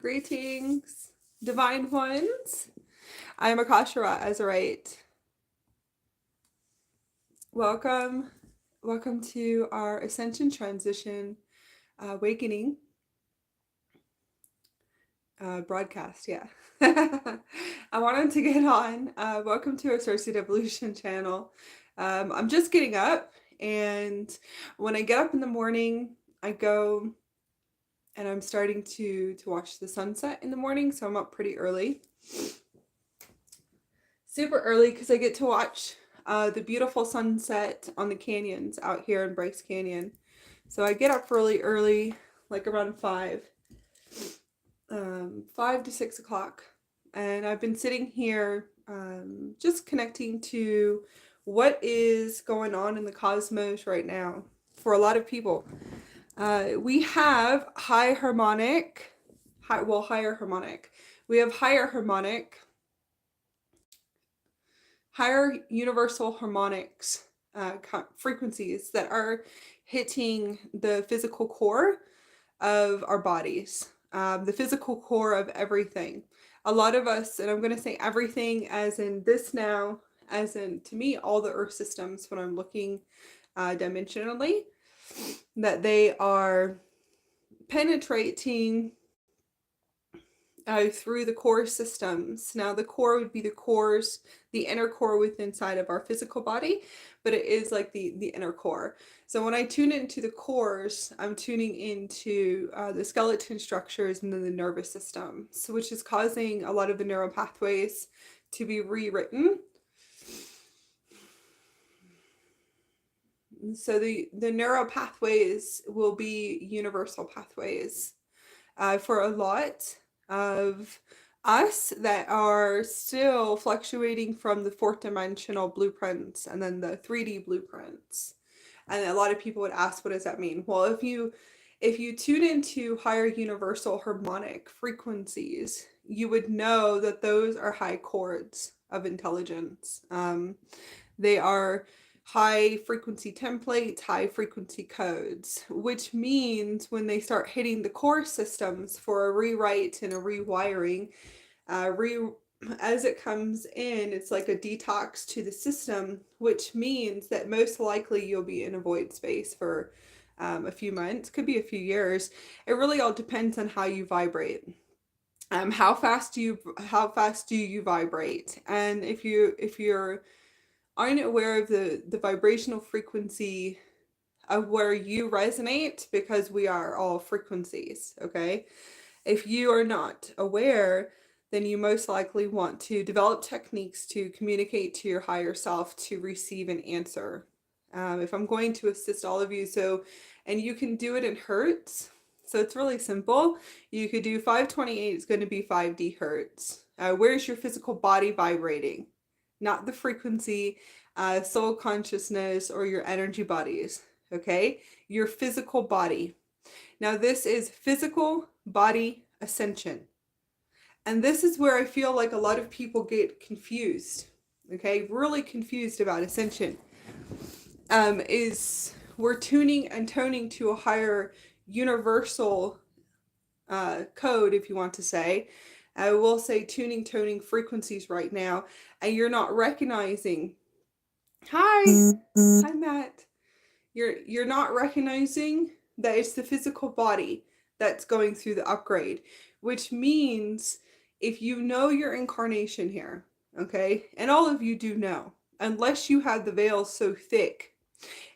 Greetings, divine ones. I am Akasha Azurite. Welcome to our Ascension transition awakening broadcast. Yeah, I wanted to get on. Welcome to our Starseed Evolution channel. I'm just getting up, and when I get up in the morning, I go and I'm starting to watch the sunset in the morning, so I'm up pretty early. Super early because I get to watch the beautiful sunset on the canyons out here in Bryce Canyon. So I get up really early, like around 5 to 6 o'clock. And I've been sitting here just connecting to what is going on in the cosmos right now for a lot of people. We have higher harmonic. We have higher harmonic, higher universal harmonics frequencies that are hitting the physical core of our bodies, the physical core of everything. A lot of us, and I'm going to say everything as in this now, as in to me, all the earth systems when I'm looking dimensionally, that they are penetrating through the core systems. Now the core would be the inner core within inside of our physical body, but it is like the inner core. So when I tune into the cores, I'm tuning into the skeleton structures and then the nervous system, so which is causing a lot of the neural pathways to be rewritten. So the neural pathways will be universal pathways for a lot of us that are still fluctuating from the 4th dimensional blueprints and then the 3D blueprints. And a lot of people would ask, what does that mean? Well, if you tune into higher universal harmonic frequencies, you would know that those are high chords of intelligence. They are high frequency templates, high frequency codes, which means when they start hitting the core systems for a rewrite and a rewiring, as it comes in, it's like a detox to the system, which means that most likely you'll be in a void space for a few months, could be a few years. It really all depends on how you vibrate. How fast do you vibrate? And if you're aren't aware of the vibrational frequency of where you resonate, because we are all frequencies, okay? If you are not aware, then you most likely want to develop techniques to communicate to your higher self to receive an answer. If I'm going to assist all of you, and you can do it in hertz, so it's really simple. You could do 528, it's going to be 5D hertz. Where's your physical body vibrating? Not the frequency, soul consciousness, or your energy bodies, okay? Your physical body. Now this is physical body ascension. And this is where I feel like a lot of people get confused, okay? Really confused about ascension. Is we're tuning and toning to a higher universal code, if you want to say. I will say tuning, toning frequencies right now, and you're not recognizing. Hi, Matt. You're not recognizing that it's the physical body that's going through the upgrade, which means if you know your incarnation here, okay, and all of you do know, unless you have the veils so thick,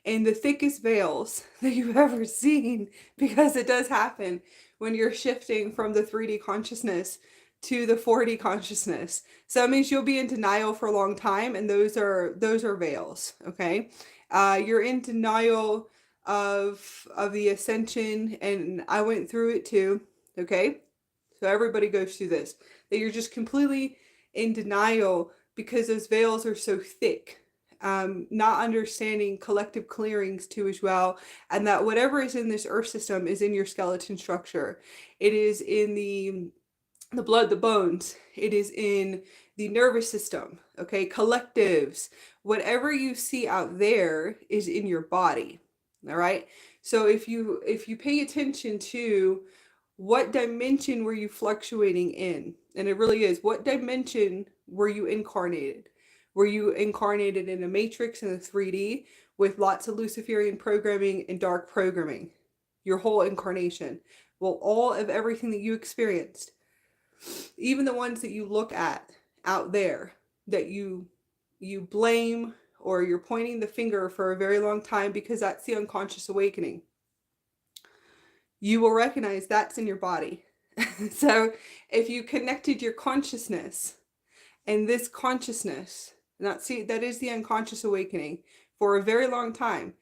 and the thickest veils that you've ever seen, because it does happen when you're shifting from the 3D consciousness to the 4D consciousness. So that means you'll be in denial for a long time, and those are veils, okay? You're in denial of the ascension, and I went through it too, okay? So everybody goes through this, that you're just completely in denial because those veils are so thick. Not understanding collective clearings too as well, and that whatever is in this earth system is in your skeleton structure. It is in the blood, the bones. It is in the nervous system, okay? Collectives. Whatever you see out there is in your body, all right? So if you pay attention to what dimension were you fluctuating in? And it really is, what dimension were you incarnated? Were you incarnated in a matrix in a 3D with lots of Luciferian programming and dark programming? Your whole incarnation. Well, all of everything that you experienced, even the ones that you look at out there that you blame or you're pointing the finger for a very long time because that's the unconscious awakening, you will recognize that's in your body. So if you connected your consciousness and this consciousness, that is the unconscious awakening for a very long time.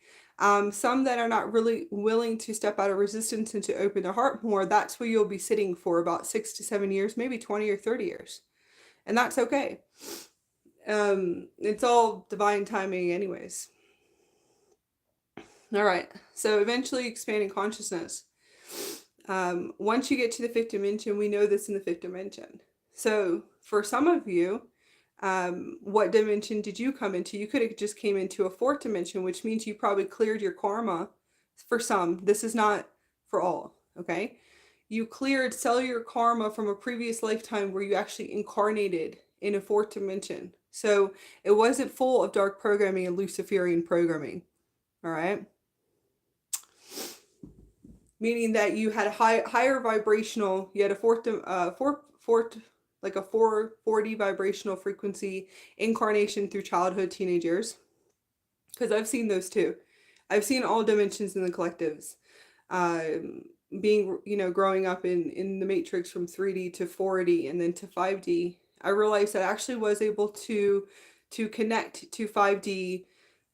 Some that are not really willing to step out of resistance and to open their heart more, that's where you'll be sitting for about 6 to 7 years, maybe 20 or 30 years. And that's okay. It's all divine timing anyways. All right, so eventually expanding consciousness. Once you get to the 5th dimension, we know this in the 5th dimension. So for some of you, what dimension did you come into? You could have just came into a 4th dimension, which means you probably cleared your karma. For some, this is not for all, okay? You cleared cellular karma from a previous lifetime where you actually incarnated in a 4th dimension. So it wasn't full of dark programming and Luciferian programming, all right? Meaning that you had a higher vibrational, you had a 440 vibrational frequency incarnation through childhood, teenage years. Because I've seen those too. I've seen all dimensions in the collectives. Being, growing up in the matrix from 3D to 4D and then to 5D, I realized that I actually was able to connect to 5D,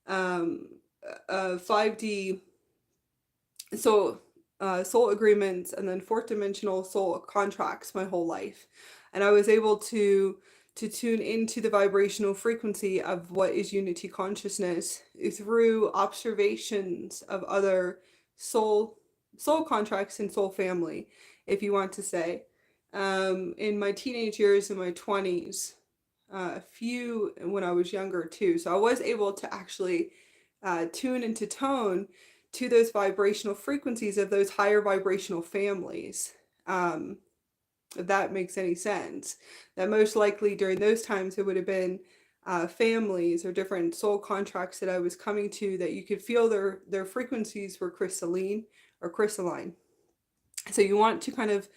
5D, soul agreements and then 4th dimensional soul contracts my whole life. And I was able to tune into the vibrational frequency of what is unity consciousness through observations of other soul contracts and soul family, if you want to say. In my teenage years, in my 20s, a few when I was younger too. So I was able to actually tune into tone to those vibrational frequencies of those higher vibrational families. If that makes any sense. That most likely during those times it would have been families or different soul contracts that I was coming to that you could feel their frequencies were crystalline or crystalline. So you want to kind of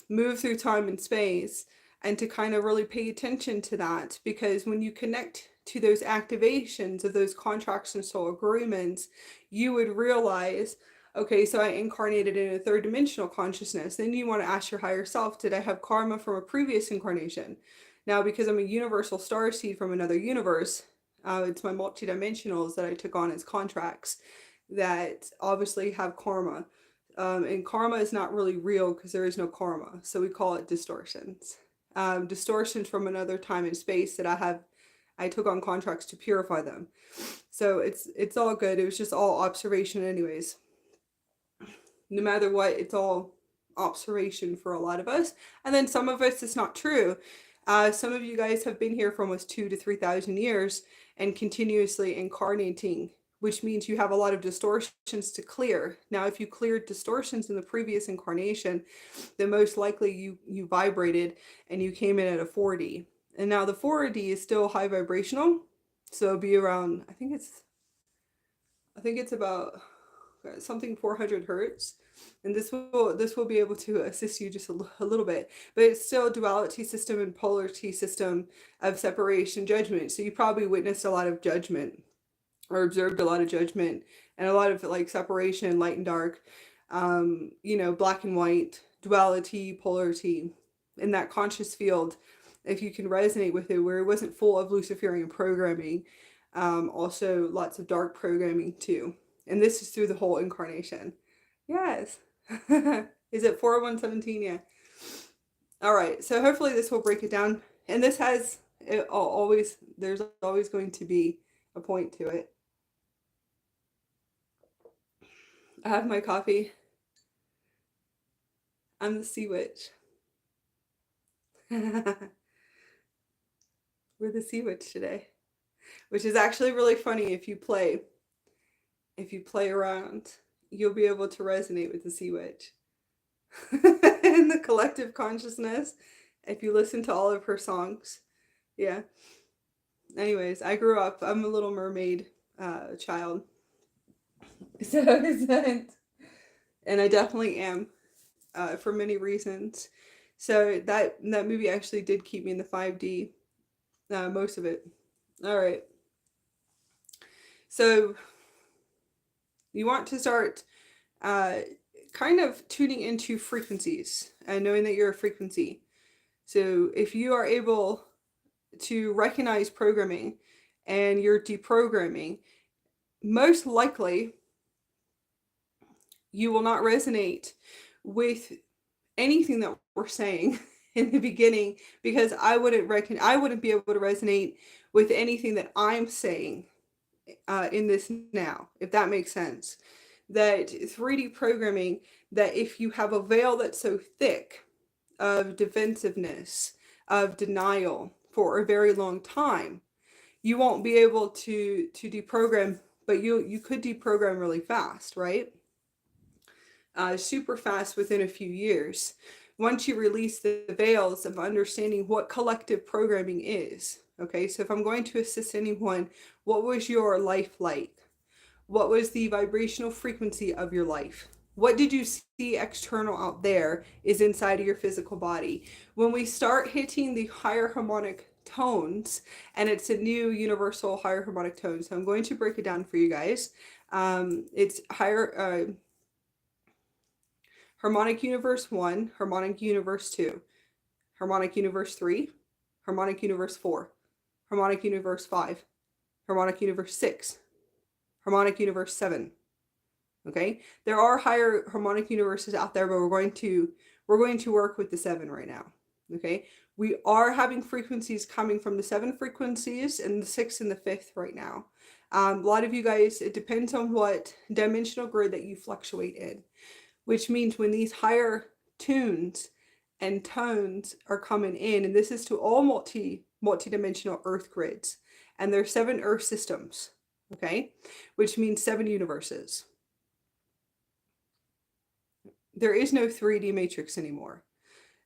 move through time and space and to kind of really pay attention to that, because when you connect to those activations of those contracts and soul agreements, you would realize, okay, so I incarnated in a 3rd dimensional consciousness. Then you want to ask your higher self, did I have karma from a previous incarnation? Now, because I'm a universal starseed from another universe, it's my multidimensionals that I took on as contracts that obviously have karma. And karma is not really real because there is no karma. So we call it distortions. Distortions from another time and space that I took on contracts to purify them. So it's all good. It was just all observation anyways. No matter what, it's all observation for a lot of us. And then some of us, it's not true. Some of you guys have been here for almost 2,000 to 3,000 years and continuously incarnating, which means you have a lot of distortions to clear. Now, if you cleared distortions in the previous incarnation, then most likely you vibrated and you came in at a 4D. And now the 4D is still high vibrational. So it'll be around, I think it's about something 400 hertz. And this will be able to assist you just a little bit, but it's still a duality system and polarity system of separation judgment. So you probably witnessed a lot of judgment or observed a lot of judgment and a lot of like separation, light and dark, black and white, duality, polarity in that conscious field. If you can resonate with it, where it wasn't full of Luciferian programming, also lots of dark programming too. And this is through the whole incarnation. Yes. Is it 4117? Yeah. All right. So hopefully this will break it down. And this has there's always going to be a point to it. I have my coffee. I'm the sea witch. We're the sea witch today, which is actually really funny. If you play around, you'll be able to resonate with the sea witch. in the collective consciousness, if you listen to all of her songs. Yeah. Anyways, I grew up, I'm a Little Mermaid child. So, and I definitely am, for many reasons. So that movie actually did keep me in the 5D, most of it. All right. So you want to start kind of tuning into frequencies and knowing that you're a frequency. So if you are able to recognize programming and you're deprogramming, most likely you will not resonate with anything that we're saying in the beginning, because I wouldn't be able to resonate with anything that I'm saying in this now, if that makes sense. That 3D programming, that if you have a veil that's so thick of defensiveness, of denial for a very long time, you won't be able to deprogram, but you could deprogram really fast, right? Super fast within a few years, once you release the veils of understanding what collective programming is. Okay, so if I'm going to assist anyone, what was your life like? What was the vibrational frequency of your life? What did you see external out there is inside of your physical body? When we start hitting the higher harmonic tones, and it's a new universal higher harmonic tone, so I'm going to break it down for you guys. It's higher harmonic universe 1, harmonic universe 2, harmonic universe 3, harmonic universe 4, harmonic universe 5, harmonic universe 6, harmonic universe 7. Okay, there are higher harmonic universes out there, but we're going to work with the 7 right now. Okay, we are having frequencies coming from the 7 frequencies and the 6 and the 5th right now. A lot of you guys, it depends on what dimensional grid that you fluctuate in, which means when these higher tunes and tones are coming in, and this is to all multi-dimensional earth grids, and there's 7 earth systems, okay, which means 7 universes. There is no 3D matrix anymore.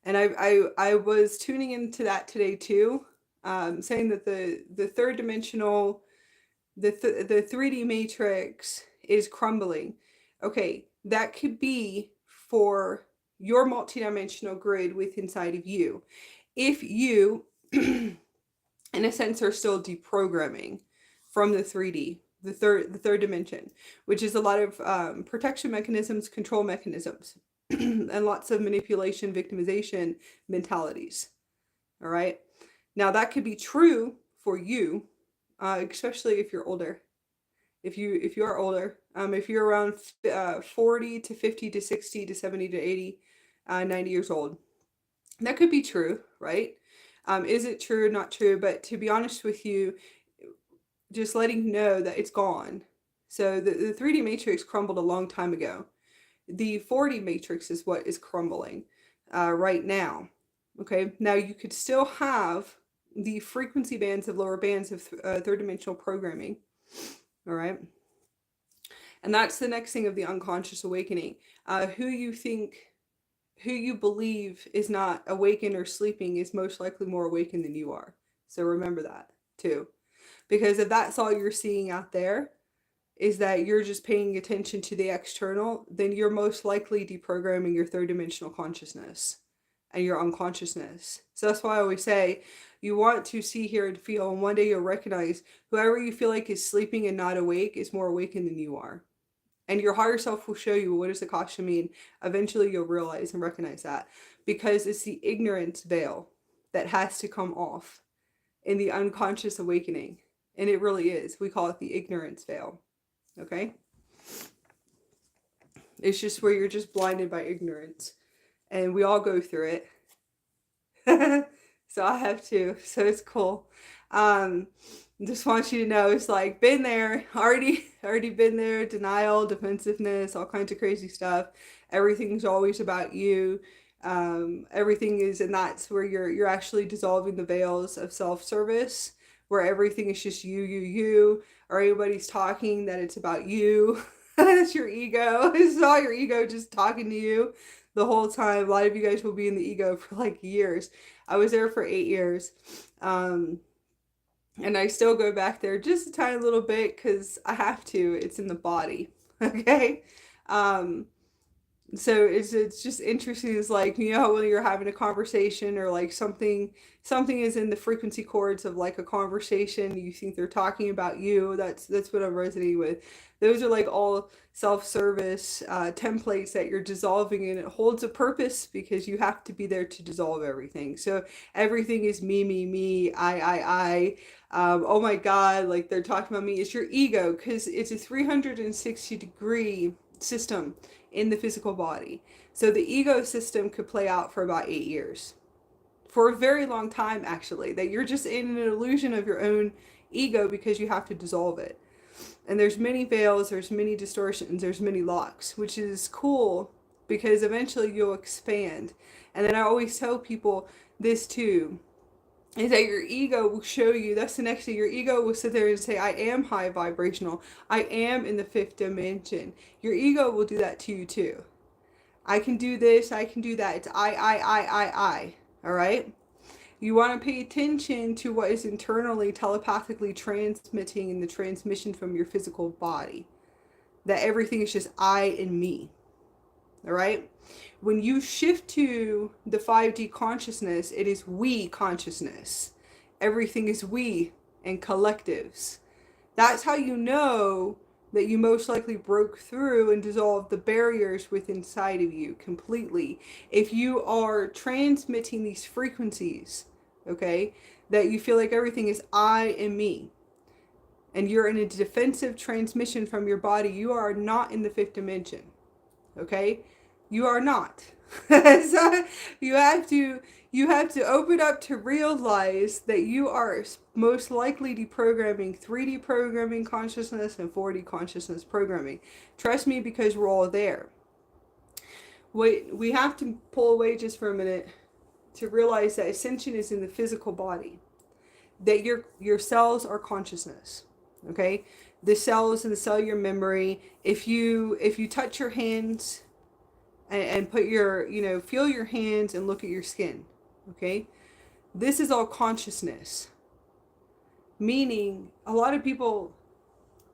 And I was tuning into that today too, saying that the third dimensional, the 3D matrix is crumbling. Okay, that could be for your multidimensional grid within inside of you. If you, in a sense, are still deprogramming from the 3D, the third dimension, which is a lot of protection mechanisms, control mechanisms, and lots of manipulation, victimization mentalities. All right. Now that could be true for you, especially if you're older. If you are older, if you're around 40 to 50 to 60 to 70 to 80, 90 years old, that could be true, right? Is it true? Not true. But to be honest with you, just letting you know that it's gone. So the 3D matrix crumbled a long time ago. The 4D matrix is what is crumbling right now. Okay, now you could still have the frequency bands of lower bands of third dimensional programming. All right, and that's the next thing of the unconscious awakening. Who you believe is not awakened or sleeping is most likely more awakened than you are. So remember that too, because if that's all you're seeing out there is that you're just paying attention to the external, then you're most likely deprogramming your third dimensional consciousness and your unconsciousness. So that's why I always say you want to see, hear, and feel, and one day you'll recognize whoever you feel like is sleeping and not awake is more awakened than you are. And your higher self will show you what does Akasha mean. Eventually you'll realize and recognize that, because it's the ignorance veil that has to come off in the unconscious awakening. And it really is. We call it the ignorance veil. Okay? It's just where you're just blinded by ignorance. And we all go through it. So I have to. So it's cool. Just want you to know, it's like, been there, already been there. Denial, defensiveness, all kinds of crazy stuff. Everything's always about you. Everything is, and that's where you're actually dissolving the veils of self-service, where everything is just you, or anybody's talking that it's about you. That's your ego. It's all your ego just talking to you. the whole time. A lot of you guys will be in the ego for like years. I was there for 8 years. And I still go back there just a tiny little bit because I have to. It's in the body. Okay? So it's just interesting. It's like, you know how when you're having a conversation or like something is in the frequency chords of like a conversation, you think they're talking about you. That's what I'm resonating with. Those are like all self-service templates that you're dissolving, and it holds a purpose because you have to be there to dissolve everything. So everything is me, I. Oh my God, like they're talking about me. It's your ego, because it's a 360-degree system in the physical body. So the ego system could play out for about 8 years. For a very long time, actually, that you're just in an illusion of your own ego because you have to dissolve it. And there's many veils, there's many distortions, there's many locks, which is cool because eventually you'll expand. And then I always tell people this too, is that your ego will show you, that's the next thing, your ego will sit there and say, I am high vibrational, I am in the 5th dimension. Your ego will do that to you too. I can do this, I can do that. It's I. All right? You want to pay attention to what is internally telepathically transmitting in the transmission from your physical body. That everything is just I and me. All right? When you shift to the 5D consciousness, it is we consciousness. Everything is we and collectives. That's how you know that you most likely broke through and dissolved the barriers within inside of you completely. If you are transmitting these frequencies, okay, that you feel like everything is I and me, and you're in a defensive transmission from your body, you are not in the 5th dimension. Okay? You are not. So you have to open up to realize that you are most likely deprogramming 3D programming consciousness and 4D consciousness programming. Trust me, because we're all there. We have to pull away just for a minute to realize that Ascension is in the physical body. That your cells are consciousness. Okay? The cells in the cellular memory, if you touch your hands and put your, feel your hands and look at your skin, okay? This is all consciousness. Meaning, a lot of people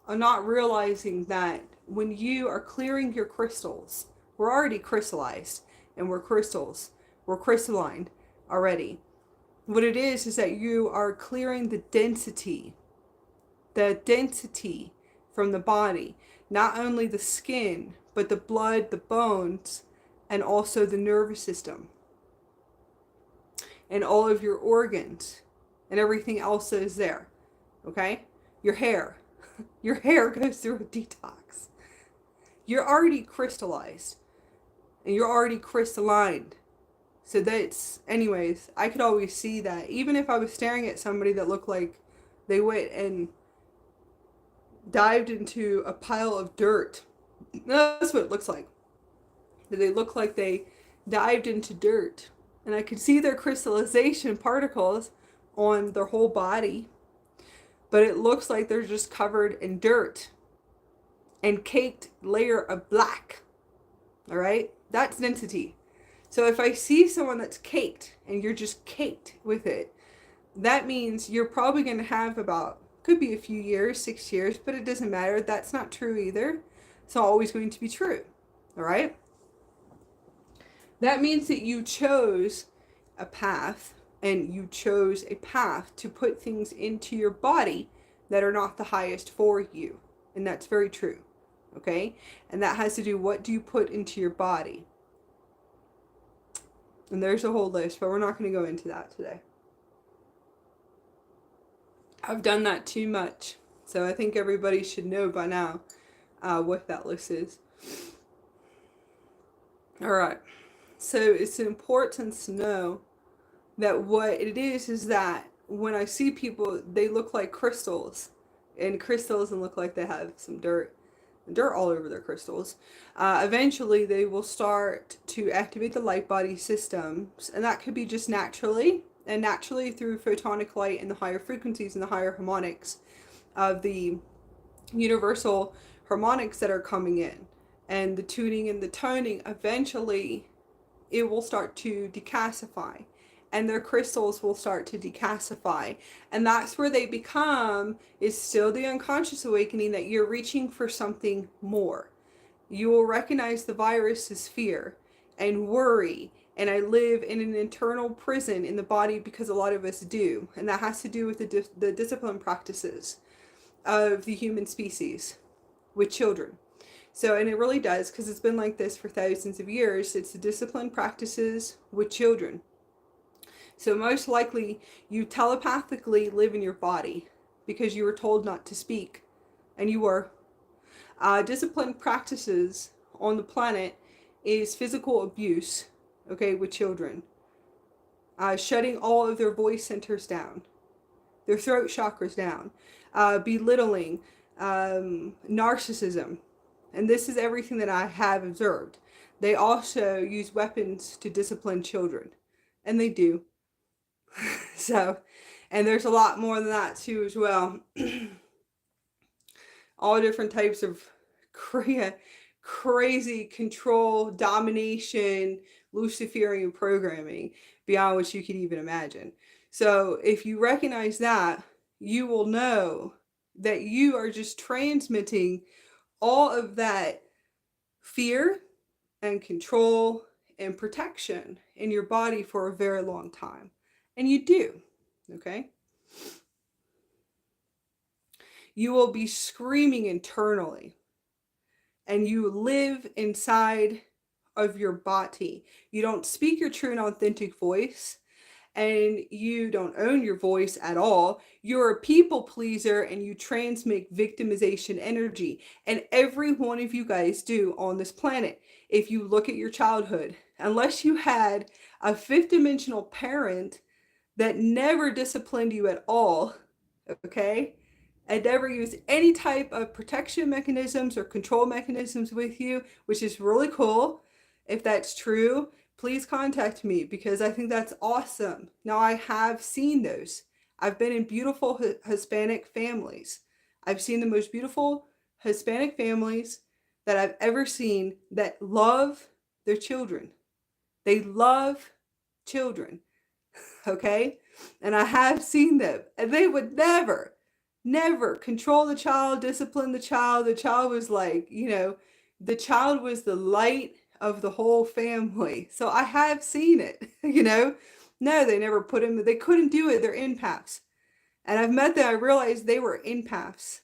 are not realizing that when you are clearing your crystals, we're already crystallized, and we're crystals. We're crystalline already. What it is that you are clearing the density from the body. Not only the skin, but the blood, the bones, and also the nervous system. And all of your organs. And everything else that is there. Okay? Your hair. Your hair goes through a detox. You're already crystallized. And you're already crystalline. So that's, anyways, I could always see that. Even if I was staring at somebody that looked like they went and dived into a pile of dirt. That's what it looks like. They look like they dived into dirt. And I could see their crystallization particles on their whole body. But it looks like they're just covered in dirt. And caked layer of black. Alright? That's density. So if I see someone that's caked, and you're just caked with it, that means you're probably going to have about, could be a few years, 6 years, but it doesn't matter. That's not true either. It's not always going to be true. Alright? That means that you chose a path, and you chose a path to put things into your body that are not the highest for you. And that's very true. Okay? And that has to do, what do you put into your body? And there's a whole list, but we're not going to go into that today. I've done that too much. So I think everybody should know by now what that list is. Alright. So it's important to know that what it is that when I see people, they look like crystals. And crystals and look like they have some dirt all over their crystals. Eventually they will start to activate the Lightbody systems. And that could be just naturally. And naturally through photonic light and the higher frequencies and the higher harmonics of the universal harmonics that are coming in. And the tuning and the toning, eventually it will start to decalcify, and their crystals will start to decalcify. And that's where they become, is still the unconscious awakening, that you're reaching for something more. You will recognize the virus as fear and worry. And I live in an internal prison in the body, because a lot of us do. And that has to do with the discipline practices of the human species with children. So, and it really does, because it's been like this for thousands of years. It's the discipline practices with children. So most likely you telepathically live in your body because you were told not to speak, and you were. Discipline practices on the planet is physical abuse, okay, with children. Shutting all of their voice centers down, their throat chakras down, belittling, narcissism. And this is everything that I have observed. They also use weapons to discipline children. And they do. So, and there's a lot more than that too as well. All different types of crazy control, domination, Luciferian programming beyond what you could even imagine. So if you recognize that, you will know that you are just transmitting all of that fear and control and protection in your body for a very long time. And you do, okay? You will be screaming internally, and you live inside of your body. You don't speak your true and authentic voice, and you don't own your voice at all. You're a people pleaser, and you transmit victimization energy. And every one of you guys do on this planet. If you look at your childhood, unless you had a fifth dimensional parent that never disciplined you at all, okay, and never used any type of protection mechanisms or control mechanisms with you, which is really cool. If that's true, please contact me, because I think that's awesome. Now, I have seen those. I've been in beautiful Hispanic families. I've seen the most beautiful Hispanic families that I've ever seen that love their children. They love children, okay? And I have seen them, and they would never control the child, discipline the child. The child was like, the child was the light of the whole family. So I have seen it, No, they never put him, they couldn't do it. They're empaths. And I've met them, I realized they were empaths,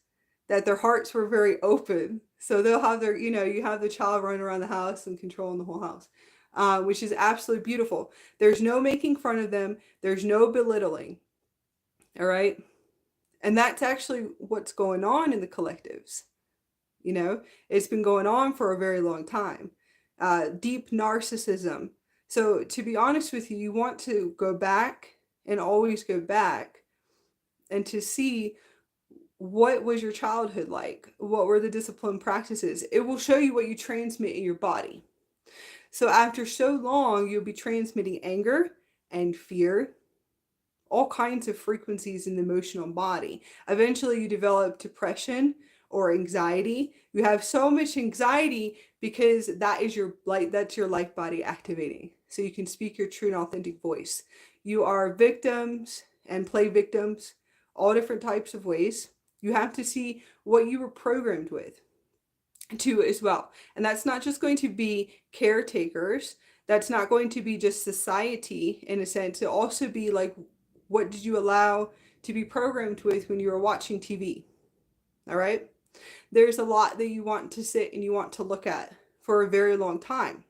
that their hearts were very open. So they'll have their, you have the child running around the house and controlling the whole house, which is absolutely beautiful. There's no making fun of them. There's no belittling. All right. And that's actually what's going on in the collectives. It's been going on for a very long time. Deep narcissism. So to be honest with you, you want to go back and always go back and to see what was your childhood like? What were the discipline practices? It will show you what you transmit in your body. So after so long, you'll be transmitting anger and fear, all kinds of frequencies in the emotional body. Eventually you develop depression or anxiety. You have so much anxiety because that's your light body activating. So you can speak your true and authentic voice. You are victims and play victims, all different types of ways. You have to see what you were programmed with too as well. And that's not just going to be caretakers. That's not going to be just society in a sense. It'll also be like, what did you allow to be programmed with when you were watching TV? All right. There's a lot that you want to sit and you want to look at for a very long time,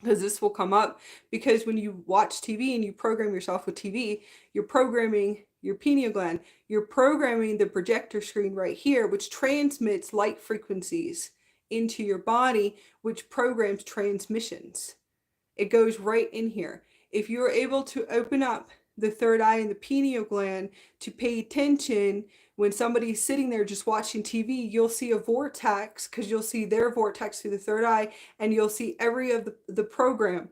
because this will come up, because when you watch TV and you program yourself with TV, you're programming your pineal gland, you're programming the projector screen right here, which transmits light frequencies into your body, which programs transmissions. It goes right in here. If you're able to open up the third eye and the pineal gland to pay attention when somebody's sitting there just watching TV, you'll see a vortex, because you'll see their vortex through the third eye, and you'll see every of the program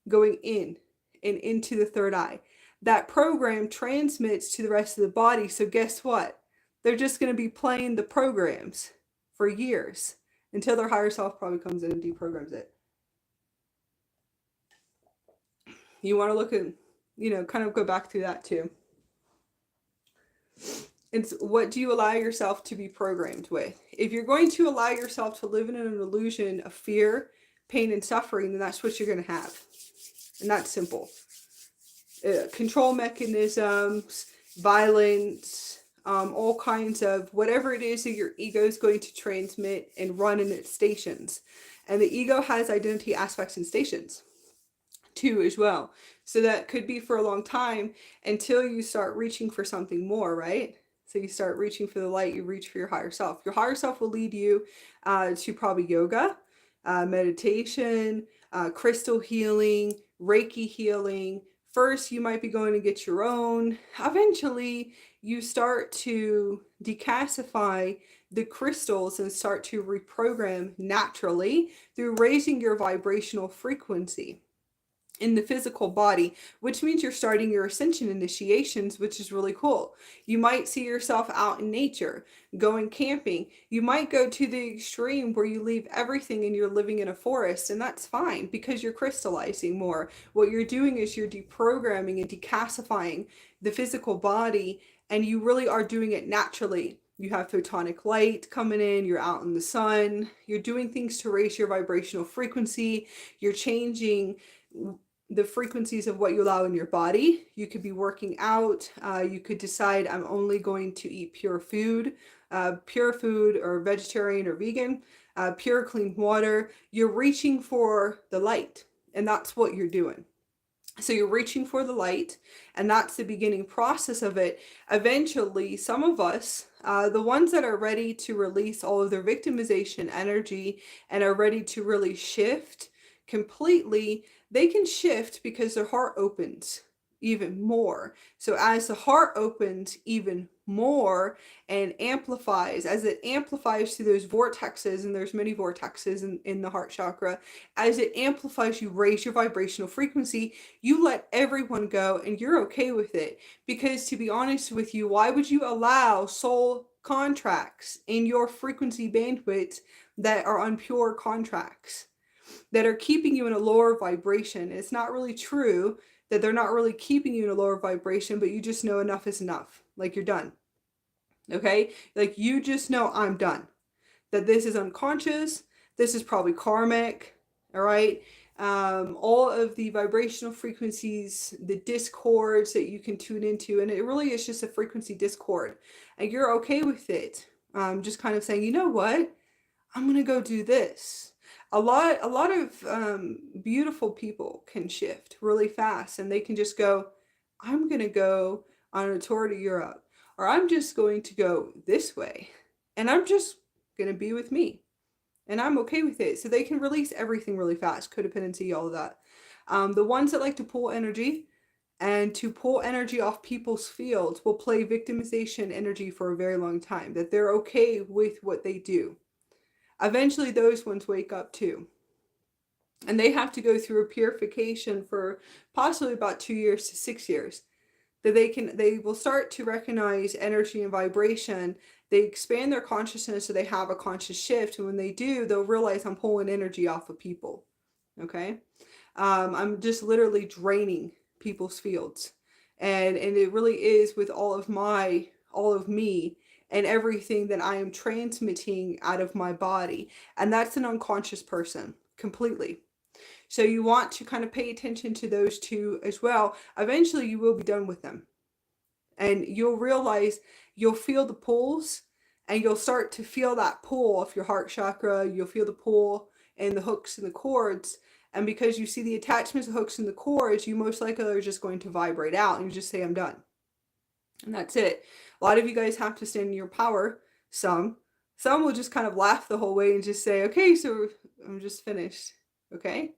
going in and into the third eye. That program transmits to the rest of the body. So guess what? They're just going to be playing the programs for years until their higher self probably comes in and deprograms it. You want to look at, kind of go back through that too. It's what do you allow yourself to be programmed with? If you're going to allow yourself to live in an illusion of fear, pain, and suffering, then that's what you're going to have. And that's simple. Control mechanisms, violence, all kinds of whatever it is that your ego is going to transmit and run in its stations. And the ego has identity aspects and stations too as well. So that could be for a long time until you start reaching for something more, right? So you start reaching for the light, you reach for your higher self. Your higher self will lead you to probably yoga, meditation, crystal healing, Reiki healing. First, you might be going to get your own. Eventually, you start to decalcify the crystals and start to reprogram naturally through raising your vibrational frequency in the physical body, which means you're starting your ascension initiations, which is really cool. You might see yourself out in nature, going camping. You might go to the extreme where you leave everything and you're living in a forest, and that's fine because you're crystallizing more. What you're doing is you're deprogramming and decalcifying the physical body, and you really are doing it naturally. You have photonic light coming in, you're out in the sun, you're doing things to raise your vibrational frequency, you're changing the frequencies of what you allow in your body. You could be working out. You could decide I'm only going to eat pure food or vegetarian or vegan, pure clean water. You're reaching for the light, and that's what you're doing. So you're reaching for the light, and that's the beginning process of it. Eventually, some of us, the ones that are ready to release all of their victimization energy and are ready to really shift completely, they can shift because their heart opens even more. So as the heart opens even more and amplifies, as it amplifies through those vortexes, and there's many vortexes in the heart chakra, as it amplifies, you raise your vibrational frequency, you let everyone go, and you're okay with it. Because to be honest with you, why would you allow soul contracts in your frequency bandwidth that are on pure contracts, that are keeping you in a lower vibration? It's not really true that they're not really keeping you in a lower vibration, but you just know enough is enough. Like, you're done. Okay? Like, you just know I'm done. That this is unconscious. This is probably karmic. All right? All of the vibrational frequencies, the discords that you can tune into, and it really is just a frequency discord. And you're okay with it. Just kind of saying, you know what? I'm going to go do this. A lot of beautiful people can shift really fast, and they can just go, I'm going to go on a tour to Europe, or I'm just going to go this way, and I'm just going to be with me, and I'm okay with it. So they can release everything really fast, codependency, all of that. The ones that like to pull energy and to pull energy off people's fields will play victimization energy for a very long time, that they're okay with what they do. Eventually, those ones wake up too. And they have to go through a purification for possibly about 2 years to 6 years. That they will start to recognize energy and vibration. They expand their consciousness so they have a conscious shift. And when they do, they'll realize I'm pulling energy off of people. Okay? I'm just literally draining people's fields. And it really is with all of me, and everything that I am transmitting out of my body. And that's an unconscious person completely. So you want to kind of pay attention to those two as well. Eventually you will be done with them. And you'll realize, you'll feel the pulls, and you'll start to feel that pull of your heart chakra. You'll feel the pull and the hooks and the cords. And because you see the attachments, the hooks and the cords, you most likely are just going to vibrate out, and you just say, I'm done. And that's it. A lot of you guys have to stand in your power. Some will just kind of laugh the whole way and just say, okay, so I'm just finished. Okay?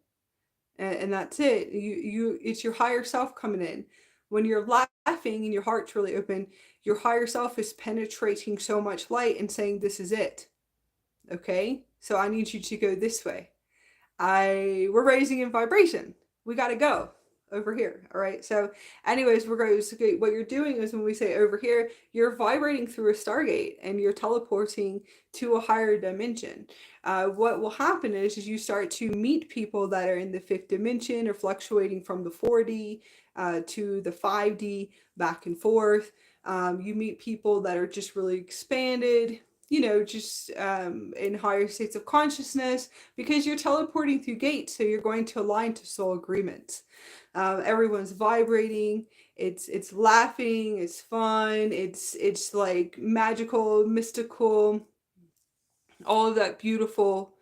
And that's it. It's your higher self coming in. When you're laughing and your heart's really open, your higher self is penetrating so much light and saying, this is it. Okay? So I need you to go this way. We're raising in vibration. We got to go. over here. All right. So anyways, we're going to, what you're doing is when we say over here, you're vibrating through a Stargate and you're teleporting to a higher dimension. What will happen is you start to meet people that are in the 5th dimension or fluctuating from the 4D to the 5D, back and forth. You meet people that are just really expanded, you know, just in higher states of consciousness, because you're teleporting through gates, so you're going to align to soul agreements. Everyone's vibrating, it's laughing, it's fun, it's like magical, mystical, all of that beautiful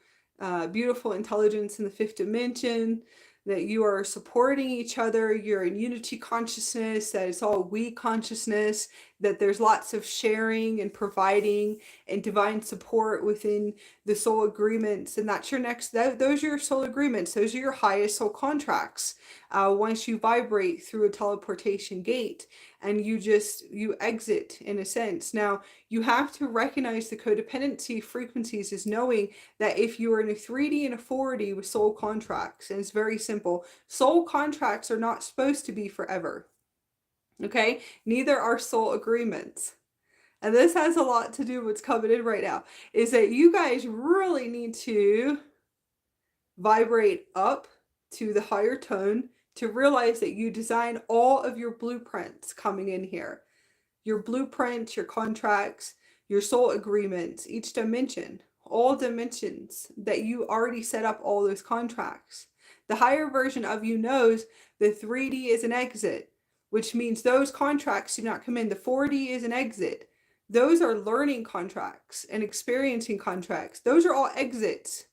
beautiful intelligence in the 5th dimension, that you are supporting each other, you're in unity consciousness, that it's all we consciousness, that there's lots of sharing and providing and divine support within the soul agreements. And that's your next, those are your soul agreements, those are your highest soul contracts. Once you vibrate through a teleportation gate and you exit in a sense. Now you have to recognize the codependency frequencies is knowing that if you are in a 3D and a 4D with soul contracts, and it's very simple, soul contracts are not supposed to be forever. Okay, neither are soul agreements. And this has a lot to do with what's coming in right now, is that you guys really need to vibrate up to the higher tone to realize that you design all of your blueprints coming in here. Your blueprints, your contracts, your soul agreements, each dimension, all dimensions, that you already set up all those contracts. The higher version of you knows the 3D is an exit, which means those contracts do not come in. The 4D is an exit. Those are learning contracts and experiencing contracts. Those are all exits.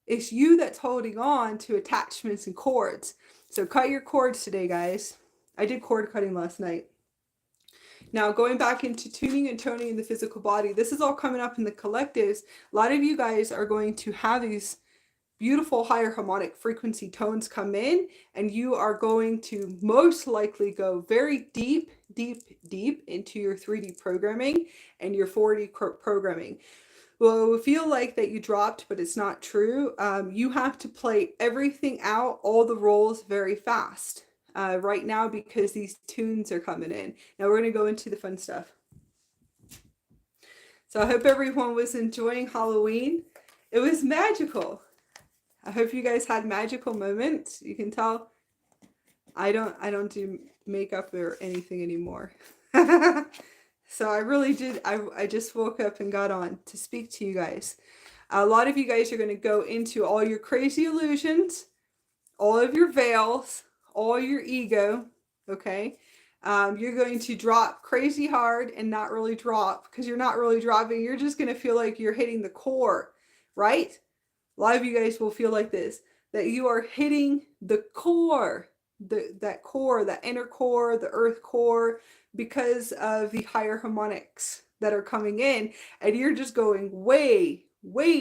It's you that's holding on to attachments and cords. So cut your cords today, guys. I did cord cutting last night. Now, going back into tuning and toning in the physical body, this is all coming up in the collectives. A lot of you guys are going to have these beautiful higher harmonic frequency tones come in, and you are going to most likely go very deep into your 3D programming and your 4D programming. Well, it will feel like that you dropped, but it's not true. You have to play everything out, all the roles very fast right now, because these tunes are coming in. Now we're going to go into the fun stuff. So I hope everyone was enjoying Halloween. It was magical. I hope you guys had magical moments. You can tell I don't do makeup or anything anymore. So I really did. I just woke up and got on to speak to you guys. A lot of you guys are going to go into all your crazy illusions, all of your veils, all your ego. Okay. You're going to drop crazy hard and not really drop, because you're not really dropping. You're just going to feel like you're hitting the core, right? A lot of you guys will feel like this, that you are hitting the core, that core, that inner core, the earth core, because of the higher harmonics that are coming in, and you're just going way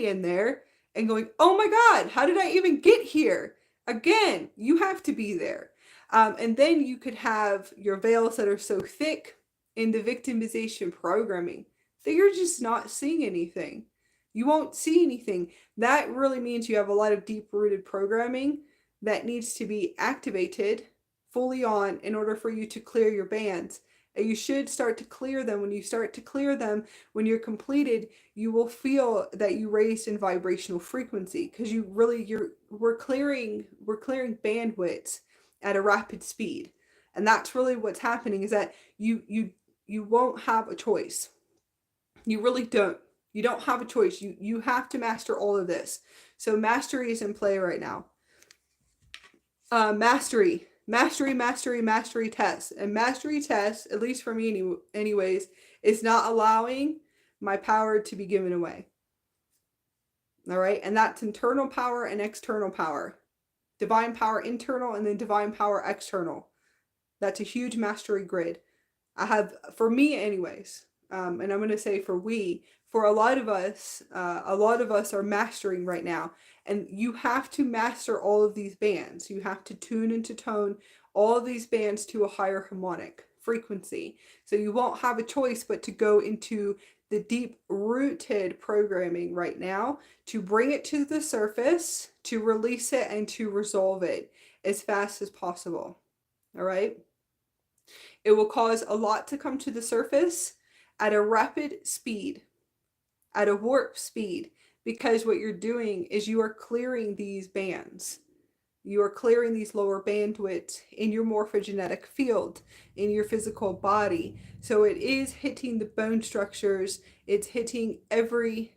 in there and going, oh my God, how did I even get here? Again, you have to be there. And then you could have your veils that are so thick in the victimization programming that you're just not seeing anything. You won't see anything. That really means you have a lot of deep-rooted programming that needs to be activated fully on in order for you to clear your bands. And you should start to clear them. When you start to clear them, when you're completed, you will feel that you raised in vibrational frequency, because we're clearing bandwidths at a rapid speed. And that's really what's happening, is that you won't have a choice. You really don't. You don't have a choice. You have to master all of this. So mastery is in play right now. Mastery test. And mastery test, at least for me anyways, is not allowing my power to be given away. All right. And that's internal power and external power. Divine power internal, and then divine power external. That's a huge mastery grid. I have, for me anyways, and I'm going to say for a lot of us are mastering right now. And you have to master all of these bands. You have to tune and to tone all of these bands to a higher harmonic frequency. So you won't have a choice but to go into the deep-rooted programming right now, to bring it to the surface, to release it, and to resolve it. as fast as possible. All right. It will cause a lot to come to the surface at a rapid speed, at a warp speed, because what you're doing is you are clearing these bands. You are clearing these lower bandwidths in your morphogenetic field, in your physical body. So it is hitting the bone structures. It's hitting every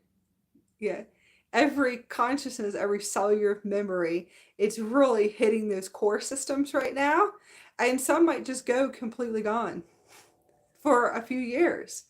consciousness, every cellular memory. It's really hitting those core systems right now. And some might just go completely gone for a few years.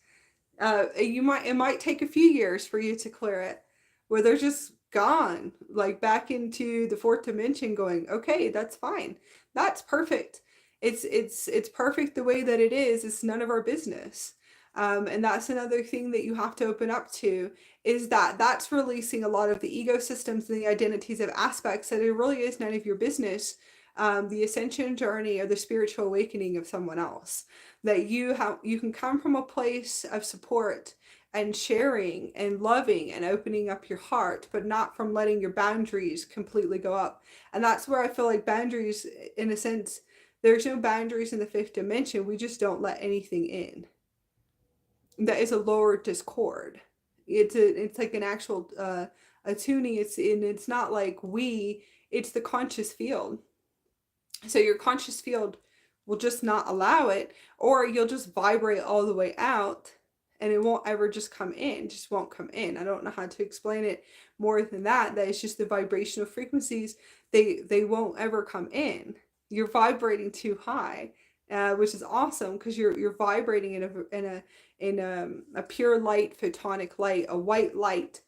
It might take a few years for you to clear it, where they're just gone, like back into the fourth dimension, going, okay, that's fine, that's perfect. It's perfect the way that it is. It's none of our business. And that's another thing that you have to open up to, is that that's releasing a lot of the ego systems and the identities of aspects that it really is none of your business. The ascension journey or the spiritual awakening of someone else, that you can come from a place of support and sharing and loving and opening up your heart, but not from letting your boundaries completely go up. And that's where I feel like boundaries, in a sense, there's no boundaries in the fifth dimension. We just don't let anything in. That is a lower discord. It's like an actual attuning. It's not like it's the conscious field. So your conscious field will just not allow it, or you'll just vibrate all the way out and it won't ever just come in, just won't come in. I don't know how to explain it more than that it's just the vibrational frequencies. They won't ever come in. You're vibrating too high, which is awesome, because you're vibrating in a pure light, photonic light, a white light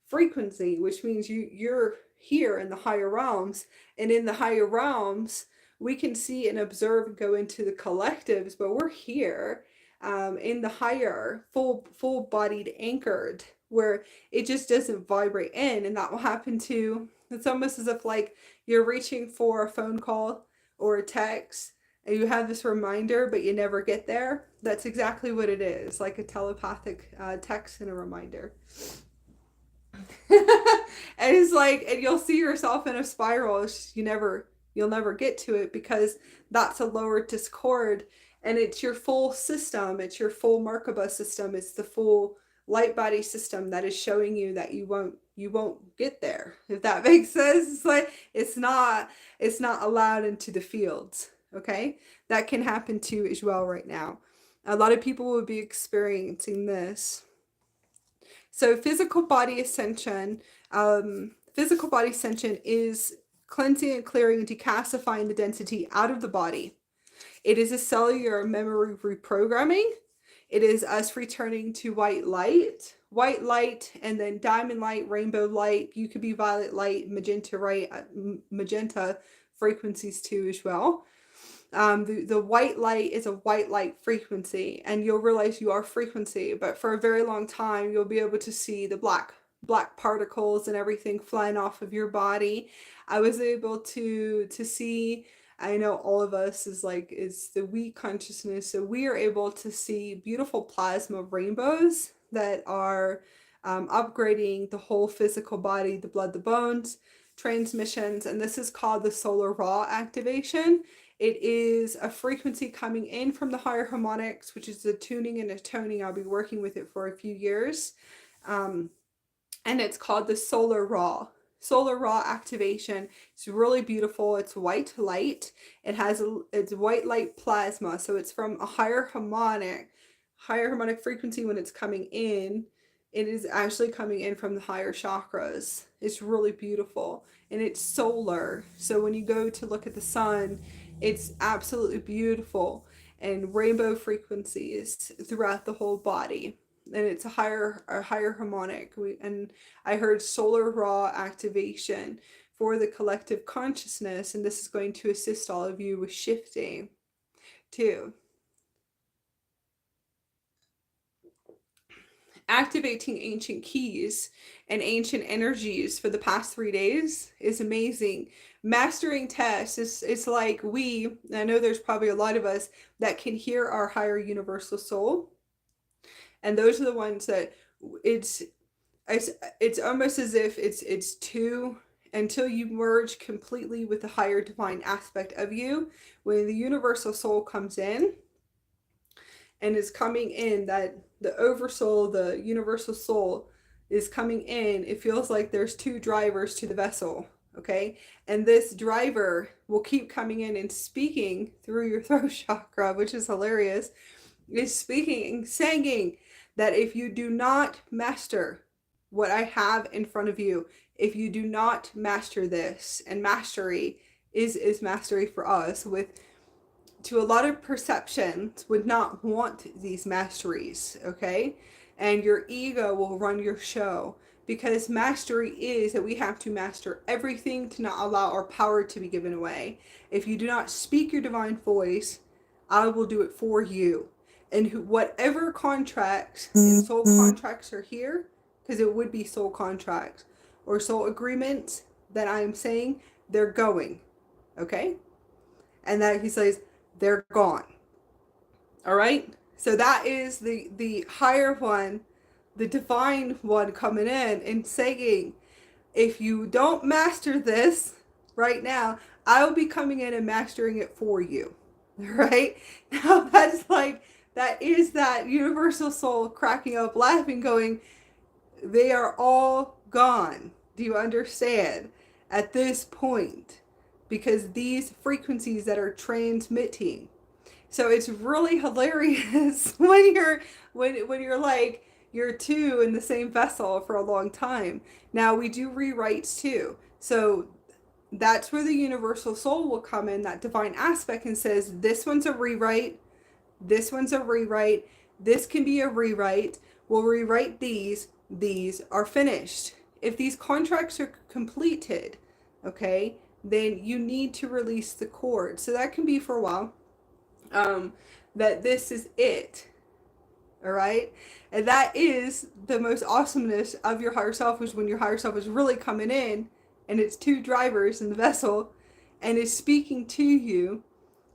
frequency, which means you're here in the higher realms. And in the higher realms, we can see and observe and go into the collectives, but we're here in the higher, full-bodied, anchored, where it just doesn't vibrate in. And that will happen to, it's almost as if like you're reaching for a phone call or a text and you have this reminder, but you never get there. That's exactly what it is, like a telepathic text and a reminder. And it's like, and you'll see yourself in a spiral. You'll never get to it, because that's a lower discord, and it's your full system. It's your full Merkaba system. It's the full Lightbody system that is showing you that you won't get there, if that makes sense. It's like it's not allowed into the fields. Okay, that can happen too as well right now. A lot of people will be experiencing this. So physical body ascension is cleansing and clearing and decalcifying the density out of the body. It is a cellular memory reprogramming. It is us returning to white light, and then diamond light, rainbow light. You could be violet light, magenta frequencies too as well. The white light is a white light frequency, and you'll realize you are frequency, but for a very long time you'll be able to see the black particles and everything flying off of your body. I was able to see, I know all of us is the we consciousness, so we are able to see beautiful plasma rainbows that are upgrading the whole physical body, the blood, the bones, transmissions, and this is called the solar raw activation. It is a frequency coming in from the higher harmonics, which is the tuning and the toning. I'll be working with it for a few years. And it's called the solar raw activation. It's really beautiful. It's white light. It's white light plasma. So it's from a higher harmonic frequency. When it's coming in, it is actually coming in from the higher chakras. It's really beautiful, and it's solar. So when you go to look at the sun, it's absolutely beautiful, and rainbow frequencies throughout the whole body. And it's a higher harmonic. And I heard solar raw activation for the collective consciousness, and this is going to assist all of you with shifting too. Activating ancient keys and ancient energies for the past 3 days is amazing. Mastering tests is like I know there's probably a lot of us that can hear our higher universal soul. And those are the ones that it's almost as if it's 2 until you merge completely with the higher divine aspect of you. When the universal soul comes in and is coming in, that the oversoul, the universal soul is coming in, it feels like there's two drivers to the vessel. Okay, and this driver will keep coming in and speaking through your throat chakra, which is hilarious. Is speaking, saying that if you do not master what I have in front of you, if you do not master this, and mastery is mastery for us, with to a lot of perceptions would not want these masteries, okay? And your ego will run your show, because mastery is that we have to master everything to not allow our power to be given away. If you do not speak your divine voice, I will do it for you. And whatever contracts and soul contracts are here, because it would be soul contracts or soul agreements that I am saying, they're going, okay? And that he says, they're gone. All right? So that is the higher one, the divine one coming in and saying, if you don't master this right now, I will be coming in and mastering it for you. Right? Now that's like, that is that universal soul cracking up, laughing, going, they are all gone. Do you understand? At this point, because these frequencies that are transmitting. So it's really hilarious when you're like, you're two in the same vessel for a long time. Now we do rewrites too. So that's where the universal soul will come in, that divine aspect, and says, this one's a rewrite, this one's a rewrite, this can be a rewrite, we'll rewrite these are finished. If these contracts are completed, okay, then you need to release the cord. So that can be for a while, that this is it. All right. And that is the most awesomeness of your higher self, is when your higher self is really coming in and it's two drivers in the vessel and is speaking to you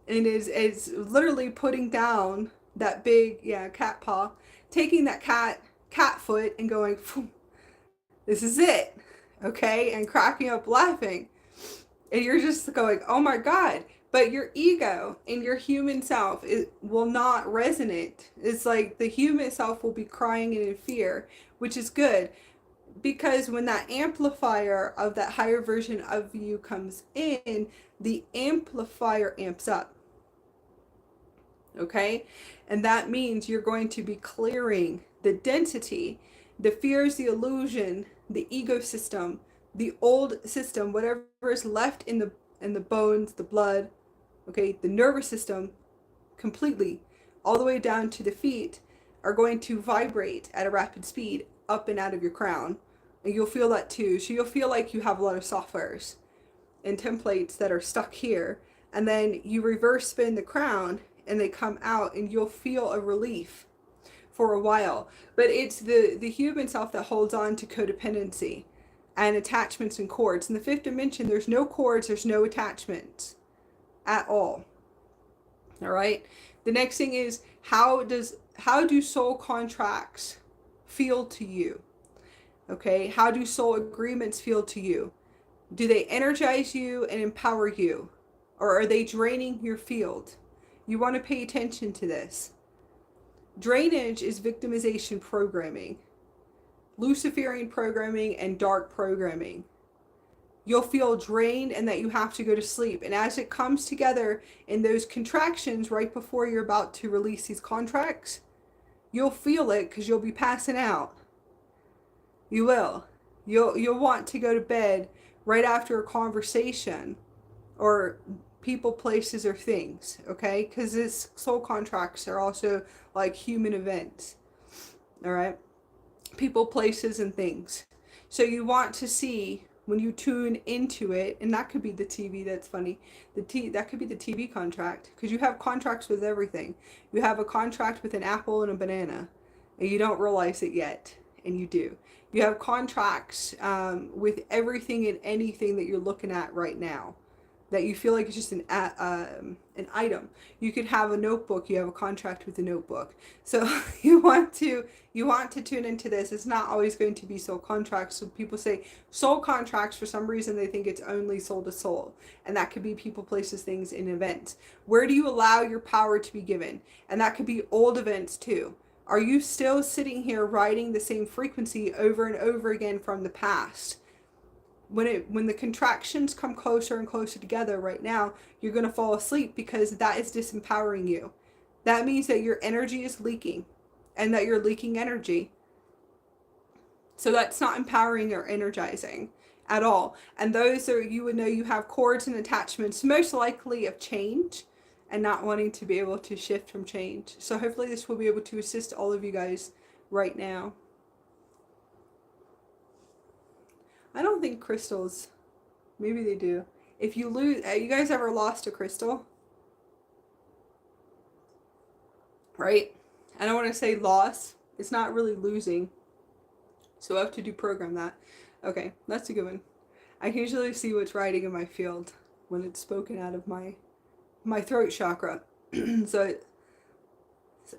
and is literally putting down that big, cat paw, taking that cat foot and going, this is it. Okay. And cracking up laughing. And you're just going, oh my God. But your ego and your human self will not resonate. It's like the human self will be crying and in fear, which is good. Because when that amplifier of that higher version of you comes in, the amplifier amps up. Okay? And that means you're going to be clearing the density, the fears, the illusion, the ego system, the old system, whatever is left in the bones, the blood, okay, the nervous system, completely, all the way down to the feet, are going to vibrate at a rapid speed up and out of your crown. And you'll feel that too. So you'll feel like you have a lot of softwares and templates that are stuck here. And then you reverse spin the crown and they come out and you'll feel a relief for a while. But it's the human self that holds on to codependency and attachments and cords. In the fifth dimension, there's no cords, there's no attachments at all. All right. The next thing is, how do soul contracts feel to you? Okay. How do soul agreements feel to you? Do they energize you and empower you, or are they draining your field? You want to pay attention to this. Drainage is victimization programming, Luciferian programming, and dark programming. You'll feel drained and that you have to go to sleep. And as it comes together in those contractions right before you're about to release these contracts, you'll feel it because you'll be passing out. You will. You'll want to go to bed right after a conversation or people, places, or things, okay? Because this soul contracts are also like human events, all right? People, places, and things. So you want to see when you tune into it, and that could be the TV, that's funny. That could be the TV contract, because you have contracts with everything. You have a contract with an apple and a banana, and you don't realize it yet, and you do. You have contracts with everything and anything that you're looking at right now. that you feel like it's just an item. You could have a notebook. You have a contract with a notebook. So you want to tune into this. It's not always going to be soul contracts. So people say soul contracts, for some reason they think it's only soul to soul, and that could be people, places, things, in events. Where do you allow your power to be given? And that could be old events too. Are you still sitting here writing the same frequency over and over again from the past? When the contractions come closer and closer together right now, you're going to fall asleep, because that is disempowering you. That means that your energy is leaking, and that you're leaking energy. So that's not empowering or energizing at all. And those are, you would know you have cords and attachments, most likely of change, and not wanting to be able to shift from change. So hopefully this will be able to assist all of you guys right now. I don't think crystals, maybe they do. If you lose, you guys ever lost a crystal? Right? I don't want to say loss. It's not really losing. So I have to deprogram that. Okay, that's a good one. I can usually see what's riding in my field when it's spoken out of my throat chakra. So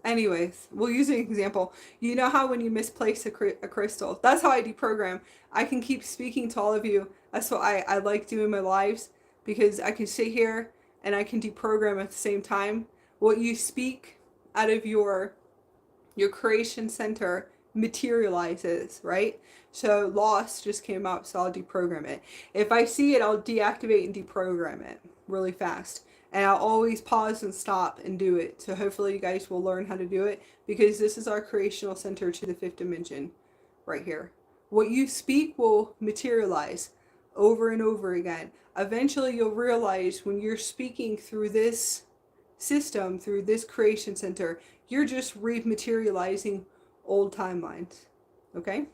anyways, we'll use an example. You know how when you misplace a crystal, that's how I deprogram. I can keep speaking to all of you. That's what I like doing my lives, because I can sit here and I can deprogram at the same time. What you speak out of your creation center materializes, right? So loss just came up, so I'll deprogram it. If I see it, I'll deactivate and deprogram it really fast. And I'll always pause and stop and do it. So hopefully you guys will learn how to do it, because this is our creational center to the 5th dimension right here. What you speak will materialize over and over again. Eventually you'll realize when you're speaking through this system, through this creation center, you're just rematerializing old timelines. Okay?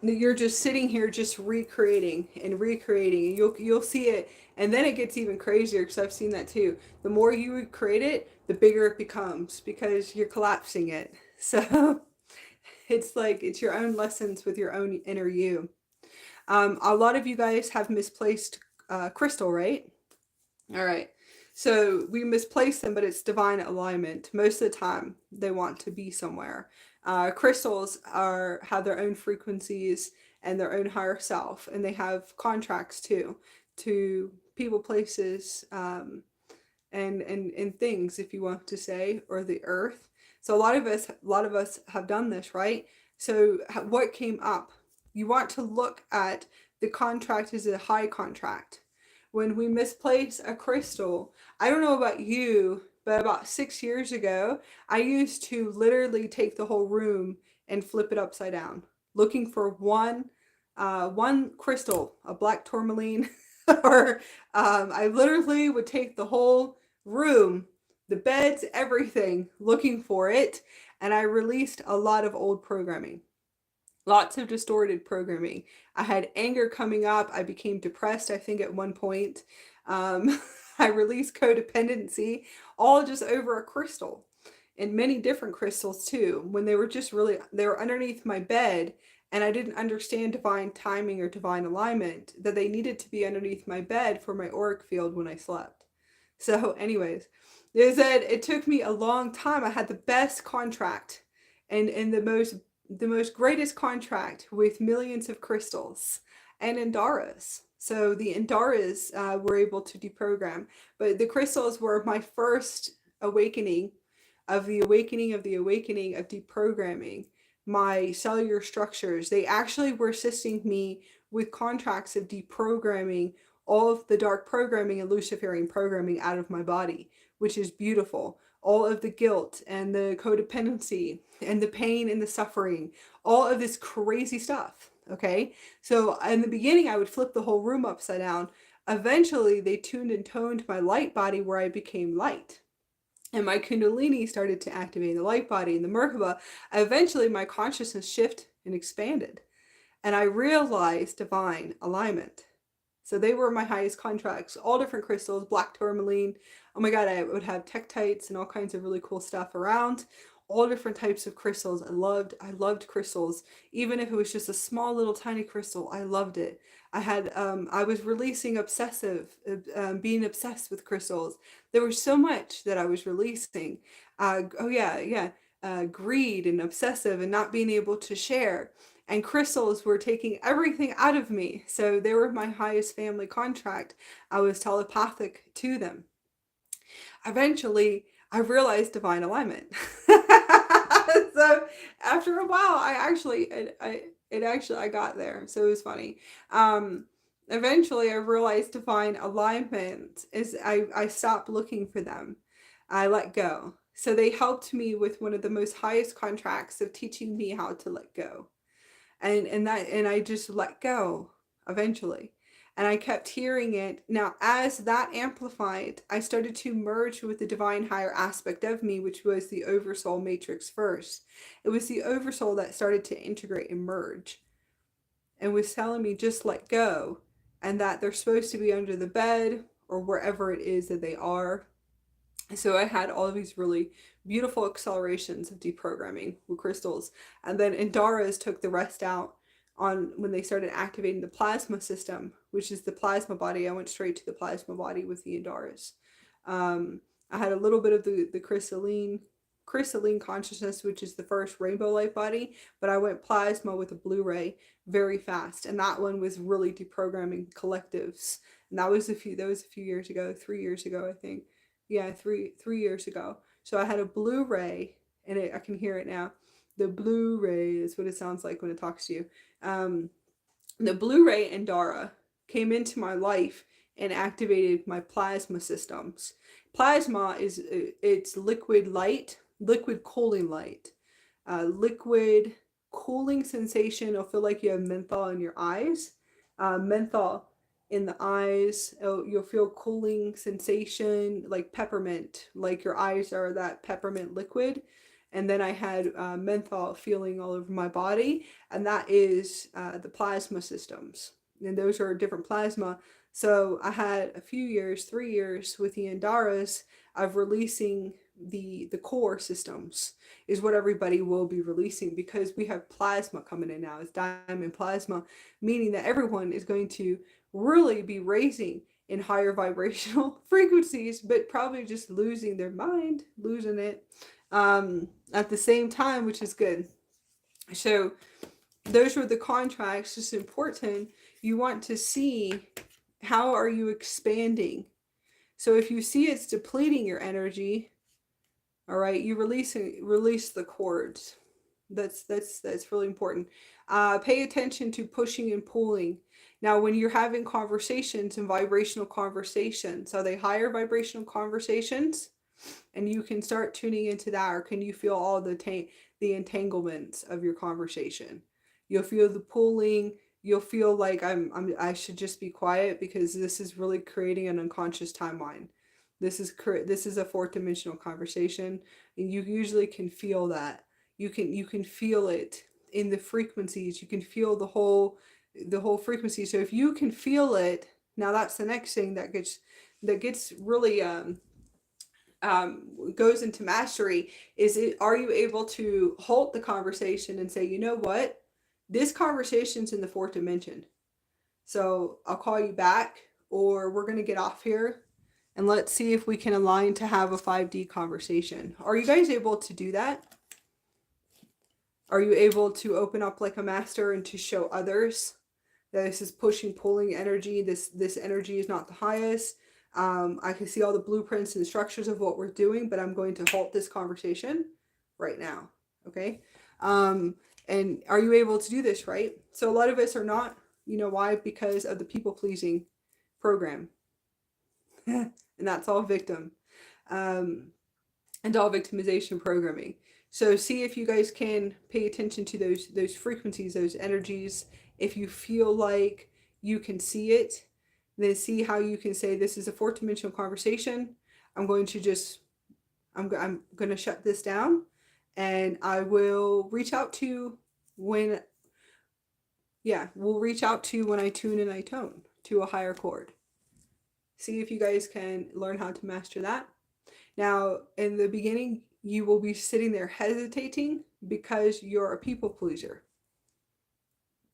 You're just sitting here just recreating and recreating. You'll see it, and then it gets even crazier, because I've seen that too. The more you recreate it, the bigger it becomes, because you're collapsing it. So it's like it's your own lessons with your own inner you. A lot of you guys have misplaced crystal, right? All right. So we misplace them, but it's divine alignment. Most of the time, they want to be somewhere. Crystals have their own frequencies and their own higher self, and they have contracts too, to people, places, and things, if you want to say, or the earth. So a lot of us have done this, right? So what came up? You want to look at the contract as a high contract. When we misplace a crystal, I don't know about you, but about 6 years ago, I used to literally take the whole room and flip it upside down, looking for one crystal, a black tourmaline, or I literally would take the whole room, the beds, everything, looking for it, and I released a lot of old programming. Lots of distorted programming. I had anger coming up. I became depressed, I think, at one point. I released codependency, all just over a crystal, and many different crystals too, when they were just really, they were underneath my bed, and I didn't understand divine timing or divine alignment, that they needed to be underneath my bed for my auric field when I slept. So anyways, they said it took me a long time. I had the best contract and the most greatest contract with millions of crystals and Indaras. So the Indaras were able to deprogram, but the crystals were my first awakening of the awakening of the awakening of deprogramming my cellular structures. They actually were assisting me with contracts of deprogramming all of the dark programming and Luciferian programming out of my body, which is beautiful. All of the guilt and the codependency and the pain and the suffering, all of this crazy stuff. Okay. So in the beginning, I would flip the whole room upside down. Eventually they tuned and toned my light body, where I became light. And my Kundalini started to activate the light body and the Merkaba. Eventually my consciousness shifted and expanded. And I realized divine alignment. So they were my highest contracts, all different crystals, black tourmaline. Oh my God, I would have tektites and all kinds of really cool stuff around. All different types of crystals. I loved crystals. Even if it was just a small little tiny crystal, I loved it. I was releasing being obsessed with crystals. There was so much that I was releasing. Oh yeah, yeah. Greed and obsessive and not being able to share. And crystals were taking everything out of me. So they were my highest family contract. I was telepathic to them. Eventually, I realized divine alignment. So after a while, I got there. So it was funny. Um, Eventually, I realized divine alignment is I stopped looking for them. I let go. So they helped me with one of the most highest contracts of teaching me how to let go. And I just let go eventually. And I kept hearing it. Now, as that amplified, I started to merge with the divine higher aspect of me, which was the oversoul matrix first. It was the oversoul that started to integrate and merge and was telling me just let go, and that they're supposed to be under the bed or wherever it is that they are. So I had all of these really beautiful accelerations of deprogramming with crystals. And then Indaras took the rest out on when they started activating the plasma system, which is the plasma body. I went straight to the plasma body with the Indaras. I had a little bit of the crystalline consciousness, which is the first rainbow light body, but I went plasma with a Blu-ray very fast. And that one was really deprogramming collectives. And that was a few years ago, 3 years ago, I think. Yeah, three years ago. So I had a Blu-ray, and I can hear it now. The Blu-ray is what it sounds like when it talks to you. The Blu-ray and Dara came into my life and activated my plasma systems. Plasma is it's liquid light, liquid cooling light, liquid cooling sensation. It'll feel like you have menthol in your eyes. Menthol in the eyes. You'll feel cooling sensation like peppermint, like your eyes are that peppermint liquid. And then I had menthol feeling all over my body, and that is the plasma systems. And those are different plasma. So I had a few years, 3 years with the Andaras of releasing the core systems is what everybody will be releasing, because we have plasma coming in now. It's diamond plasma, meaning that everyone is going to really be raising in higher vibrational frequencies, but probably just losing their mind, losing it at the same time, which is good. So those were the contracts. Just important. You want to see how are you expanding. So if you see it's depleting your energy, all right, you release the cords. That's really important. Pay attention to pushing and pulling. Now, when you're having conversations and vibrational conversations, are they higher vibrational conversations? And you can start tuning into that, or can you feel all the entanglements of your conversation? You'll feel the pulling. You'll feel like I should just be quiet because this is really creating an unconscious timeline. This is a fourth dimensional conversation, and you usually can feel that. You can feel it in the frequencies. You can feel the whole frequency. So if you can feel it, now that's the next thing that gets really goes into mastery. Are you able to halt the conversation and say, you know what, this conversation's in the fourth dimension, so I'll call you back, or we're going to get off here and let's see if we can align to have a 5D conversation. Are you guys able to do that? Are you able to open up like a master and to show others that this is pushing, pulling energy? This energy is not the highest. I can see all the blueprints and structures of what we're doing, but I'm going to halt this conversation right now. Okay. And are you able to do this, right? So a lot of us are not. You know why? Because of the people pleasing program. And that's all victim. And all victimization programming. So see if you guys can pay attention to those frequencies, those energies. If you feel like you can see it, then see how you can say, this is a fourth dimensional conversation. I'm going to shut this down, and I will reach out to when I tune and I tone to a higher chord. See if you guys can learn how to master that. Now, in the beginning, you will be sitting there hesitating because you're a people pleaser.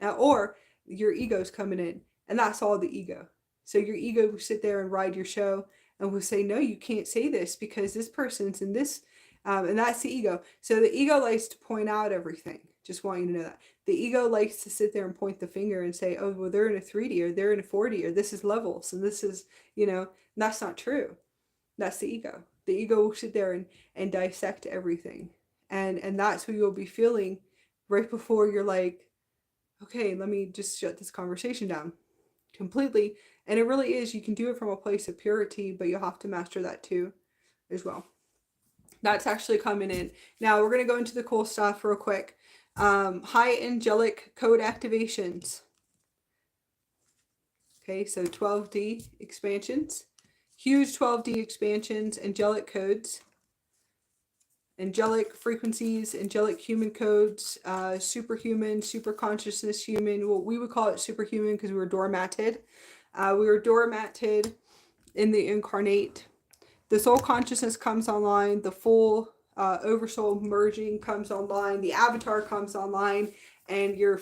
Or your ego's coming in And that's all the ego. So your ego will sit there and ride your show and will say, no, you can't say this because this person's in this. And that's the ego. So the ego likes to point out everything. Just want you to know that. The ego likes to sit there and point the finger and say, oh, well, they're in a 3D or they're in a 4D or this is levels and this is, that's not true. That's the ego. The ego will sit there and dissect everything. And that's what you'll be feeling right before you're like, okay, let me just shut this conversation down completely. And it really is, you can do it from a place of purity, but you'll have to master that too as well. That's actually coming in. Now we're going to go into the cool stuff real quick. High angelic code activations. Okay, so 12D expansions. Huge 12D expansions, angelic codes. Angelic frequencies, angelic human codes, superhuman, super consciousness human. Well, we would call it superhuman because we were doormatted. We were doormatted in the incarnate. The soul consciousness comes online. The full oversoul merging comes online. The avatar comes online, and you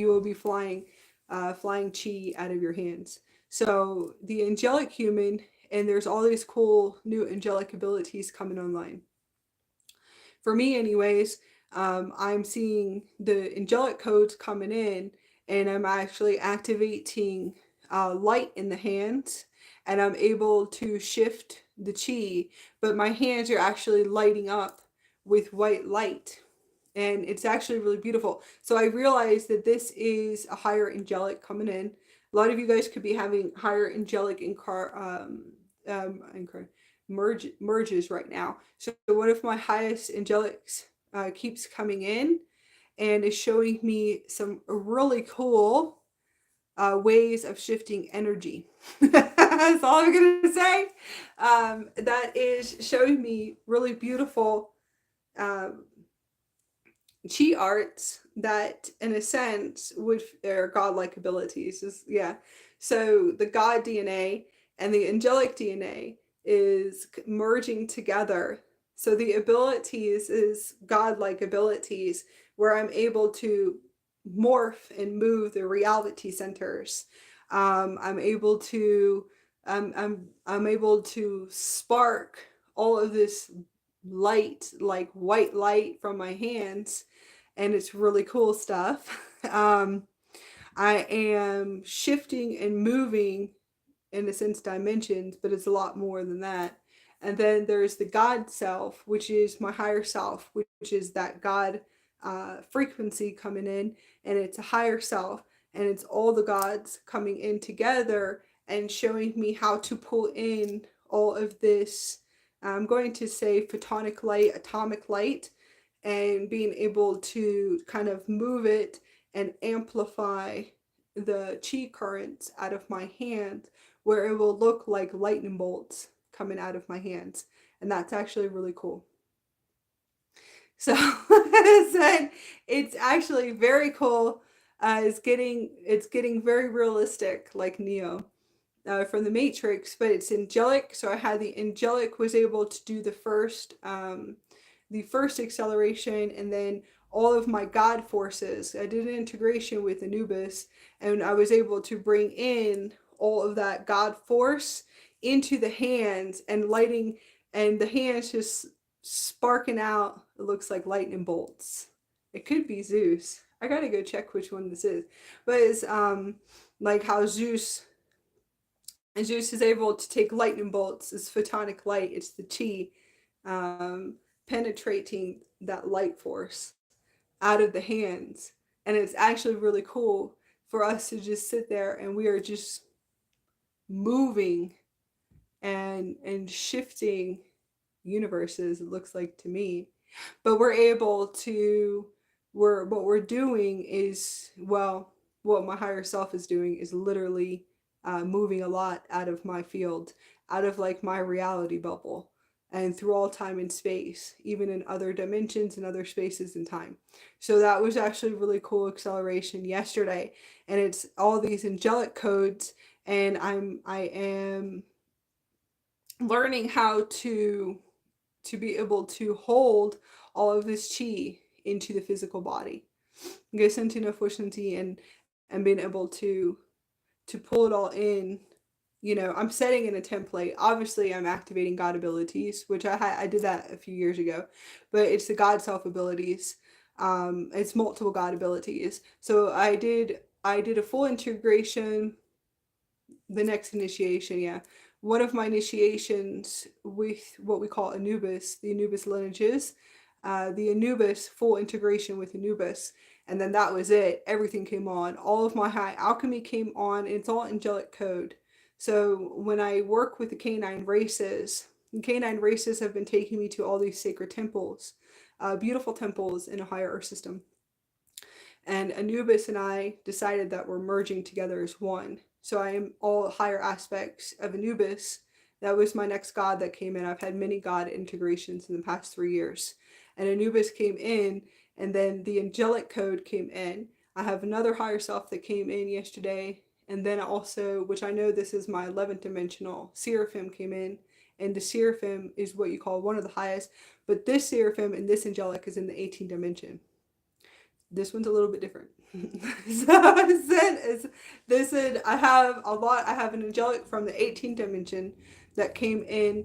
will be flying chi out of your hands. So the angelic human, and there's all these cool new angelic abilities coming online. For me anyways, I'm seeing the angelic codes coming in, and I'm actually activating light in the hands, and I'm able to shift the chi, but my hands are actually lighting up with white light, and it's actually really beautiful. So I realized that this is a higher angelic coming in. A lot of you guys could be having higher angelic merges right now. So one of my highest angelics keeps coming in and is showing me some really cool ways of shifting energy. That's all I'm gonna say. That is showing me really beautiful chi arts that in a sense are godlike abilities. So the god DNA and the angelic DNA is merging together. So the abilities is godlike abilities where I'm able to morph and move the reality centers. I'm able to spark all of this light, like white light from my hands, and it's really cool stuff. I am shifting and moving in a sense dimensions, but it's a lot more than that. And then there's the God self, which is my higher self, which is that God frequency coming in, and it's a higher self, and it's all the gods coming in together and showing me how to pull in all of this, I'm going to say photonic light, atomic light, and being able to kind of move it and amplify the chi currents out of my hand, where it will look like lightning bolts coming out of my hands. And that's actually really cool. So like I said, it's actually very cool. It's getting very realistic, like Neo from the Matrix, but it's angelic. So I had the angelic was able to do the first acceleration, and then all of my God forces. I did an integration with Anubis, and I was able to bring in all of that God force into the hands and lighting, and the hands just sparking out. It looks like lightning bolts. It could be Zeus. I gotta go check which one this is. But it's like how Zeus is able to take lightning bolts, it's photonic light, it's the chi penetrating that light force out of the hands. And it's actually really cool for us to just sit there and we are just moving and shifting universes, it looks like to me. But we're able to, what we're doing is, well, what my higher self is doing is literally moving a lot out of my field, out of like my reality bubble, and through all time and space, even in other dimensions and other spaces and time. So that was actually really cool acceleration yesterday, and it's all these angelic codes, and I am learning how to be able to hold all of this chi into the physical body. And being able to to pull it all in, I'm setting in a template. Obviously, I'm activating God abilities, which I did that a few years ago, but it's the God self abilities. It's multiple God abilities. So I did a full integration. The next initiation, yeah. One of my initiations with what we call Anubis, the Anubis lineages, the Anubis full integration with Anubis, and then that was it. Everything came on. All of my high alchemy came on. It's all angelic code. So when I work with the canine races have been taking me to all these sacred temples, beautiful temples in a higher earth system. And Anubis and I decided that we're merging together as one. So I am all higher aspects of Anubis. That was my next god that came in. I've had many god integrations in the past 3 years. And Anubis came in, and then the angelic code came in. I have another higher self that came in yesterday. And then also, which I know this is my 11th dimensional, Seraphim came in. And the Seraphim is what you call one of the highest. But this Seraphim and this angelic is in the 18th dimension. This one's a little bit different. So I have a lot. I have an angelic from the 18th dimension that came in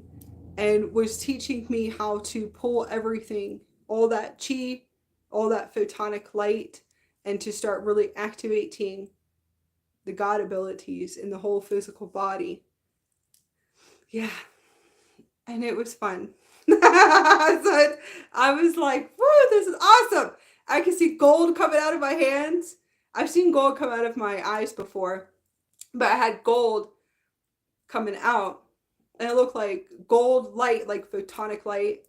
and was teaching me how to pull everything, all that chi, all that photonic light, and to start really activating the God abilities in the whole physical body. Yeah. And it was fun. So I was like, whoa, this is awesome. I can see gold coming out of my hands. I've seen gold come out of my eyes before, but I had gold coming out, and it looked like gold light, like photonic light,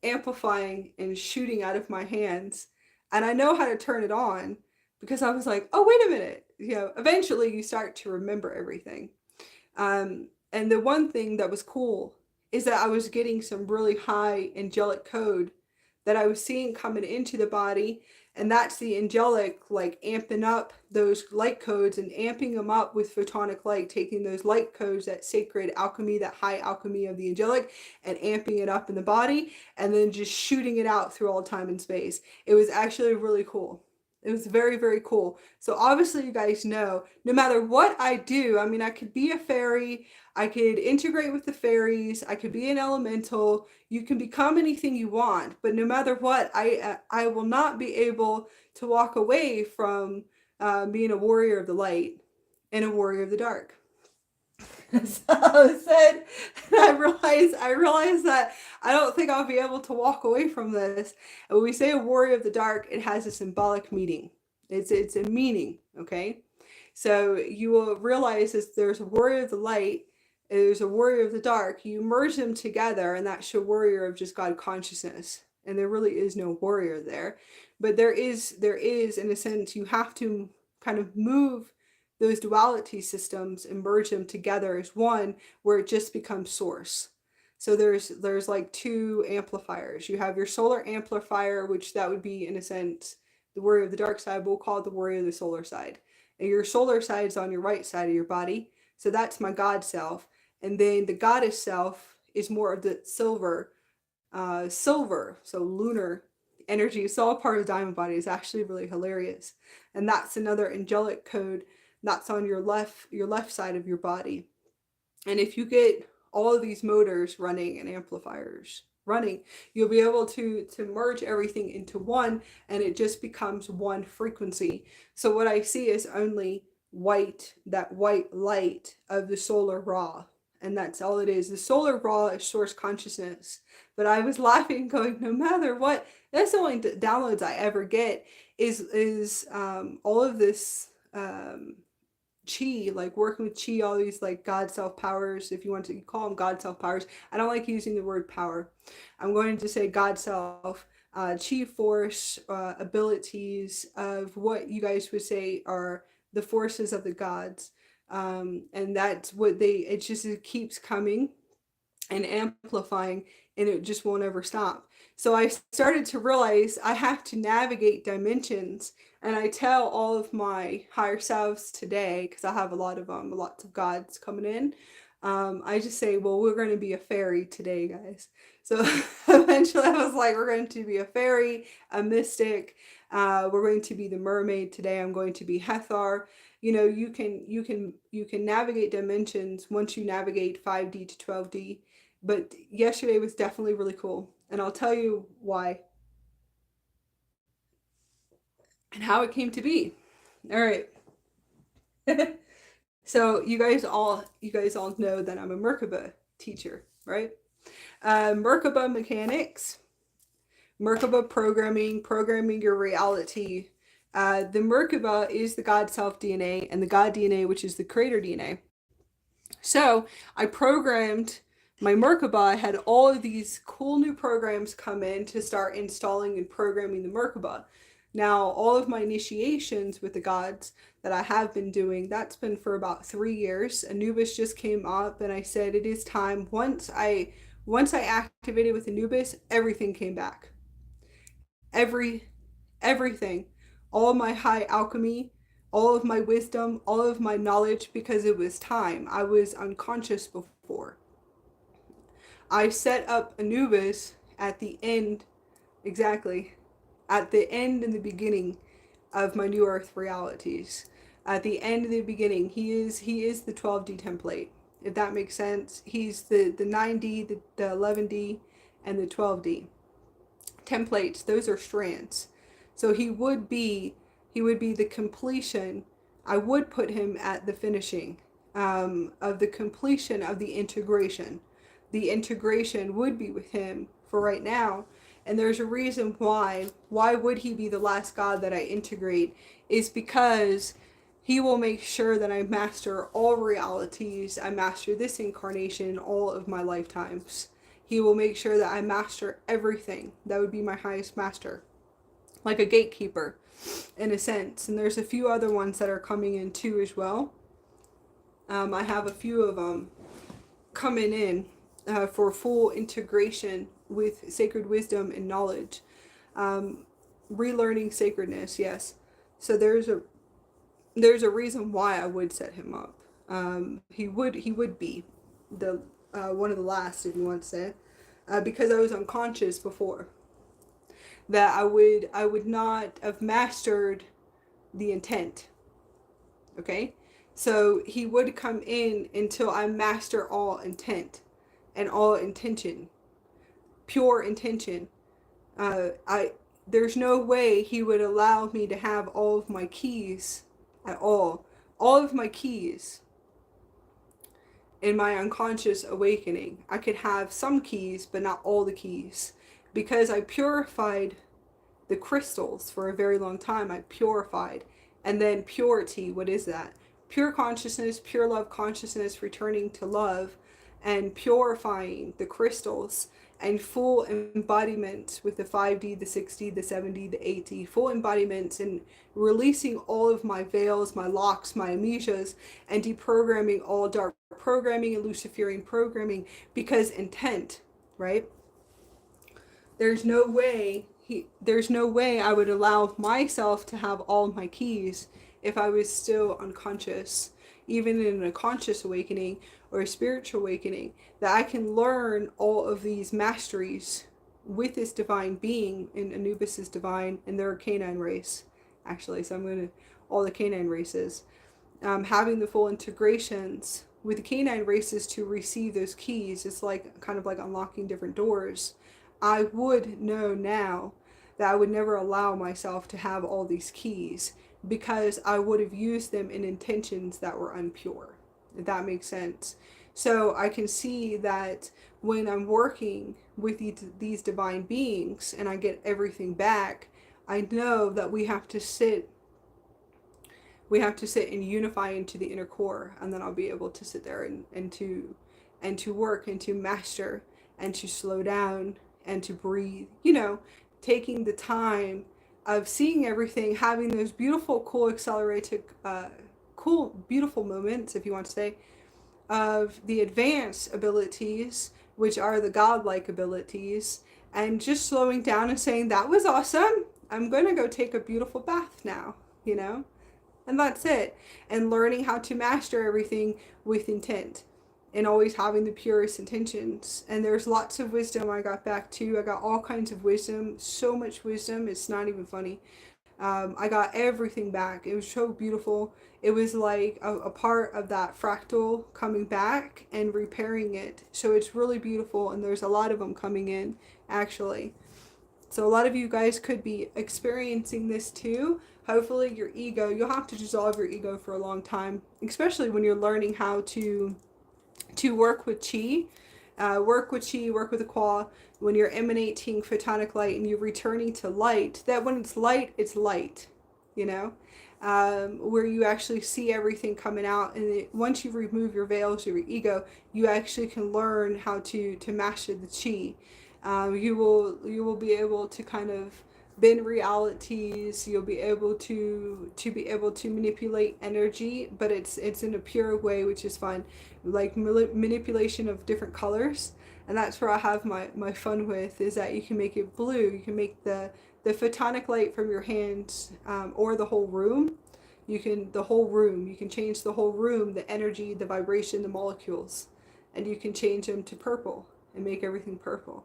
amplifying and shooting out of my hands. And I know how to turn it on because I was like, oh, wait a minute. Eventually you start to remember everything. And the one thing that was cool is that I was getting some really high angelic code that I was seeing coming into the body, and that's the angelic, like amping up those light codes and amping them up with photonic light, taking those light codes, that sacred alchemy, that high alchemy of the angelic, and amping it up in the body, and then just shooting it out through all time and space. It was actually really cool. It was very, very cool. So obviously you guys know, no matter what I do, I mean, I could be a fairy, I could integrate with the fairies, I could be an elemental, you can become anything you want, but no matter what, I will not be able to walk away from being a warrior of the light and a warrior of the dark. So I said, and I realized that I don't think I'll be able to walk away from this. And when we say a warrior of the dark, it has a symbolic meaning. It's a meaning, okay? So you will realize that there's a warrior of the light, there's a warrior of the dark. You merge them together, and that's a warrior of just God consciousness. And there really is no warrior there. But there is, in a sense, you have to kind of move those duality systems and merge them together as one, where it just becomes source. So there's like two amplifiers. You have your solar amplifier, which that would be, in a sense, the warrior of the dark side. We'll call it the warrior of the solar side. And your solar side is on your right side of your body. So that's my God self. And then the goddess self is more of the silver, so lunar energy. It's all part of the diamond body. It's actually really hilarious. And that's another angelic code that's on your left side of your body. And if you get all of these motors running and amplifiers running, you'll be able to merge everything into one, and it just becomes one frequency. So what I see is only white, that white light of the solar raw. And that's all it is. The solar raw is source consciousness. But I was laughing, going, no matter what, that's the only downloads I ever get is all of this chi, like working with chi, all these like God self powers, if you want to call them God self powers. I don't like using the word power. I'm going to say God self, chi force, abilities of what you guys would say are the forces of the gods. And that's what it keeps coming and amplifying, and it just won't ever stop. So I started to realize I have to navigate dimensions, and I tell all of my higher selves today, because I have lots of gods coming in. I just say, well, we're going to be a fairy today, guys. So eventually I was like, we're going to be a fairy, a mystic, We're going to be the mermaid today. I'm going to be Hethar. You know, you can navigate dimensions once you navigate 5D to 12D. But yesterday was definitely really cool, and I'll tell you why and how it came to be. All right. So you guys all know that I'm a Merkaba teacher, right? Merkaba mechanics, Merkaba programming your reality. The Merkaba is the God Self DNA and the God DNA, which is the Creator DNA. So I programmed my Merkaba. I had all of these cool new programs come in to start installing and programming the Merkaba. Now, all of my initiations with the gods that I have been doing, that's been for about 3 years. Anubis just came up and I said it is time. Once I activated with Anubis, everything came back. Everything. All of my high alchemy, all of my wisdom, all of my knowledge, because it was time. I was unconscious before. I set up Anubis at the end, exactly, at the end and the beginning of my New Earth realities. At the end of the beginning, he is the 12D template, if that makes sense. He's the 9D, the 11D, and the 12D templates. Those are strands. So he would be the completion. I would put him at the finishing of the completion of the integration. The integration would be with him for right now. And there's a reason why. Why would he be the last God that I integrate? Is because he will make sure that I master all realities. I master this incarnation, all of my lifetimes. He will make sure that I master everything. That would be my highest master. Like a gatekeeper, in a sense. And there's a few other ones that are coming in too as well. I have a few of them coming in for full integration with sacred wisdom and knowledge. Relearning sacredness, yes. So there's a reason why I would set him up. He would be the one of the last, if you want to say, because I was unconscious before. That I would not have mastered the intent. Okay, so he would come in until I master all intent and all intention, pure intention. There's no way he would allow me to have all of my keys at all of my keys in my unconscious awakening. I could have some keys, but not all the keys, because I purified the crystals for a very long time. I purified. And then purity, what is that? Pure consciousness, pure love consciousness, returning to love, and purifying the crystals, and full embodiment with the 5D, the 6D, the 7D, the 8D, full embodiment, and releasing all of my veils, my locks, my amnesias, and deprogramming all dark programming and Luciferian programming, because intent, right? There's no way I would allow myself to have all my keys if I was still unconscious, even in a conscious awakening or a spiritual awakening, that I can learn all of these masteries with this divine being. And Anubis is divine, and they're a canine race, actually. So I'm going to, all the canine races, having the full integrations with the canine races to receive those keys. It's like kind of like unlocking different doors. I would know now that I would never allow myself to have all these keys, because I would have used them in intentions that were unpure, if that makes sense. So I can see that when I'm working with these divine beings and I get everything back, I know that we have to sit and unify into the inner core, and then I'll be able to sit there and to work and to master and to slow down and to breathe, taking the time of seeing everything, having those beautiful, cool, accelerated, beautiful moments, if you want to say, of the advanced abilities, which are the godlike abilities, and just slowing down and saying, that was awesome. I'm going to go take a beautiful bath now, and that's it. And learning how to master everything with intent, and always having the purest intentions. And there's lots of wisdom I got back too. I got all kinds of wisdom, so much wisdom, it's not even funny. I got everything back. It was so beautiful. It was like a part of that fractal coming back and repairing it. So it's really beautiful, and there's a lot of them coming in, actually. So a lot of you guys could be experiencing this too. Hopefully your ego, you'll have to dissolve your ego for a long time, especially when you're learning how to work with chi. Work with chi, work with the qua. When you're emanating photonic light and you're returning to light, that when it's light, you know? Where you actually see everything coming out, and once you remove your veils of your ego, you actually can learn how to master the chi. You will be able to kind of bend realities. You'll be able to manipulate energy, but it's in a pure way, which is fun, like manipulation of different colors. And that's where I have my fun with, is that you can make it blue. You can make the photonic light from your hands, or the whole room. You can change the whole room, the energy, the vibration, the molecules, and you can change them to purple and make everything purple.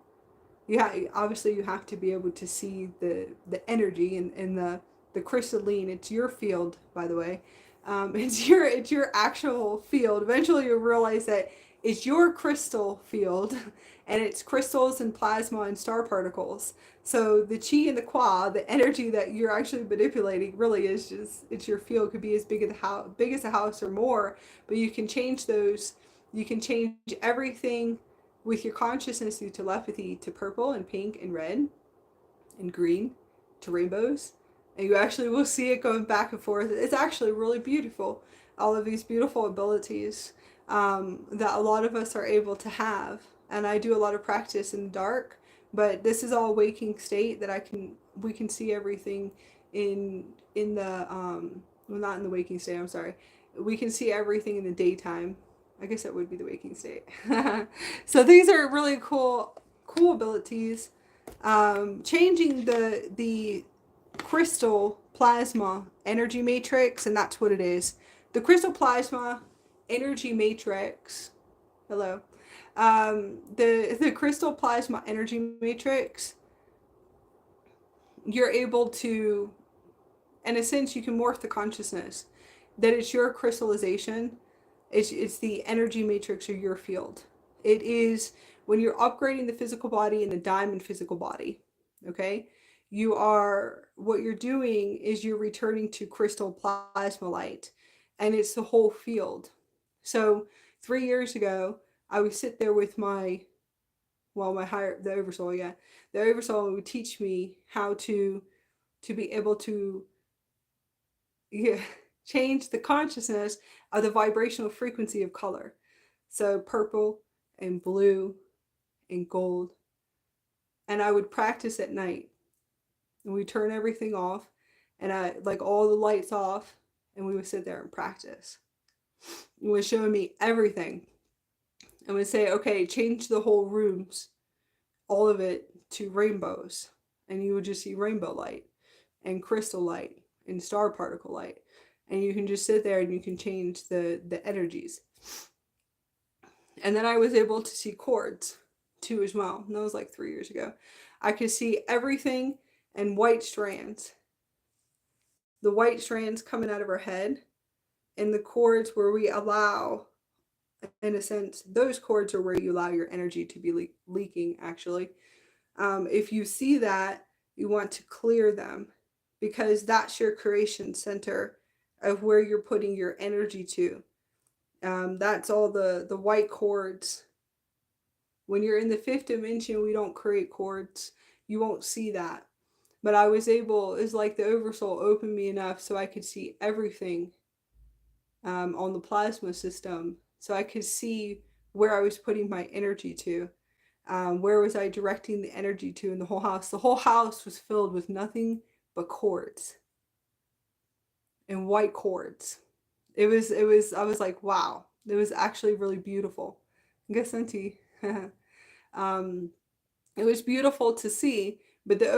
Obviously you have to be able to see the energy and the crystalline. It's your field, by the way. It's your actual field. Eventually you'll realize that it's your crystal field, and it's crystals and plasma and star particles. So the chi and the qua, the energy that you're actually manipulating, really is just, it's your field. It could be as big as a house or more, but you can change those. You can change everything with your consciousness through telepathy to purple and pink and red and green to rainbows. And you actually will see it going back and forth. It's actually really beautiful. All of these beautiful abilities, that a lot of us are able to have. And I do a lot of practice in the dark, but this is all waking state that we can see everything in the, well, not in the waking state, I'm sorry. We can see everything in the daytime. I guess that would be the waking state. So these are really cool abilities. Changing the crystal plasma energy matrix, and that's what it is. The crystal plasma energy matrix. Hello. The crystal plasma energy matrix. You're able to, in a sense, you can morph the consciousness. That it's your crystallization. It's the energy matrix of your field. It is when you're upgrading the physical body and the diamond physical body. Okay? What you're doing is you're returning to crystal plasma light, and it's the whole field. So 3 years ago, I would sit there with the oversoul, yeah. The oversoul would teach me how to be able to, yeah, change the consciousness of the vibrational frequency of color. So purple and blue and gold. And I would practice at night. And we turn everything off, and I like all the lights off, and we would sit there and practice. It was showing me everything. And would say, okay, change the whole rooms, all of it, to rainbows. And you would just see rainbow light and crystal light and star particle light. And you can just sit there and you can change the energies. And then I was able to see chords too as well. And that was like 3 years ago. I could see everything in white strands. The white strands coming out of our head, and the chords where we allow, in a sense, those chords are where you allow your energy to be leaking, actually. If you see that, you want to clear them, because that's your creation center of where you're putting your energy to. That's all the white chords. When you're in the fifth dimension, we don't create chords. You won't see that. But I was able, it's like the oversoul opened me enough so I could see everything, on the plasma system. So I could see where I was putting my energy to. Where was I directing the energy to in the whole house? The whole house was filled with nothing but chords. And white chords. I was like, wow. It was actually really beautiful. I guess auntie. It was beautiful to see, but the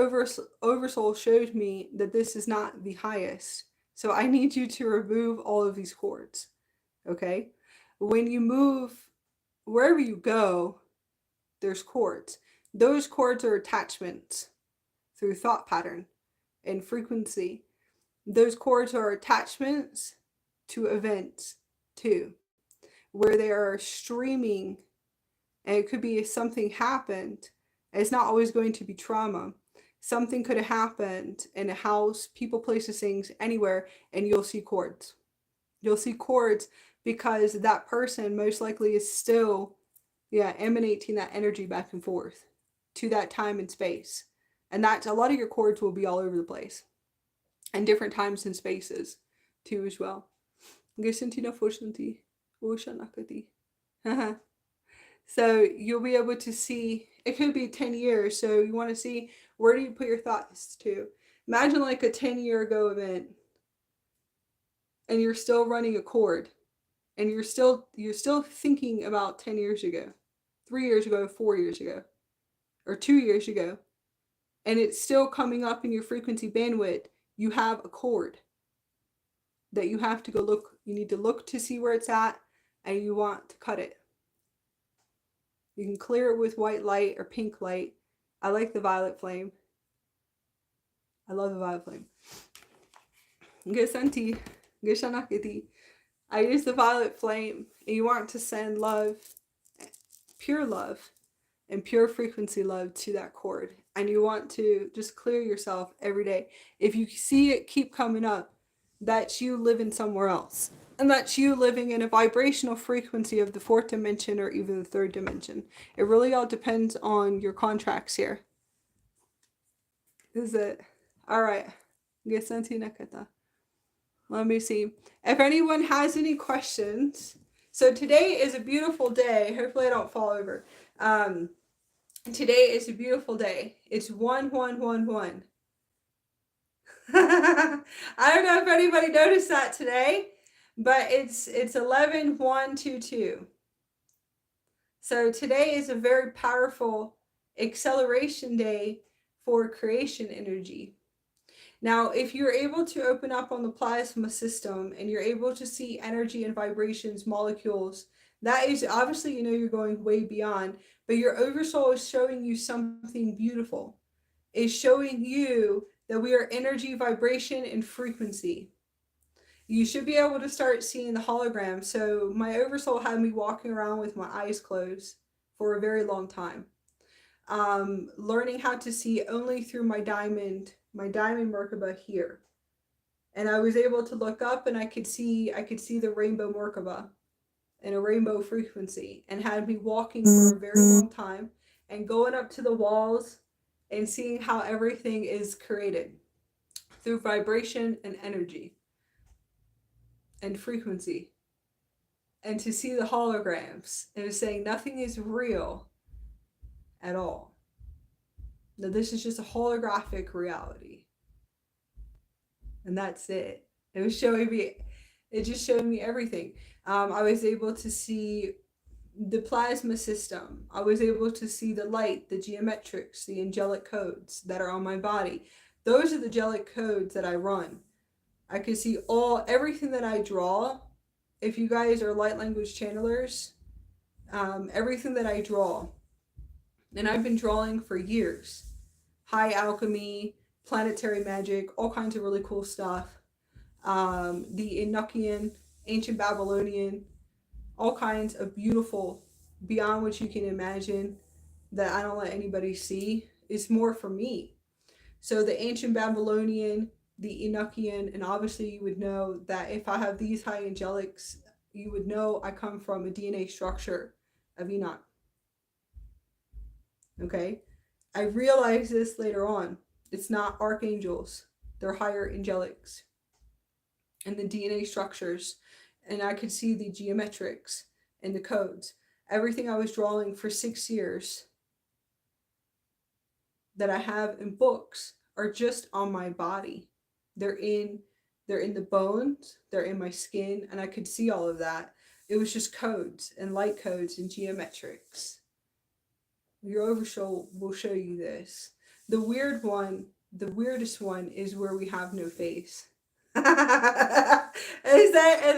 oversoul showed me that this is not the highest. So I need you to remove all of these chords. Okay? When you move, wherever you go, there's chords. Those chords are attachments through thought pattern. and frequency. Those cords are attachments to events too, where they are streaming, and it could be if something happened. It's not always going to be trauma. Something could have happened in a house, people, places, things, anywhere, and you'll see cords. You'll see cords because that person most likely is still, emanating that energy back and forth to that time and space. And that's, a lot of your cords will be all over the place and different times and spaces too as well. So you'll be able to see, it could be 10 years. So you want to see, where do you put your thoughts to? Imagine like a 10-year ago event, and you're still running a cord, and you're still thinking about 10 years ago, 3 years ago, 4 years ago, or 2 years ago, and it's still coming up in your frequency bandwidth. You have a cord that you have to go look. You need to look to see where it's at, and you want to cut it. You can clear it with white light or pink light. I like the violet flame. I love the violet flame. I use the violet flame, and you want to send love, pure love, and pure frequency love to that cord. And you want to just clear yourself every day. If you see it keep coming up, that's you living somewhere else. And that's you living in a vibrational frequency of the 4th dimension or even the 3rd dimension. It really all depends on your contracts here. Is it? All right. Let me see. If anyone has any questions. So today is a beautiful day. Hopefully I don't fall over. Today is a beautiful day. It's 1111. I don't know if anybody noticed that today, but it's 11/1/22. So today is a very powerful acceleration day for creation energy. Now, if you're able to open up on the plasma system and you're able to see energy and vibrations, molecules, that is obviously, you're going way beyond, but your oversoul is showing you something beautiful. It's showing you that we are energy, vibration, and frequency. You should be able to start seeing the hologram. So my oversoul had me walking around with my eyes closed for a very long time. Learning how to see only through my diamond Merkaba here. And I was able to look up, and I could see the rainbow Merkaba and a rainbow frequency, and had me walking for a very long time and going up to the walls and seeing how everything is created through vibration and energy and frequency. And to see the holograms, and it's saying nothing is real at all. Now this is just a holographic reality. And that's it. It just showed me everything. I was able to see the plasma system. I was able to see the light, the geometrics, the angelic codes that are on my body. Those are the angelic codes that I run. I could see everything that I draw. If you guys are light language channelers, everything that I draw, and I've been drawing for years. High alchemy, planetary magic, all kinds of really cool stuff. The Enochian, ancient Babylonian, all kinds of beautiful, beyond what you can imagine, that I don't let anybody see. It's more for me. So the ancient Babylonian, the Enochian, and obviously you would know that if I have these high angelics, you would know I come from a DNA structure of Enoch. Okay? I realized this later on. It's not archangels. They're higher angelics. And the DNA structures. And I could see the geometrics and the codes. Everything I was drawing for 6 years that I have in books are just on my body. They're in the bones, they're in my skin, and I could see all of that. It was just codes and light codes and geometrics. Your oversoul will show you this. The weirdest one is where we have no face. And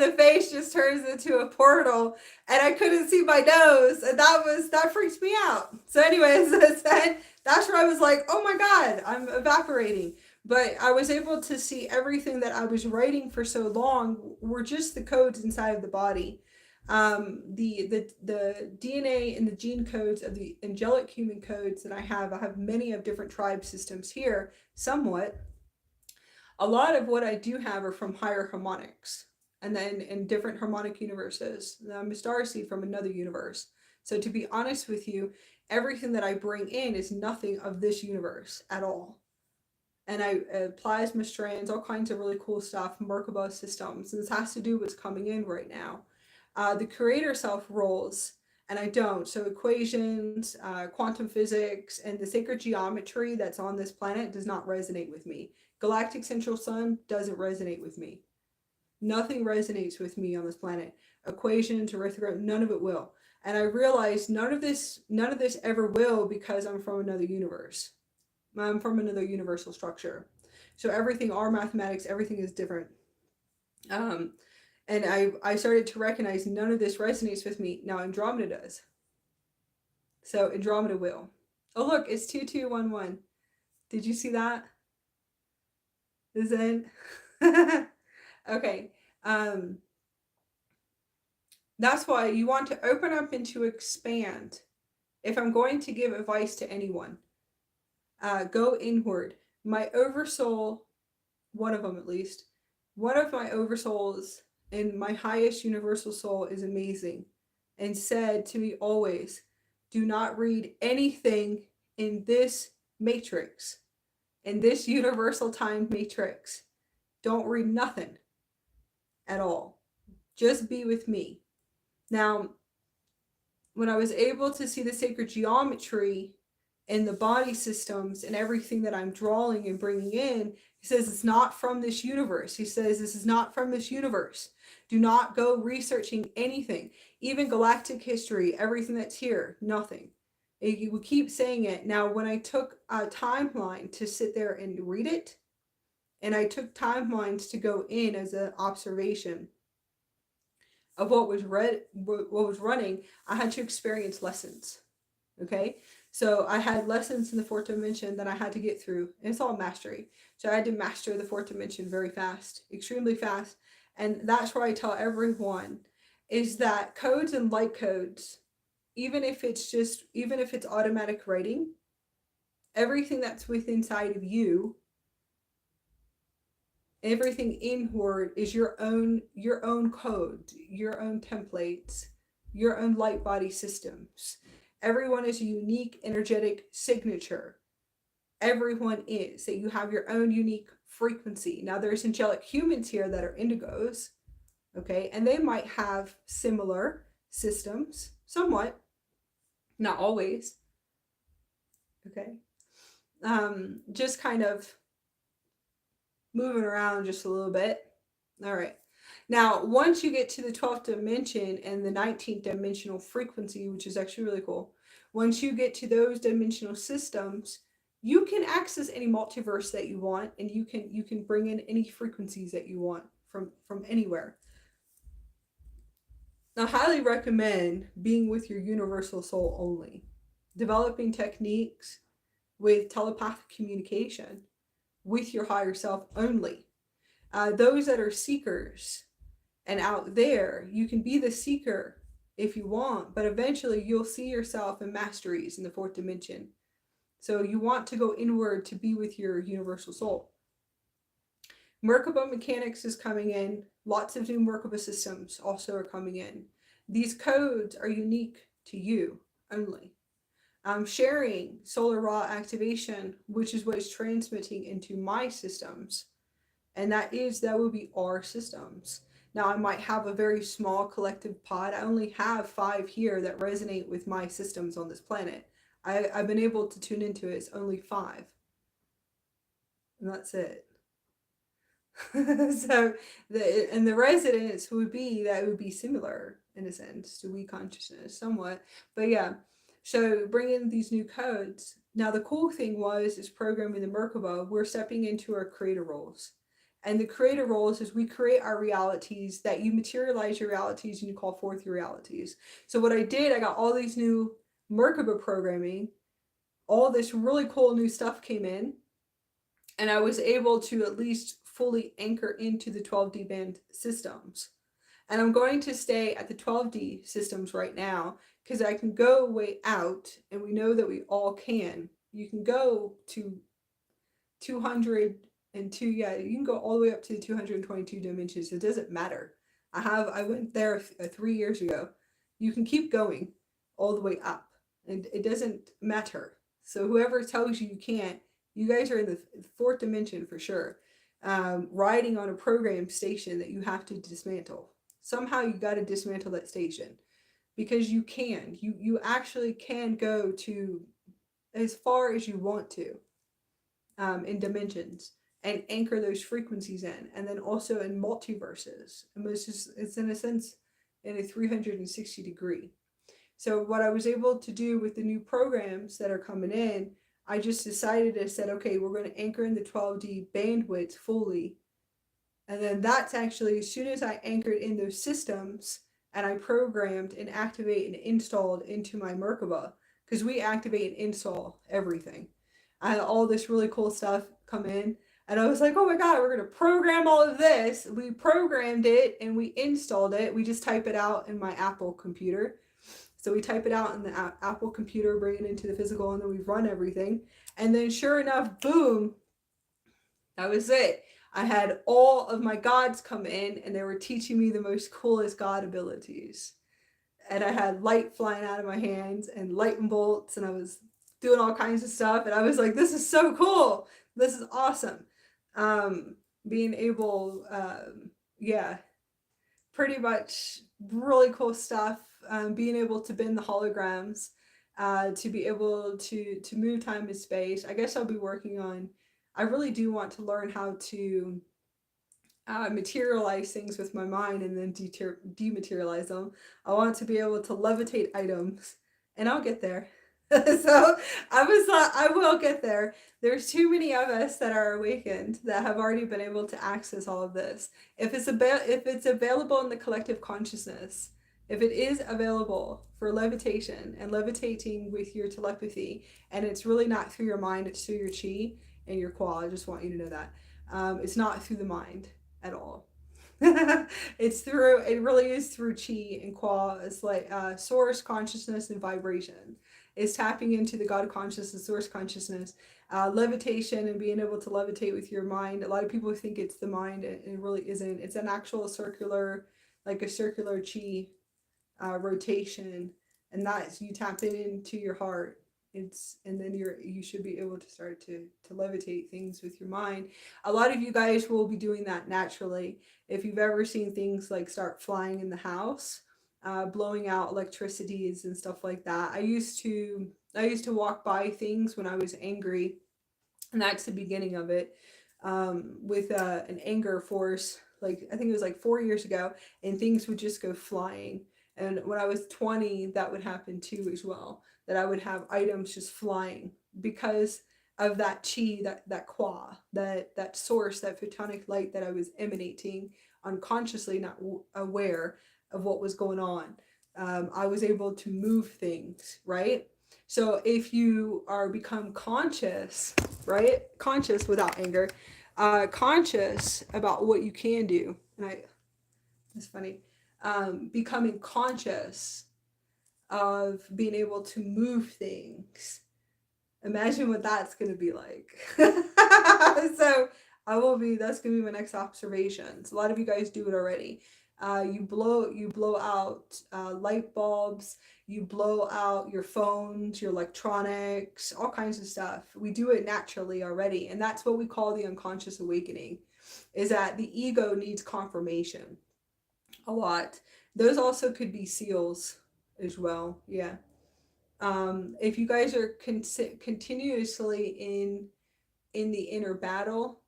the face just turns into a portal, and I couldn't see my nose, and that freaked me out. So anyways, that's where I was like, oh my God, I'm evaporating. But I was able to see everything that I was writing for so long were just the codes inside of the body. The DNA and the gene codes of the angelic human codes that I have many of different tribe systems here, somewhat. A lot of what I do have are from higher harmonics, and then in different harmonic universes. I'm a starseed from another universe. So to be honest with you, everything that I bring in is nothing of this universe at all. And I plasma strands, all kinds of really cool stuff, Merkaba systems. And this has to do with what's coming in right now. The creator self roles, and I don't. So equations, quantum physics, and the sacred geometry that's on this planet does not resonate with me. Galactic central sun doesn't resonate with me. Nothing resonates with me on this planet. Equations, arithmetic, none of it will. And I realized none of this ever will, because I'm from another universe. I'm from another universal structure. So everything, our mathematics, everything is different. And I started to recognize none of this resonates with me. Now Andromeda does. So Andromeda will. Oh look, it's 2211. Did you see that? Is it? Okay. That's why you want to open up and to expand. If I'm going to give advice to anyone, go inward. My oversoul, one of them at least, one of my oversouls and my highest universal soul is amazing, and said to me always, do not read anything in this matrix, in this universal time matrix. Don't read nothing at all. Just be with me. Now, when I was able to see the sacred geometry and the body systems and everything that I'm drawing and bringing in, he says it's not from this universe. He says this is not from this universe. Do not go researching anything, even galactic history, everything that's here, nothing. He would keep saying it. Now, when I took a timeline to sit there and read it, and I took timelines to go in as an observation of what was running, I had to experience lessons. Okay, so I had lessons in the fourth dimension that I had to get through, and it's all mastery. So I had to master the fourth dimension very fast, extremely fast. And that's where I tell everyone is that codes and light codes, even if it's automatic writing, everything that's within inside of you, everything inward is your own code, your own templates, your own light body systems. Everyone is a unique energetic signature. Everyone is. That you have your own unique frequency. Now there's angelic humans here that are indigos, okay, and they might have similar systems, somewhat, not always, okay, just kind of moving around just a little bit. All right. Now, once you get to the 12th dimension and the 19th dimensional frequency, which is actually really cool, once you get to those dimensional systems, you can access any multiverse that you want, and you can bring in any frequencies that you want from anywhere. I highly recommend being with your universal soul only, developing techniques with telepathic communication with your higher self only. Those that are seekers and out there, you can be the seeker if you want, but eventually you'll see yourself in masteries in the fourth dimension. So you want to go inward to be with your universal soul. Merkaba mechanics is coming in. Lots of new Merkaba systems also are coming in. These codes are unique to you only. I'm sharing solar raw activation, which is what is transmitting into my systems. And that will be our systems. Now, I might have a very small collective pod. I only have 5 here that resonate with my systems on this planet. I've been able to tune into it. It's only 5. And that's it. So, the residents would be similar in a sense to we consciousness somewhat. But yeah, so bring in these new codes. Now, the cool thing is programming the Merkaba, we're stepping into our creator roles. And the creator roles is we create our realities, that you materialize your realities and you call forth your realities. So what I did, I got all these new Merkaba programming, all this really cool new stuff came in, And I was able to at least fully anchor into the 12D band systems. And I'm going to stay at the 12D systems right now because I can go way out, and we know that we all can. You can go to 202, yeah, you can go all the way up to the 222 dimensions. It doesn't matter. I went there 3 years ago. You can keep going all the way up, and it doesn't matter. So whoever tells you you can't, you guys are in the fourth dimension for sure, riding on a program station that you have to dismantle. Somehow you got to dismantle that station because you can. You actually can go to as far as you want to, in dimensions, and anchor those frequencies in, and then also in multiverses. And it's in a sense in a 360 degree. So what I was able to do with the new programs that are coming in, I just decided, I said, okay, we're going to anchor in the 12D bandwidth fully. And then that's actually, as soon as I anchored in those systems and I programmed and activate and installed into my Merkaba, because we activate and install everything. I had all this really cool stuff come in, and I was like, oh my God, we're going to program all of this. We programmed it and we installed it. We just type it out in my Apple computer. So we type it out in the Apple computer, bring it into the physical, and then we run everything. And then sure enough, boom, that was it. I had all of my gods come in, and they were teaching me the most coolest god abilities. And I had light flying out of my hands and lightning bolts, and I was doing all kinds of stuff. And I was like, this is so cool. This is awesome. Being able, yeah, pretty much really cool stuff. Being able to bend the holograms, to be able to move time and space. I guess I'll be working on, I really do want to learn how to materialize things with my mind and then dematerialize them. I want to be able to levitate items, and I'll get there. So I was like, I will get there. There's too many of us that are awakened that have already been able to access all of this. If it's available in the collective consciousness, if it is available for levitation and levitating with your telepathy, and it's really not through your mind, it's through your chi and your qua. I just want you to know that. It's not through the mind at all. It really is through chi and qua. It's like source consciousness and vibration. It's tapping into the God consciousness, source consciousness, levitation, and being able to levitate with your mind. A lot of people think it's the mind, and it really isn't. It's an actual circular, like a circular chi rotation, and that's you tap it into your heart. And then you should be able to start to levitate things with your mind. A lot of you guys will be doing that naturally. If you've ever seen things like start flying in the house, blowing out electricities and stuff like that. I used to walk by things when I was angry, and that's the beginning of it. With an anger force, like I think it was like 4 years ago, and things would just go flying. And when I was 20, that would happen too as well. That I would have items just flying because of that chi, that qua, that source, that photonic light that I was emanating unconsciously, not aware of what was going on. I was able to move things, right? So if you are become conscious, right? Conscious without anger, conscious about what you can do. And it's funny. Becoming conscious of being able to move things. Imagine what that's going to be like. So that's going to be my next observations. A lot of you guys do it already. You blow out light bulbs, you blow out your phones, your electronics, all kinds of stuff. We do it naturally already, and that's what we call the unconscious awakening, is that the ego needs confirmation a lot. Those also could be seals as well. Yeah. If you guys are continuously in the inner battle,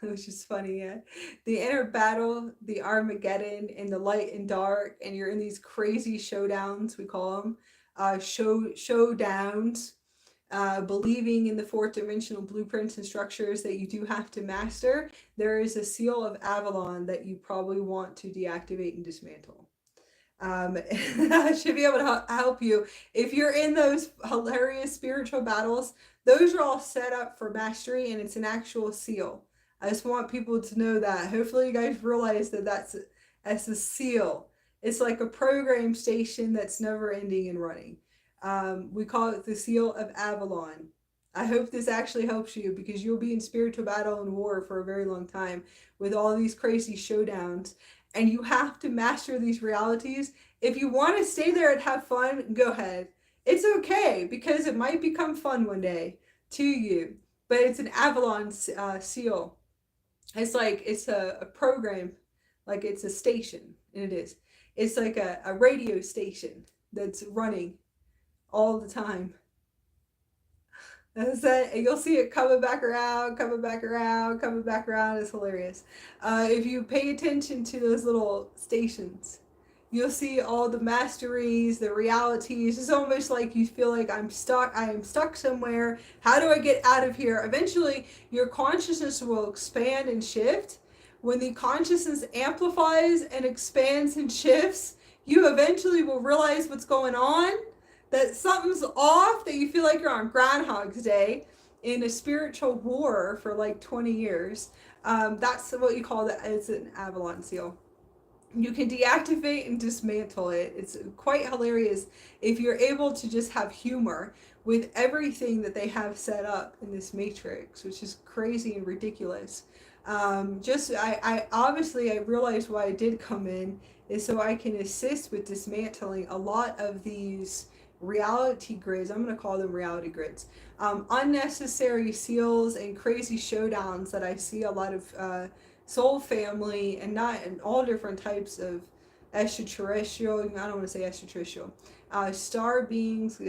which is funny, yeah, the inner battle, the Armageddon, and the light and dark, and you're in these crazy showdowns, we call them showdowns, believing in the fourth dimensional blueprints and structures that you do have to master. There is a seal of Avalon that you probably want to deactivate and dismantle. I should be able to help you. If you're in those hilarious spiritual battles, those are all set up for mastery, and it's an actual seal. I just want people to know that. Hopefully, you guys realize that that's a seal. It's like a program station that's never ending and running. We call it the Seal of Avalon. I hope this actually helps you, because you'll be in spiritual battle and war for a very long time with all these crazy showdowns. And you have to master these realities. If you want to stay there and have fun, go ahead. It's okay, because it might become fun one day to you. But it's an Avalon seal. It's like it's a program, like it's a station, and it is. It's like a radio station that's running all the time. That's it. And you'll see it coming back around, coming back around, coming back around. It's hilarious. If you pay attention to those little stations, you'll see all the masteries, the realities. It's almost like you feel like I'm stuck. I am stuck somewhere. How do I get out of here? Eventually, your consciousness will expand and shift. When the consciousness amplifies and expands and shifts, you eventually will realize what's going on, that something's off, that you feel like you're on Groundhog's Day in a spiritual war for like 20 years. That's what you call that. It's an Avalon seal. You can deactivate and dismantle it. It's quite hilarious if you're able to just have humor with everything that they have set up in this matrix, which is crazy and ridiculous. I obviously I realized why I did come in is so I can assist with dismantling a lot of these reality grids. I'm going to call them reality grids. Unnecessary seals and crazy showdowns that I see a lot of soul family and not in all different types of extraterrestrial. I don't want to say extraterrestrial. Star beings,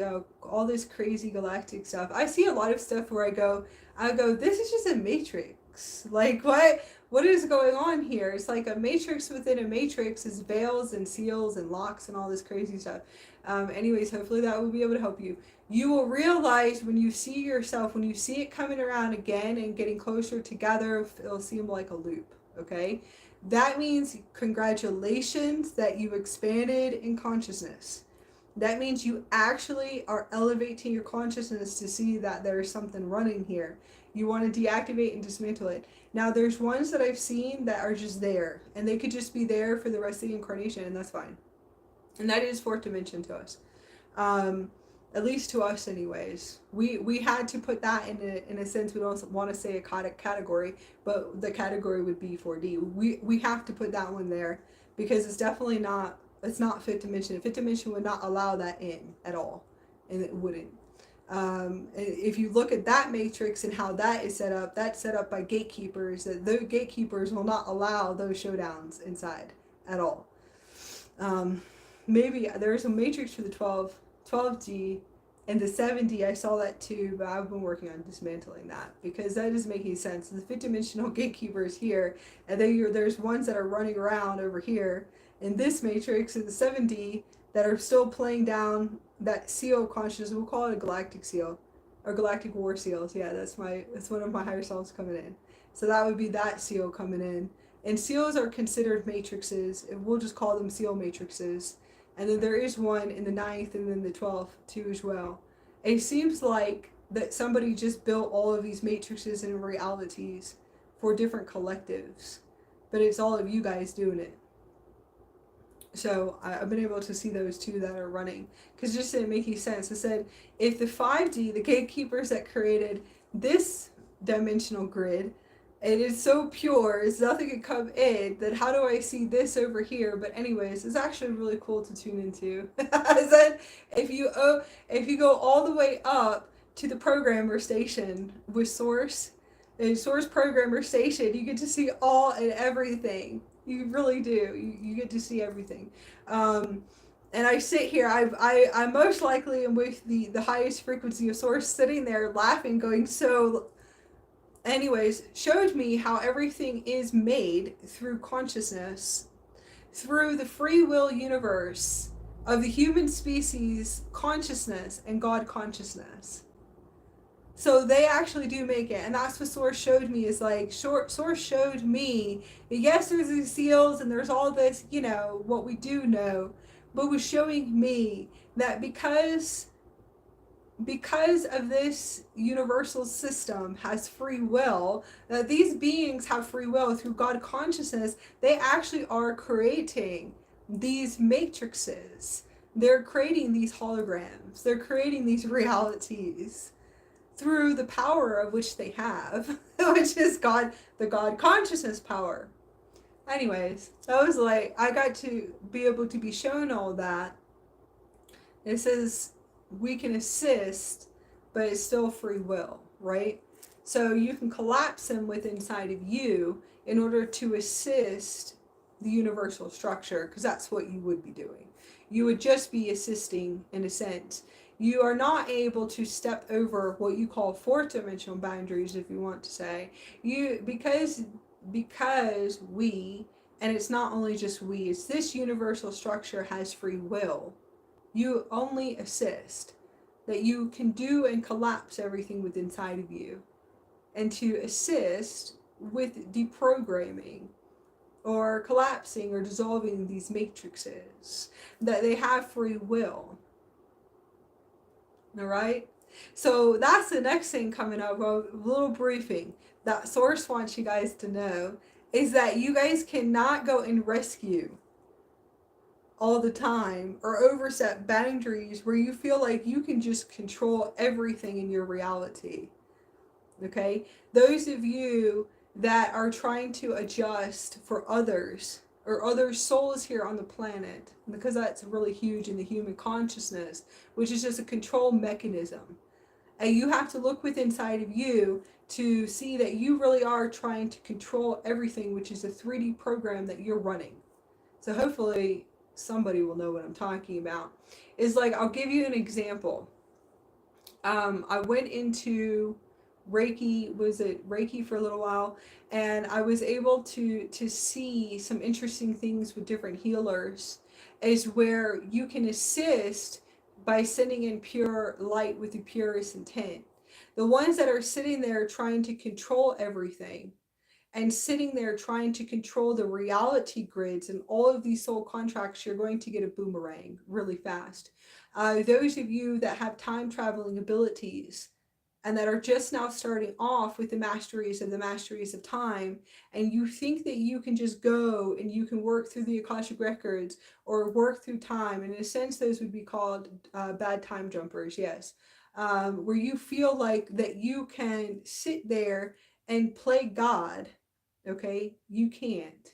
all this crazy galactic stuff. I see a lot of stuff where I go, this is just a matrix. Like what is going on here? It's like a matrix within a matrix is veils and seals and locks and all this crazy stuff. Anyways, hopefully that will be able to help you. You will realize when you see yourself, when you see it coming around again and getting closer together, it'll seem like a loop, okay? That means congratulations that you expanded in consciousness. That means you actually are elevating your consciousness to see that there's something running here. You want to deactivate and dismantle it. Now, there's ones that I've seen that are just there, and they could just be there for the rest of the incarnation, and that's fine. And that is fourth dimension to us. At least to us anyways. We had to put that in a sense. We don't want to say a CODEX category, but the category would be 4D. We have to put that one there because it's definitely not, it's not fifth dimension. Fifth dimension would not allow that in at all, and it wouldn't. If you look at that matrix and how that is set up, that's set up by gatekeepers. That the gatekeepers will not allow those showdowns inside at all. Maybe there's a matrix for the 12G and the 7D. I saw that too, but I've been working on dismantling that because that is making sense. The fifth dimensional gatekeepers here, and then there's ones that are running around over here in this matrix, and the 7D that are still playing down that seal of consciousness. We'll call it a galactic seal or galactic war seals. Yeah, that's one of my higher selves coming in. So that would be that seal coming in. And seals are considered matrices, and we'll just call them seal matrices. And then there is one in the 9th and then the 12th too as well. It seems like that somebody just built all of these matrices and realities for different collectives. But it's all of you guys doing it. So I've been able to see those two that are running. Because it just didn't make any sense. I said, if the 5D, the gatekeepers that created this dimensional grid, it is so pure, it's nothing can come in, then how do I see this over here? But anyways, it's actually really cool to tune into. I said, if you go all the way up to the programmer station with source, the source programmer station, you get to see all and everything. You really do. You get to see everything. And I sit here, I most likely am with the highest frequency of source, sitting there laughing, going, so anyways, showed me how everything is made through consciousness, through the free will universe of the human species consciousness and God consciousness. So they actually do make it, and that's what Source showed me. Is like Source showed me, yes, there's these seals and there's all this, what we do know, but was showing me that because of this universal system has free will, that these beings have free will through God consciousness, they actually are creating these matrices. They're creating these holograms. They're creating these realities through the power of which they have, which is God, the God consciousness power. Anyways, that was like, I got to be able to be shown all that. It says we can assist, but it's still free will, right? So you can collapse them with inside of you in order to assist the universal structure, because that's what you would be doing. You would just be assisting in a sense. You are not able to step over what you call fourth dimensional boundaries, if you want to say. Because we, and it's not only just we, it's this universal structure has free will. You only assist, that you can do and collapse everything within inside of you, and to assist with deprogramming or collapsing or dissolving these matrices, that they have free will. All right? So that's the next thing coming up, a little briefing that Source wants you guys to know, is that you guys cannot go and rescue all the time or overset boundaries where you feel like you can just control everything in your reality. Okay? Those of you that are trying to adjust for others or other souls here on the planet, because that's really huge in the human consciousness, which is just a control mechanism. And you have to look within inside of you to see that you really are trying to control everything, which is a 3D program that you're running. So hopefully somebody will know what I'm talking about. Is like, I'll give you an example. I went into Reiki for a little while, and I was able to see some interesting things with different healers, is where you can assist by sending in pure light with the purest intent. The ones that are sitting there trying to control everything and sitting there trying to control the reality grids and all of these soul contracts, you're going to get a boomerang really fast. Those of you that have time traveling abilities and that are just now starting off with the masteries of time, and you think that you can just go and you can work through the Akashic records or work through time, and in a sense those would be called bad time jumpers, yes, where you feel like that you can sit there and play God. Okay, you can't.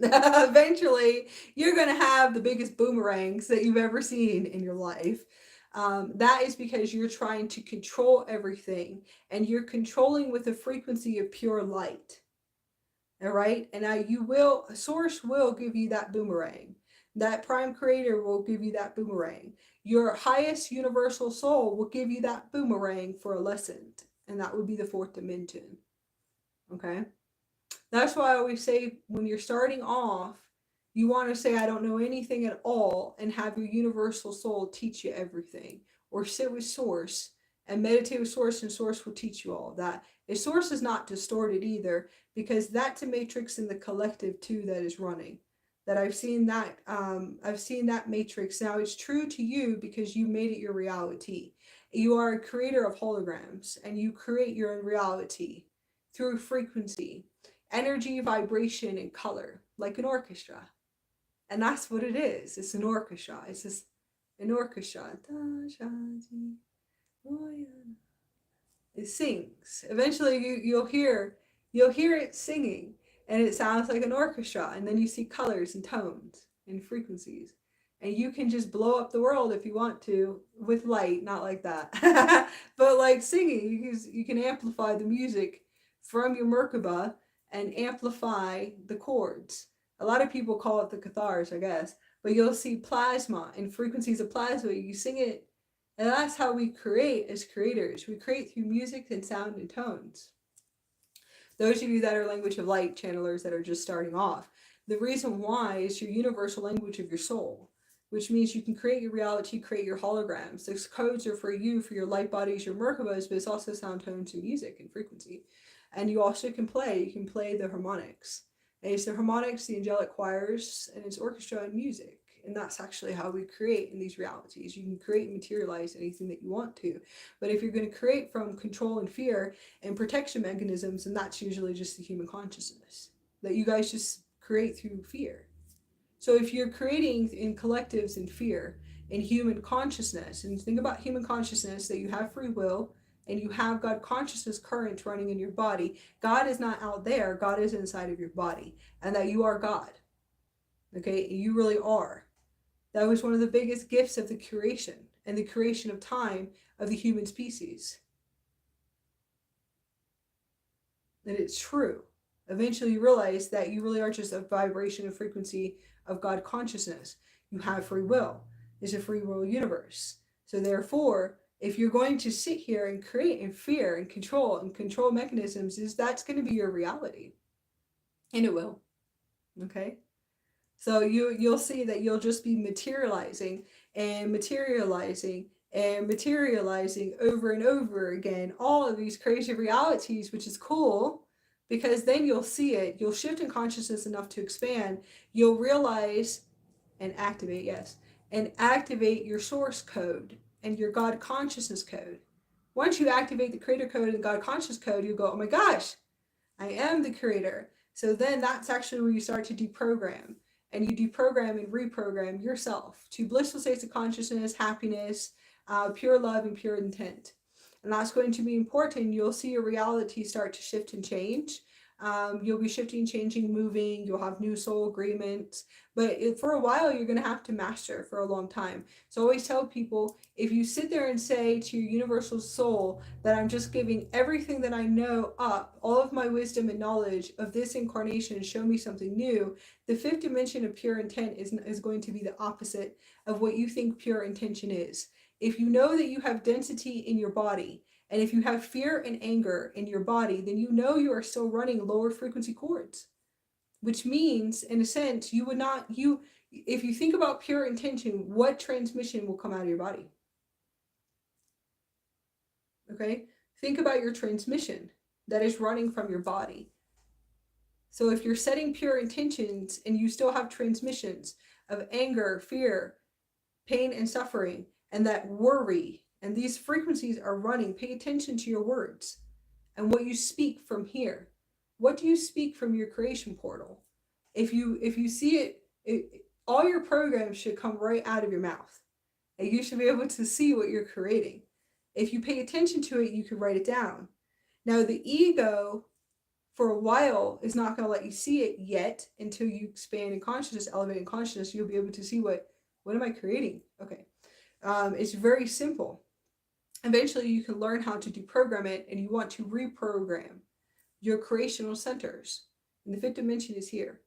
Eventually you're going to have the biggest boomerangs that you've ever seen in your life. That is because you're trying to control everything, and you're controlling with a frequency of pure light. All right, and now Source will give you that boomerang. That prime creator will give you that boomerang. Your highest universal soul will give you that boomerang for a lesson, and that would be the fourth dimension. Okay, that's why I always say, when you're starting off, you want to say, I don't know anything at all, and have your universal soul teach you everything. Or sit with Source and meditate with Source, and Source will teach you all of that. And Source is not distorted either, because that's a matrix in the collective too that is running. That I've seen that matrix. Now it's true to you because you made it your reality. You are a creator of holograms, and you create your own reality through frequency, energy, vibration, and color, like an orchestra. And that's what it is. It's an orchestra. It's just an orchestra. It sings. Eventually you'll hear it singing, and it sounds like an orchestra, and then you see colors and tones and frequencies. And you can just blow up the world if you want to with light, not like that. But like singing, you can amplify the music from your Merkaba and amplify the chords. A lot of people call it the cathars, I guess, but you'll see plasma and frequencies of plasma. You sing it, and that's how we create as creators. We create through music and sound and tones. Those of you that are language of light channelers that are just starting off, the reason why is your universal language of your soul, which means you can create your reality, create your holograms. Those codes are for you, for your light bodies, your Merkabas, but it's also sound, tones, and music and frequency. And you also can play the harmonics. And it's the harmonics, the angelic choirs, and it's orchestra and music. And that's actually how we create in these realities. You can create and materialize anything that you want to. But if you're going to create from control and fear and protection mechanisms, then that's usually just the human consciousness that you guys just create through fear. So if you're creating in collectives in fear, in human consciousness, and think about human consciousness, that you have free will and you have God consciousness current running in your body. God is not out there, God is inside of your body, and that you are God. Okay, you really are. That was one of the biggest gifts of the creation and the creation of time of the human species. And it's true. Eventually you realize that you really are just a vibration and frequency of God consciousness. You have free will. It's a free will universe. So therefore, if you're going to sit here and create and fear and control mechanisms, that's going to be your reality. And it will. Okay? So you'll see that you'll just be materializing and materializing and materializing over and over again, all of these crazy realities, which is cool, because then you'll see it. You'll shift in consciousness enough to expand. You'll realize and activate, yes, and activate your source code and your God consciousness code. Once you activate the creator code and God conscious code, you go, oh my gosh, I am the creator. So then that's actually where you start to deprogram. And you deprogram and reprogram yourself to blissful states of consciousness, happiness, pure love, and pure intent. And that's going to be important. You'll see your reality start to shift and change. You'll be shifting, changing, moving. You'll have new soul agreements. But for a while, you're going to have to master for a long time. So I always tell people, if you sit there and say to your universal soul that I'm just giving everything that I know up, all of my wisdom and knowledge of this incarnation, and show me something new, the fifth dimension of pure intent is going to be the opposite of what you think pure intention is. If you know that you have density in your body, and if you have fear and anger in your body, then you know you are still running lower frequency chords, which means, in a sense, you would not, if you think about pure intention, what transmission will come out of your body? Okay? Think about your transmission that is running from your body. So if you're setting pure intentions and you still have transmissions of anger, fear, pain, and suffering, and that worry, and these frequencies are running, pay attention to your words and what you speak from here. What do you speak from your creation portal? If you see it, all your programs should come right out of your mouth, and you should be able to see what you're creating. If you pay attention to it, you can write it down. Now, the ego, for a while, is not going to let you see it yet until you expand in consciousness, elevate in consciousness. You'll be able to see what am I creating? Okay. It's very simple. Eventually, you can learn how to deprogram it, and you want to reprogram your creational centers. And the fifth dimension is here.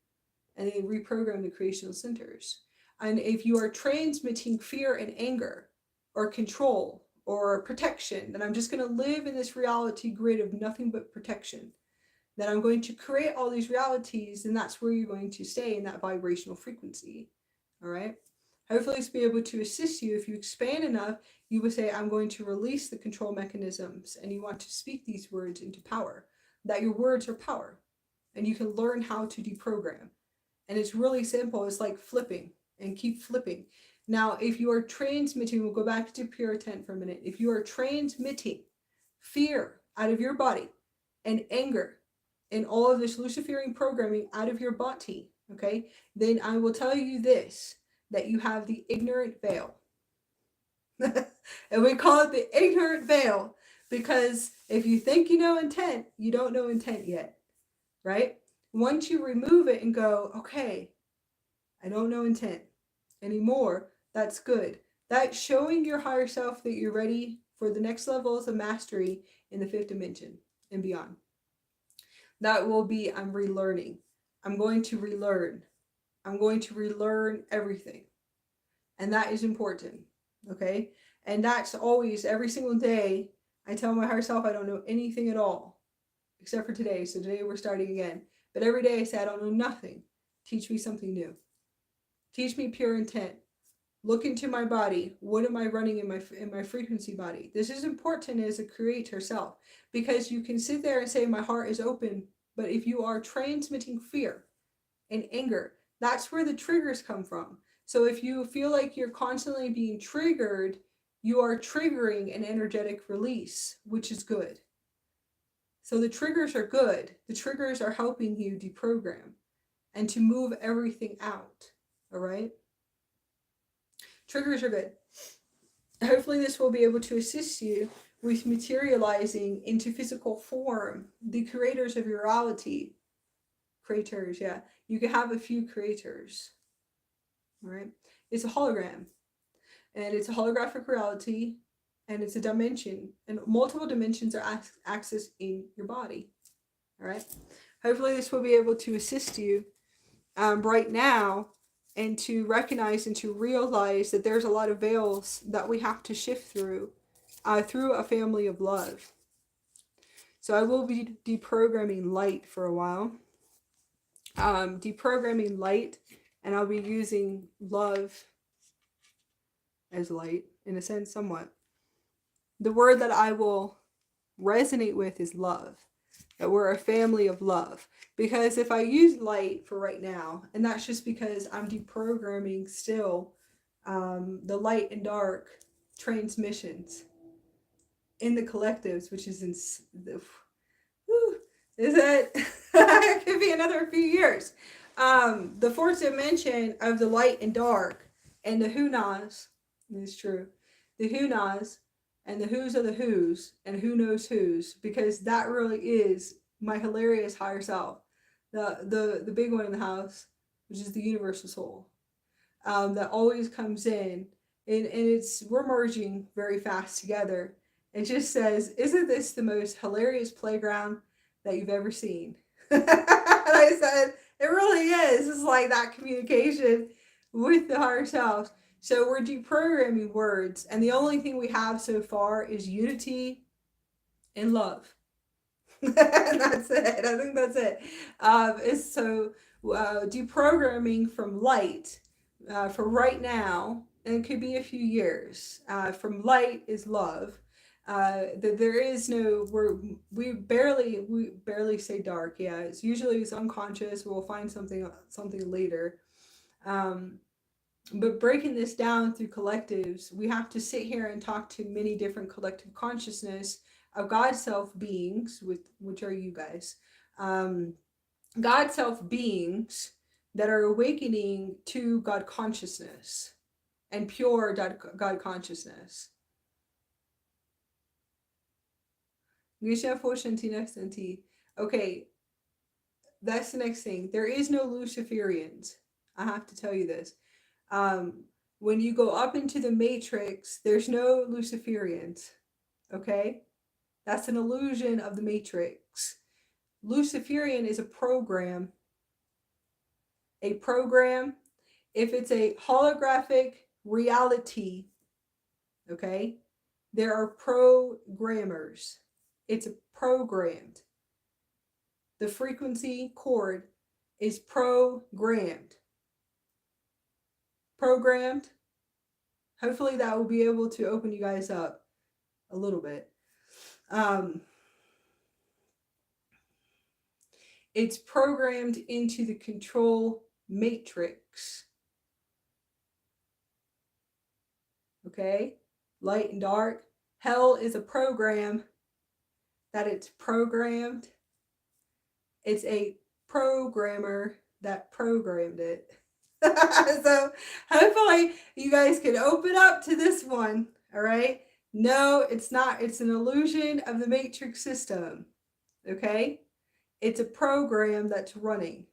And then reprogram the creational centers. And if you are transmitting fear and anger or control or protection, then I'm just going to live in this reality grid of nothing but protection. Then I'm going to create all these realities, and that's where you're going to stay in that vibrational frequency. All right? Hopefully it's be able to assist you. If you expand enough, you would say, I'm going to release the control mechanisms, and you want to speak these words into power, that your words are power, and you can learn how to deprogram. And it's really simple. It's like flipping, and keep flipping. Now, if you are transmitting, we'll go back to pure intent for a minute. If you are transmitting fear out of your body and anger and all of this Luciferian programming out of your body, okay, then I will tell you this, that you have the ignorant veil. And we call it the ignorant veil because if you think you know intent, you don't know intent yet, right? Once you remove it and go, okay, I don't know intent anymore, that's good. That's showing your higher self that you're ready for the next levels of mastery in the fifth dimension and beyond. That will be, I'm relearning. I'm going to relearn. I'm going to relearn everything. And that is important, okay? And that's always, every single day, I tell my higher self I don't know anything at all, except for today. So today we're starting again. But every day I say I don't know nothing. Teach me something new. Teach me pure intent. Look into my body. What am I running in my frequency body? This is important as a creator self, because you can sit there and say my heart is open, but if you are transmitting fear and anger, that's where the triggers come from. So if you feel like you're constantly being triggered, you are triggering an energetic release, which is good. So the triggers are good. The triggers are helping you deprogram and to move everything out. All right? Triggers are good. Hopefully this will be able to assist you with materializing into physical form the creators of your reality. Creators, yeah. You can have a few creators. All right? It's a hologram. And it's a holographic reality. And it's a dimension. And multiple dimensions are accessed in your body. All right? Hopefully this will be able to assist you right now, and to recognize and to realize that there's a lot of veils that we have to shift through a family of love. So I will be deprogramming light for a while. Deprogramming light, and I'll be using love as light, in a sense, somewhat. The word that I will resonate with is love. That we're a family of love. Because if I use light for right now, and that's just because I'm deprogramming still the light and dark transmissions in the collectives, which is in the, whew, is that it could be another few years. The fourth dimension of the light and dark and the who-knows, is true, the who-knows and the who's of the who's and who knows who's, because that really is my hilarious higher self, the big one in the house, which is the universal soul, that always comes in, and we're merging very fast together. It just says, isn't this the most hilarious playground that you've ever seen? And I said, it really is. It's like that communication with the higher self. So we're deprogramming words, and the only thing we have so far is unity and love. And that's it. I think that's it. It's so deprogramming from light for right now, and it could be a few years. From light is love. That there is no, we barely say dark. Yeah, it's usually unconscious. We'll find something later. But breaking this down through collectives, we have to sit here and talk to many different collective consciousness of God self beings, which are you guys, God self beings that are awakening to God consciousness and pure God consciousness. Okay, that's the next thing. There is no Luciferians. I have to tell you this. When you go up into the matrix, there's no Luciferians. Okay? That's an illusion of the matrix. Luciferian is a program. A program, if it's a holographic reality, okay, there are programmers. It's programmed. The frequency chord is programmed. Programmed. Hopefully that will be able to open you guys up a little bit. It's programmed into the control matrix. Okay? Light and dark. Hell is a program that it's programmed. It's a programmer that programmed it. So hopefully you guys can open up to this one. All right? No, it's not. It's an illusion of the matrix system. Okay? It's a program that's running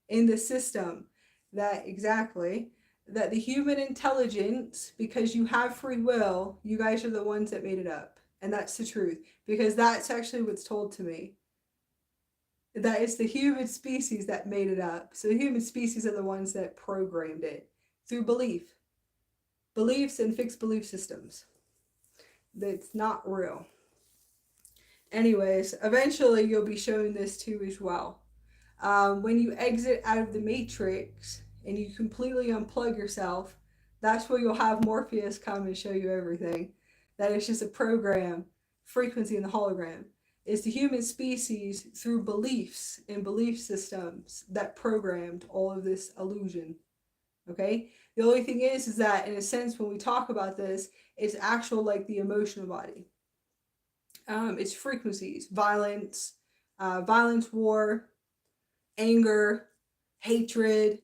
in the system that the human intelligence, because you have free will, you guys are the ones that made it up. And that's the truth, because that's actually what's told to me. That it's the human species that made it up. So the human species are the ones that programmed it through beliefs and fixed belief systems. That's not real. Anyways, eventually you'll be shown this too as well. When you exit out of the matrix and you completely unplug yourself, that's where you'll have Morpheus come and show you everything. That is just a program, frequency in the hologram. It's the human species through beliefs and belief systems that programmed all of this illusion. Okay? The only thing is that in a sense, when we talk about this, it's actual like the emotional body. It's frequencies, violence, war, anger, hatred.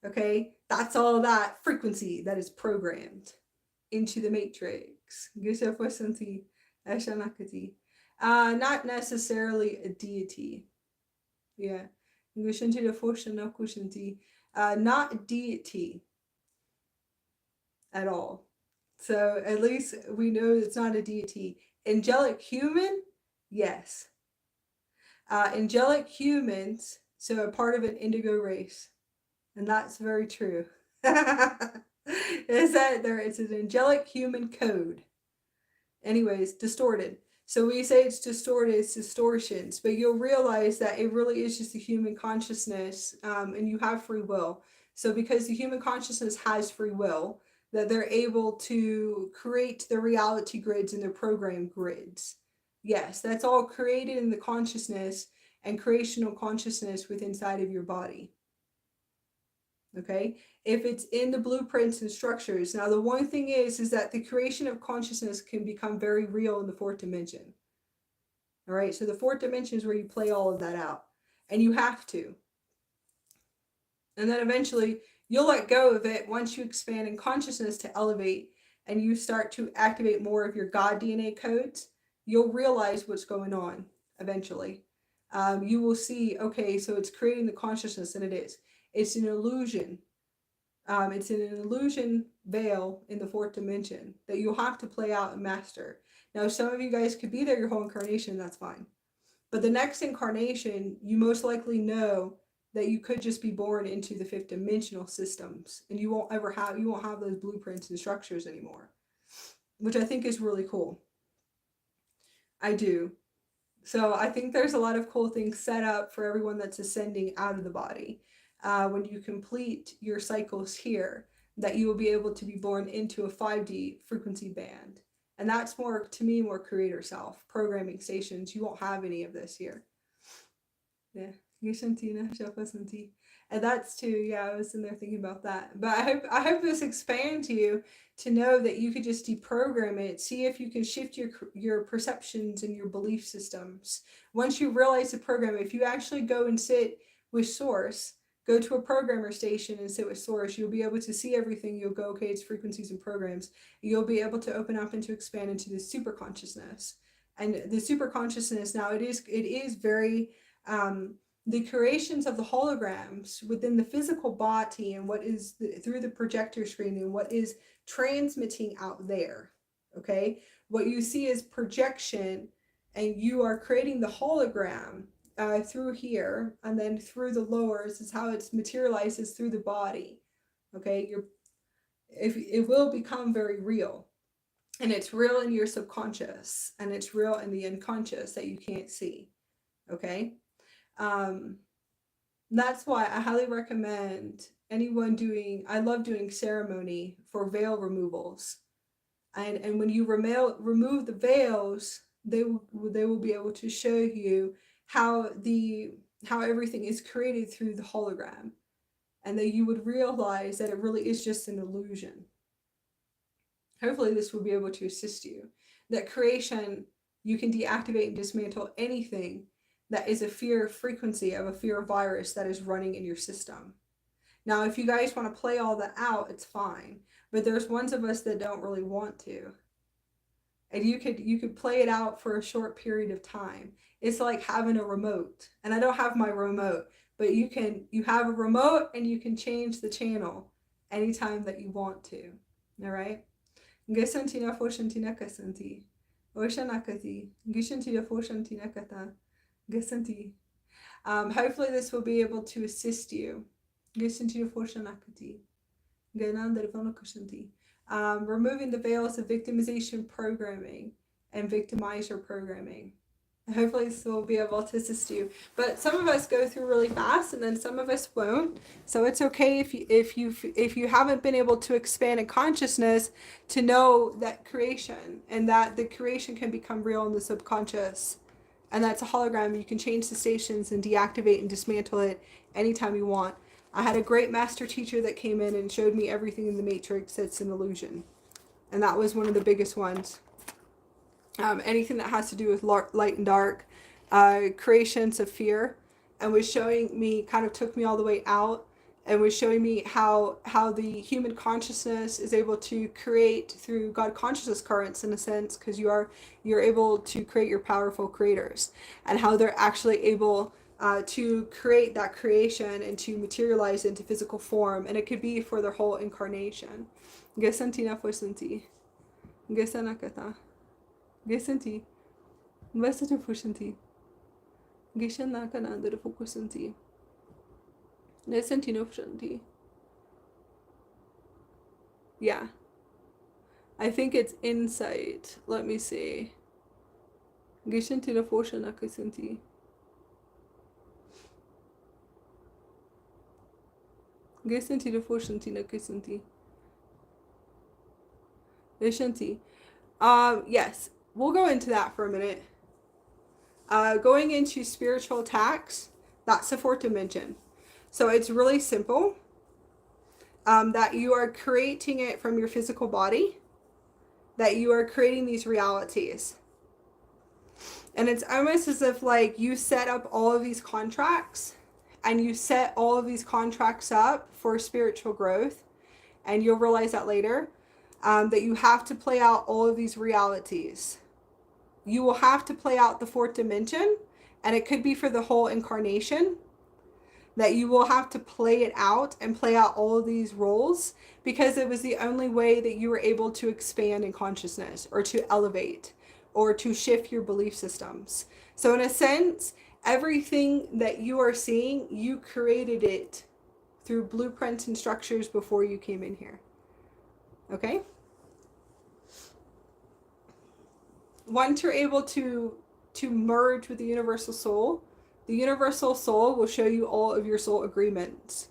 Okay? That's all that frequency that is programmed into the matrix. Not necessarily a deity. Yeah. Not deity at all. So at least we know it's not a deity. Angelic human, yes. Angelic humans, so a part of an indigo race. And that's very true. Is that there is an angelic human code. Anyways, distorted. So we say it's distorted, it's distortions, but you'll realize that it really is just a human consciousness, and you have free will. So because the human consciousness has free will, that they're able to create their reality grids and their program grids. Yes, that's all created in the consciousness and creational consciousness within inside of your body. Okay, if it's in the blueprints and structures. Now the one thing is that the creation of consciousness can become very real in the fourth dimension. All right, so the fourth dimension is where you play all of that out, and you have to. And then eventually you'll let go of it once you expand in consciousness to elevate and you start to activate more of your God DNA codes. You'll realize what's going on eventually. You will see, okay, so it's creating the consciousness, and it is. It's an illusion. It's an illusion veil in the fourth dimension that you'll have to play out and master. Now, some of you guys could be there your whole incarnation, that's fine. But the next incarnation, you most likely know that you could just be born into the fifth dimensional systems, and you won't have those blueprints and structures anymore, which I think is really cool. I do. So I think there's a lot of cool things set up for everyone that's ascending out of the body. When you complete your cycles here, that you will be able to be born into a 5D frequency band. And that's more, to me, more creator self, programming stations. You won't have any of this here. Yeah. And that's too, yeah, I was in there thinking about that. But I hope this expands you to know that you could just deprogram it, see if you can shift your perceptions and your belief systems. Once you realize the program, if you actually go and sit with Source, go to a programmer station and sit with Source, you'll be able to see everything. You'll go, okay, it's frequencies and programs. You'll be able to open up and to expand into the super consciousness. And the super consciousness, now it is very, the creations of the holograms within the physical body and what is through the projector screen and what is transmitting out there. Okay, what you see is projection, and you are creating the hologram through here, and then through the lowers is how it materializes through the body. Okay, it will become very real, and it's real in your subconscious, and it's real in the unconscious that you can't see. Okay. That's why I highly recommend anyone I love doing ceremony for veil removals. And when you remove the veils, they will be able to show you how everything is created through the hologram, and that you would realize that it really is just an illusion. Hopefully this will be able to assist you. That creation, you can deactivate and dismantle anything that is a fear frequency of a fear virus that is running in your system. Now, if you guys want to play all that out, it's fine. But there's ones of us that don't really want to. And you could play it out for a short period of time. It's like having a remote. And I don't have my remote, but you have a remote and you can change the channel anytime that you want to. All right? Hopefully this will be able to assist you. Removing the veils of victimization programming and victimizer programming. Hopefully this will be able to assist you. But some of us go through really fast, and then some of us won't. So it's okay if you haven't been able to expand in consciousness to know that creation, and that the creation can become real in the subconscious. And that's a hologram. You can change the stations and deactivate and dismantle it anytime you want. I had a great master teacher that came in and showed me everything in the Matrix that's an illusion. And that was one of the biggest ones. Anything that has to do with light and dark, creations of fear, and was showing me, kind of took me all the way out, and was showing me how the human consciousness is able to create through God consciousness currents, in a sense, because you're able to create your powerful creators, and how they're actually able to create that creation and to materialize into physical form, and it could be for their whole incarnation. Gesantina fusanti. Gesanakata. Gesanti. Vesatu fusanti. Geshanakana under the fukusanti. Gesantino fusanti. Yeah. I think it's insight. Let me see. Gesantino fusanakasanti. Gesantino fusantina kisanti. Geshanti. Yes, we'll go into that for a minute. Going into spiritual attacks, that's the fourth dimension. So it's really simple. That you are creating it from your physical body. That you are creating these realities. And it's almost as if like you set up all of these contracts. And you set all of these contracts up for spiritual growth. And you'll realize that later. That you have to play out all of these realities. You will have to play out the fourth dimension, and it could be for the whole incarnation, that you will have to play it out and play out all of these roles, because it was the only way that you were able to expand in consciousness, or to elevate, or to shift your belief systems. So in a sense, everything that you are seeing, you created it through blueprints and structures before you came in here. Okay? Once you're able to merge with the universal soul will show you all of your soul agreements,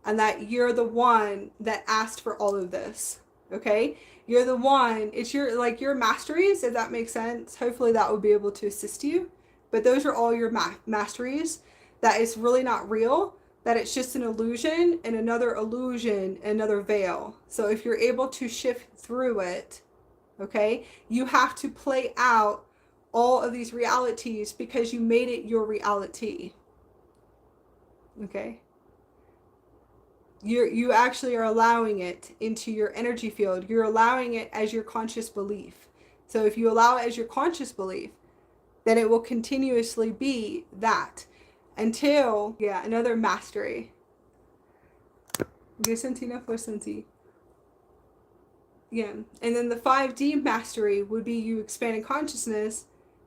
and that you're the one that asked for all of this. Okay, you're the one. It's your masteries, if that makes sense. Hopefully that will be able to assist you. But those are all your masteries. That is really not real. That it's just an illusion and another illusion, another veil. So if you're able to shift through it, okay, you have to play out all of these realities because you made it your reality. Okay, you actually are allowing it into your energy field. You're allowing it as your conscious belief. So if you allow it as your conscious belief, then it will continuously be that until, yeah, another mastery. Yeah, and then the 5D mastery would be you expanding consciousness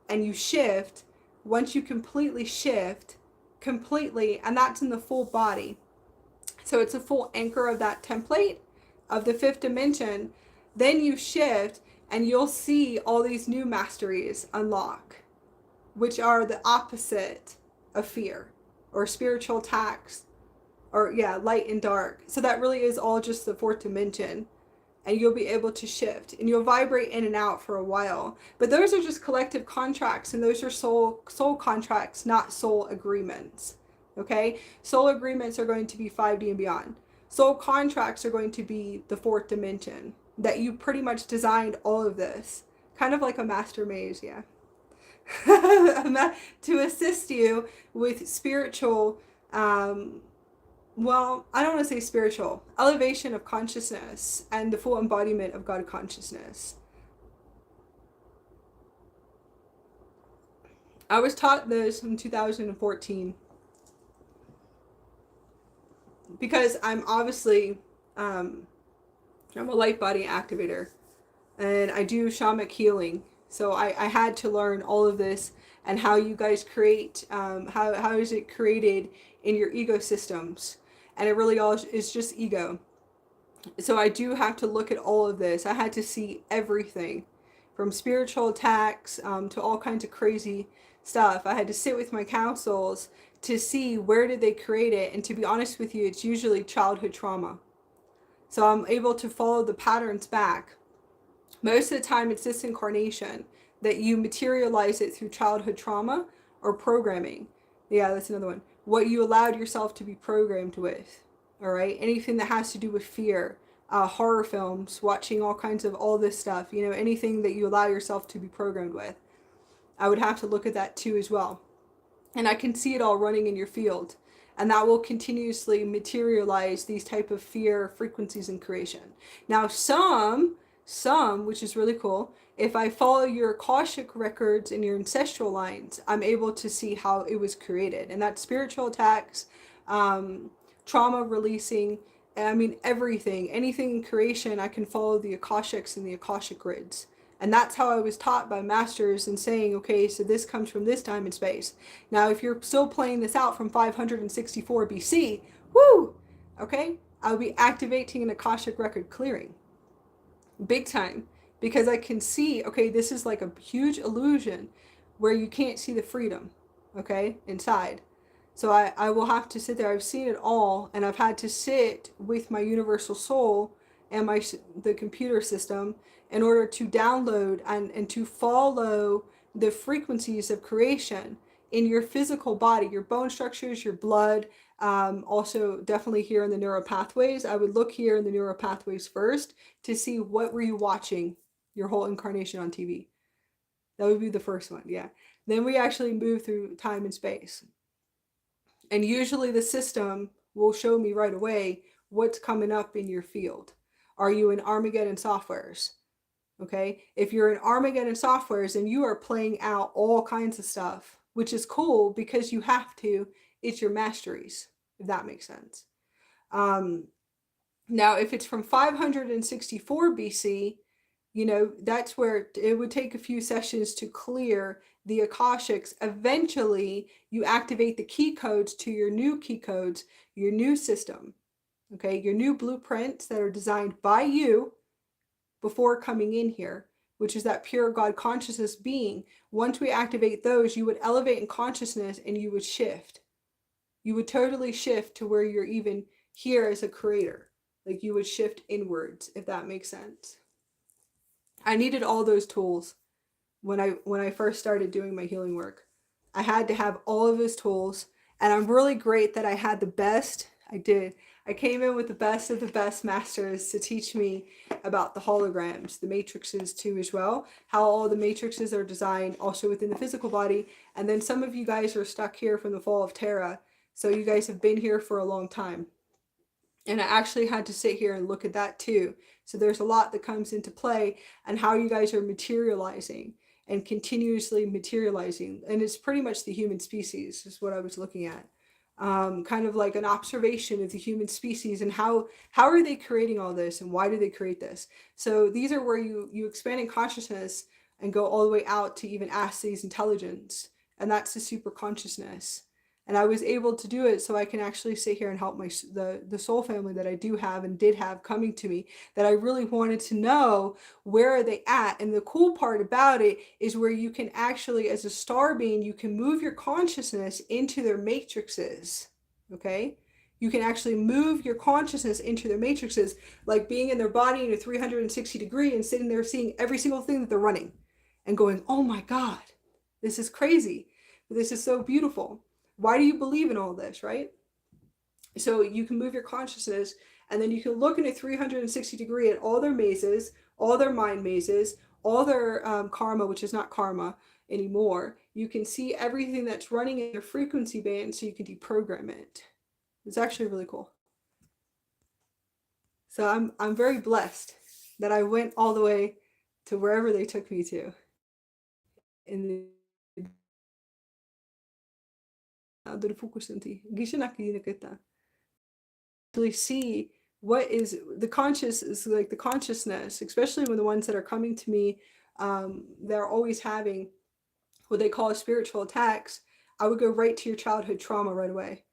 and you shift. Once you completely shift, and that's in the full body. So it's a full anchor of that template of the fifth dimension. Then you shift and you'll see all these new masteries unlock, which are the opposite of fear or spiritual attacks, or yeah, light and dark. So that really is all just the fourth dimension. And you'll be able to shift, and you'll vibrate in and out for a while. But those are just collective contracts, and those are soul contracts, not soul agreements. Okay? Soul agreements are going to be 5D and beyond. Soul contracts are going to be the fourth dimension, that you pretty much designed all of this. Kind of like a master maze, yeah. To assist you with spiritual, well, I don't want to say spiritual, elevation of consciousness and the full embodiment of God consciousness. I was taught this in 2014 because I'm obviously, I'm a Lightbody activator and I do shamanic healing. So I had to learn all of this and how you guys create, how is it created in your ecosystems. And it really all is just ego. So I do have to look at all of this. I had to see everything from spiritual attacks to all kinds of crazy stuff. I had to sit with my councils to see where did they create it. And to be honest with you, it's usually childhood trauma. So I'm able to follow the patterns back. Most of the time it's this incarnation that you materialize it through childhood trauma or programming. Yeah, that's another one. What you allowed yourself to be programmed with. all right? Anything that has to do with fear, horror films, watching all kinds of all this stuff, you know, anything that you allow yourself to be programmed with. I would have to look at that too as well. And I can see it all running in your field. And that will continuously materialize these type of fear frequencies in creation. Now some, which is really cool, if I follow your Akashic records and your ancestral lines, I'm able to see how it was created. And that's spiritual attacks, trauma releasing, I mean, everything, anything in creation, I can follow the Akashics and the Akashic grids. And that's how I was taught by masters and saying, okay, so this comes from this time and space. Now, if you're still playing this out from 564 BC, woo, okay, I'll be activating an Akashic record clearing. Big time. Because I can see, okay, this is like a huge illusion where you can't see the freedom, okay, inside. So I will have to sit there. I've seen it all, and I've had to sit with my universal soul and the computer system in order to download and to follow the frequencies of creation in your physical body, your bone structures, your blood, also definitely here in the neural pathways. I would look here in the neural pathways first to see what were you watching your whole incarnation on TV. That would be the first one, yeah. Then we actually move through time and space. And usually the system will show me right away what's coming up in your field. Are you in Armageddon softwares? Okay, if you're in Armageddon softwares and you are playing out all kinds of stuff, which is cool because you have to, it's your masteries, if that makes sense. Now, if it's from 564 BC, you know, that's where it would take a few sessions to clear the Akashics. Eventually, you activate the key codes to your new key codes, your new system, okay, your new blueprints that are designed by you before coming in here, which is that pure God consciousness being. Once we activate those, you would elevate in consciousness and you would shift. You would totally shift to where you're even here as a creator. Like you would shift inwards, if that makes sense. I needed all those tools when I first started doing my healing work. I had to have all of those tools, and I'm really great that I had the best. I did. I came in with the best of the best masters to teach me about the holograms, the matrices too as well, how all the matrices are designed also within the physical body. And then some of you guys are stuck here from the fall of Terra, so you guys have been here for a long time. And I actually had to sit here and look at that too. So there's a lot that comes into play and how you guys are materializing and continuously materializing. And it's pretty much the human species is what I was looking at. Kind of like an observation of the human species and how are they creating all this and why do they create this? So these are where you expand in consciousness and go all the way out to even Ascension's intelligence. And that's the super consciousness. And I was able to do it so I can actually sit here and help the soul family that I do have and did have coming to me, that I really wanted to know where are they at. And the cool part about it is where you can actually, as a star being, you can move your consciousness into their matrices, okay? You can actually move your consciousness into their matrices, like being in their body in a 360 degree and sitting there seeing every single thing that they're running and going, oh my God, this is crazy. This is so beautiful. Why do you believe in all this, right? So you can move your consciousness and then you can look in a 360 degree at all their mazes, all their mind mazes, all their karma, which is not karma anymore. You can see everything that's running in their frequency band so you can deprogram it. It's actually really cool. So I'm very blessed that I went all the way to wherever they took me to. In the actually see what is the conscious is like the consciousness, especially when the ones that are coming to me, they're always having what they call spiritual attacks. I would go right to your childhood trauma right away.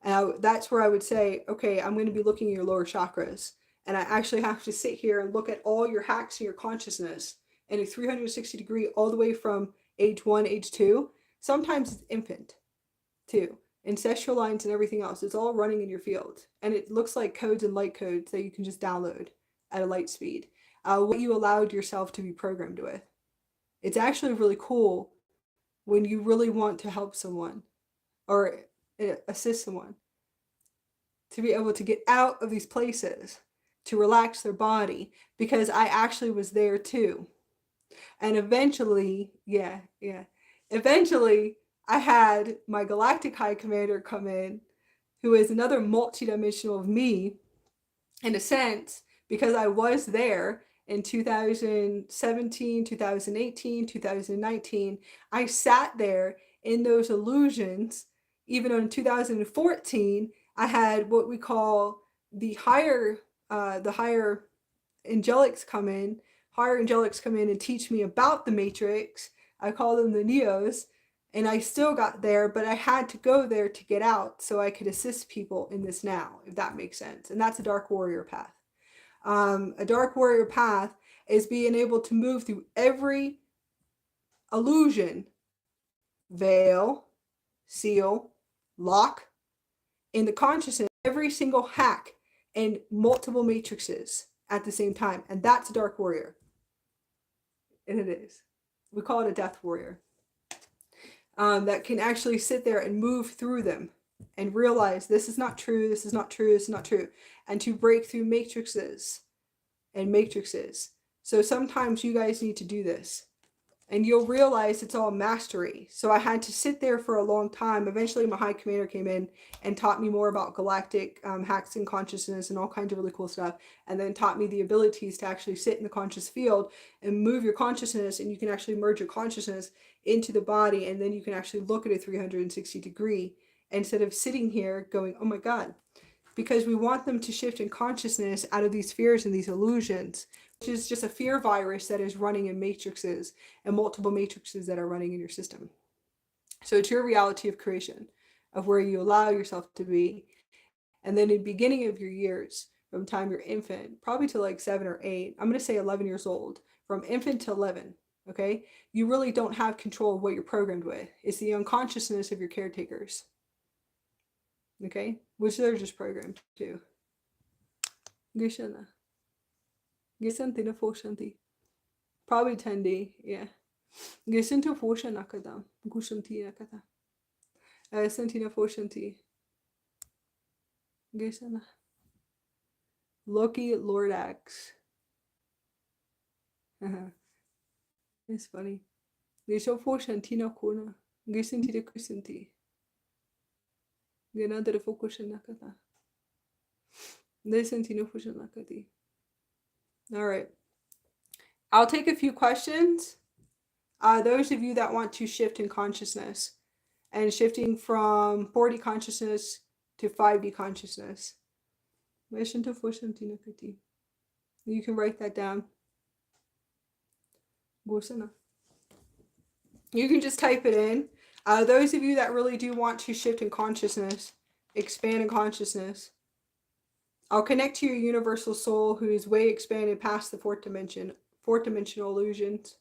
And that's where I would say, okay, I'm going to be looking at your lower chakras. And I actually have to sit here and look at all your hacks in your consciousness in a 360 degree, all the way from age 1, age 2. Sometimes it's infant too. Ancestral lines and everything else. It's all running in your field. And it looks like codes and light codes that you can just download at a light speed. What you allowed yourself to be programmed with. It's actually really cool when you really want to help someone or assist someone to be able to get out of these places, to relax their body, because I actually was there too. And eventually, eventually I had my Galactic High Commander come in, who is another multidimensional of me, in a sense, because I was there in 2017, 2018, 2019. I sat there in those illusions. Even in 2014, I had what we call the higher angelics come in. Higher angelics come in and teach me about the Matrix. I call them the Neos. And I still got there, but I had to go there to get out so I could assist people in this now, if that makes sense. And that's a Dark Warrior path. A Dark Warrior path is being able to move through every illusion, veil, seal, lock, in the consciousness, every single hack, and multiple matrices at the same time. And that's a Dark Warrior. And it is. We call it a Death Warrior. That can actually sit there and move through them and realize this is not true, this is not true, this is not true, and to break through matrices and matrices. So sometimes you guys need to do this, and you'll realize it's all mastery. So I had to sit there for a long time. Eventually my High Commander came in and taught me more about galactic hacks in consciousness and all kinds of really cool stuff, and then taught me the abilities to actually sit in the conscious field and move your consciousness, and you can actually merge your consciousness into the body, and then you can actually look at a 360-degree instead of sitting here going, oh my God, because we want them to shift in consciousness out of these fears and these illusions, which is just a fear virus that is running in matrices and multiple matrices that are running in your system. So it's your reality of creation, of where you allow yourself to be. And then in the beginning of your years, from the time you're infant, probably to like 7 or 8, I'm going to say 11 years old, from infant to 11, okay, you really don't have control of what you're programmed with. It's the unconsciousness of your caretakers, okay, which they're just programmed to. Gishana. Gisanti na foshanti. Probably 10D, yeah. Gisanti foshanakada. Gushanti nakata. Santina foshanti. Gisana. Loki Lordax. It's funny. Gisho foshantina kona. Gisanti de kusanti. Gana de fokoshanakata. Gisantina foshanakati. All right. I'll take a few questions. Those of you that want to shift in consciousness and shifting from 4D consciousness to 5D consciousness. You can write that down. You can just type it in. Those of you that really do want to shift in consciousness, expand in consciousness, I'll connect to your universal soul who is way expanded past the fourth dimensional illusions.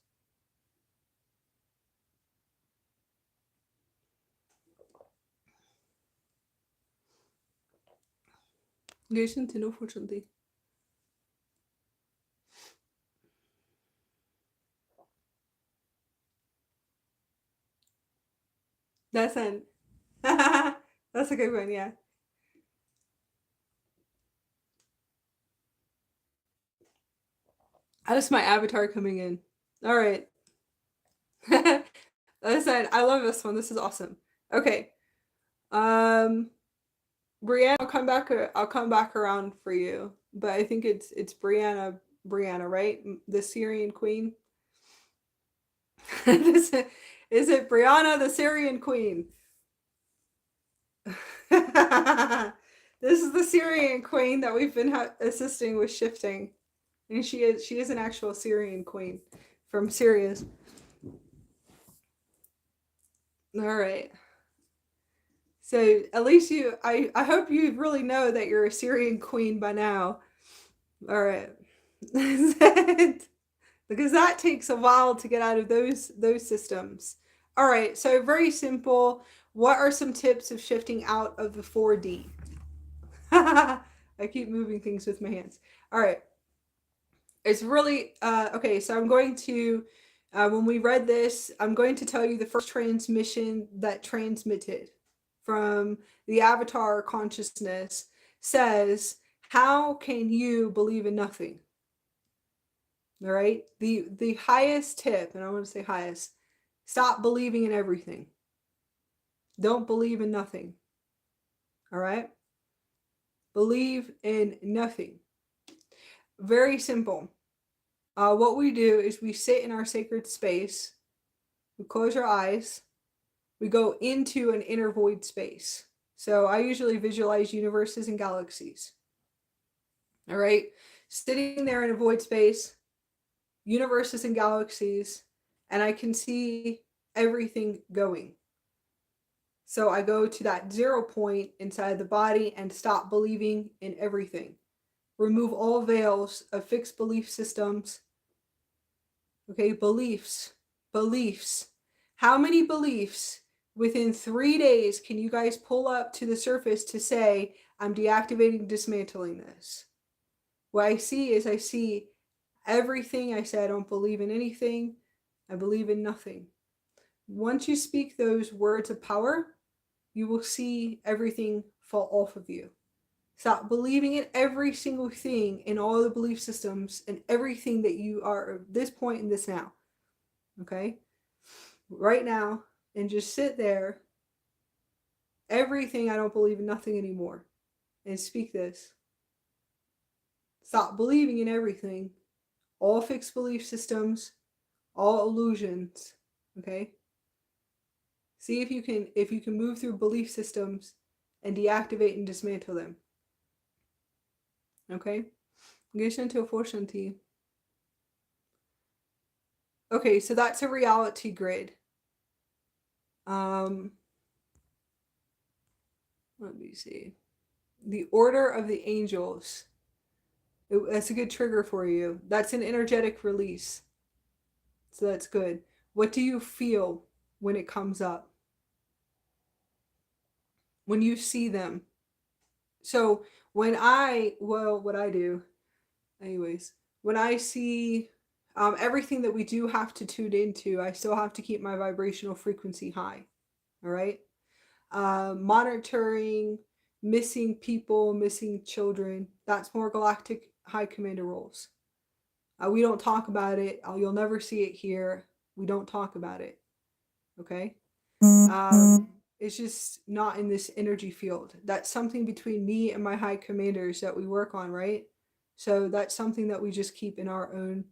That's an that's a good one, yeah. That's my avatar coming in. All right. Listen, I love this one. This is awesome. Okay. Brianna, I'll come back around for you. But I think it's Brianna, right? The Syrian queen. Is it Brianna, the Syrian queen? This is the Syrian queen that we've been assisting with shifting. And she is an actual Syrian queen from Syria. All right. So at least I hope you really know that you're a Syrian queen by now. All right. Because that takes a while to get out of those systems. All right. So very simple. What are some tips of shifting out of the 4D? I keep moving things with my hands. All right. It's really, okay, so I'm going to, when we read this, I'm going to tell you the first transmission that transmitted from the avatar consciousness says, how can you believe in nothing? All right? The highest tip, and I want to say highest, stop believing in everything. Don't believe in nothing. All right? Believe in nothing. Very simple. What we do is we sit in our sacred space, we close our eyes, we go into an inner void space. So I usually visualize universes and galaxies. All right? Sitting there in a void space, universes and galaxies, and I can see everything going. So I go to that 0 point inside the body and stop believing in everything. Remove all veils of fixed belief systems. Okay, beliefs. How many beliefs within 3 days can you guys pull up to the surface to say, I'm deactivating, dismantling this? What I see everything. I say I don't believe in anything. I believe in nothing. Once you speak those words of power, you will see everything fall off of you. Stop believing in every single thing in all the belief systems and everything that you are at this point in this now. Okay? Right now, and just sit there. Everything, I don't believe in nothing anymore. And speak this. Stop believing in everything. All fixed belief systems, all illusions. Okay? See if you can move through belief systems and deactivate and dismantle them. Okay? Geshanti Forshanti. Okay, so that's a reality grid. Let me see. The order of the angels. That's a good trigger for you. That's an energetic release. So that's good. What do you feel when it comes up? When you see them? So what I do, anyways, when I see everything that we do have to tune into, I still have to keep my vibrational frequency high. All right? Monitoring missing people, missing children, that's more Galactic High Commander roles. We don't talk about it. You'll never see it here. We don't talk about it. Okay? It's just not in this energy field. That's something between me and my high commanders that we work on, right? So that's something that we just keep in our own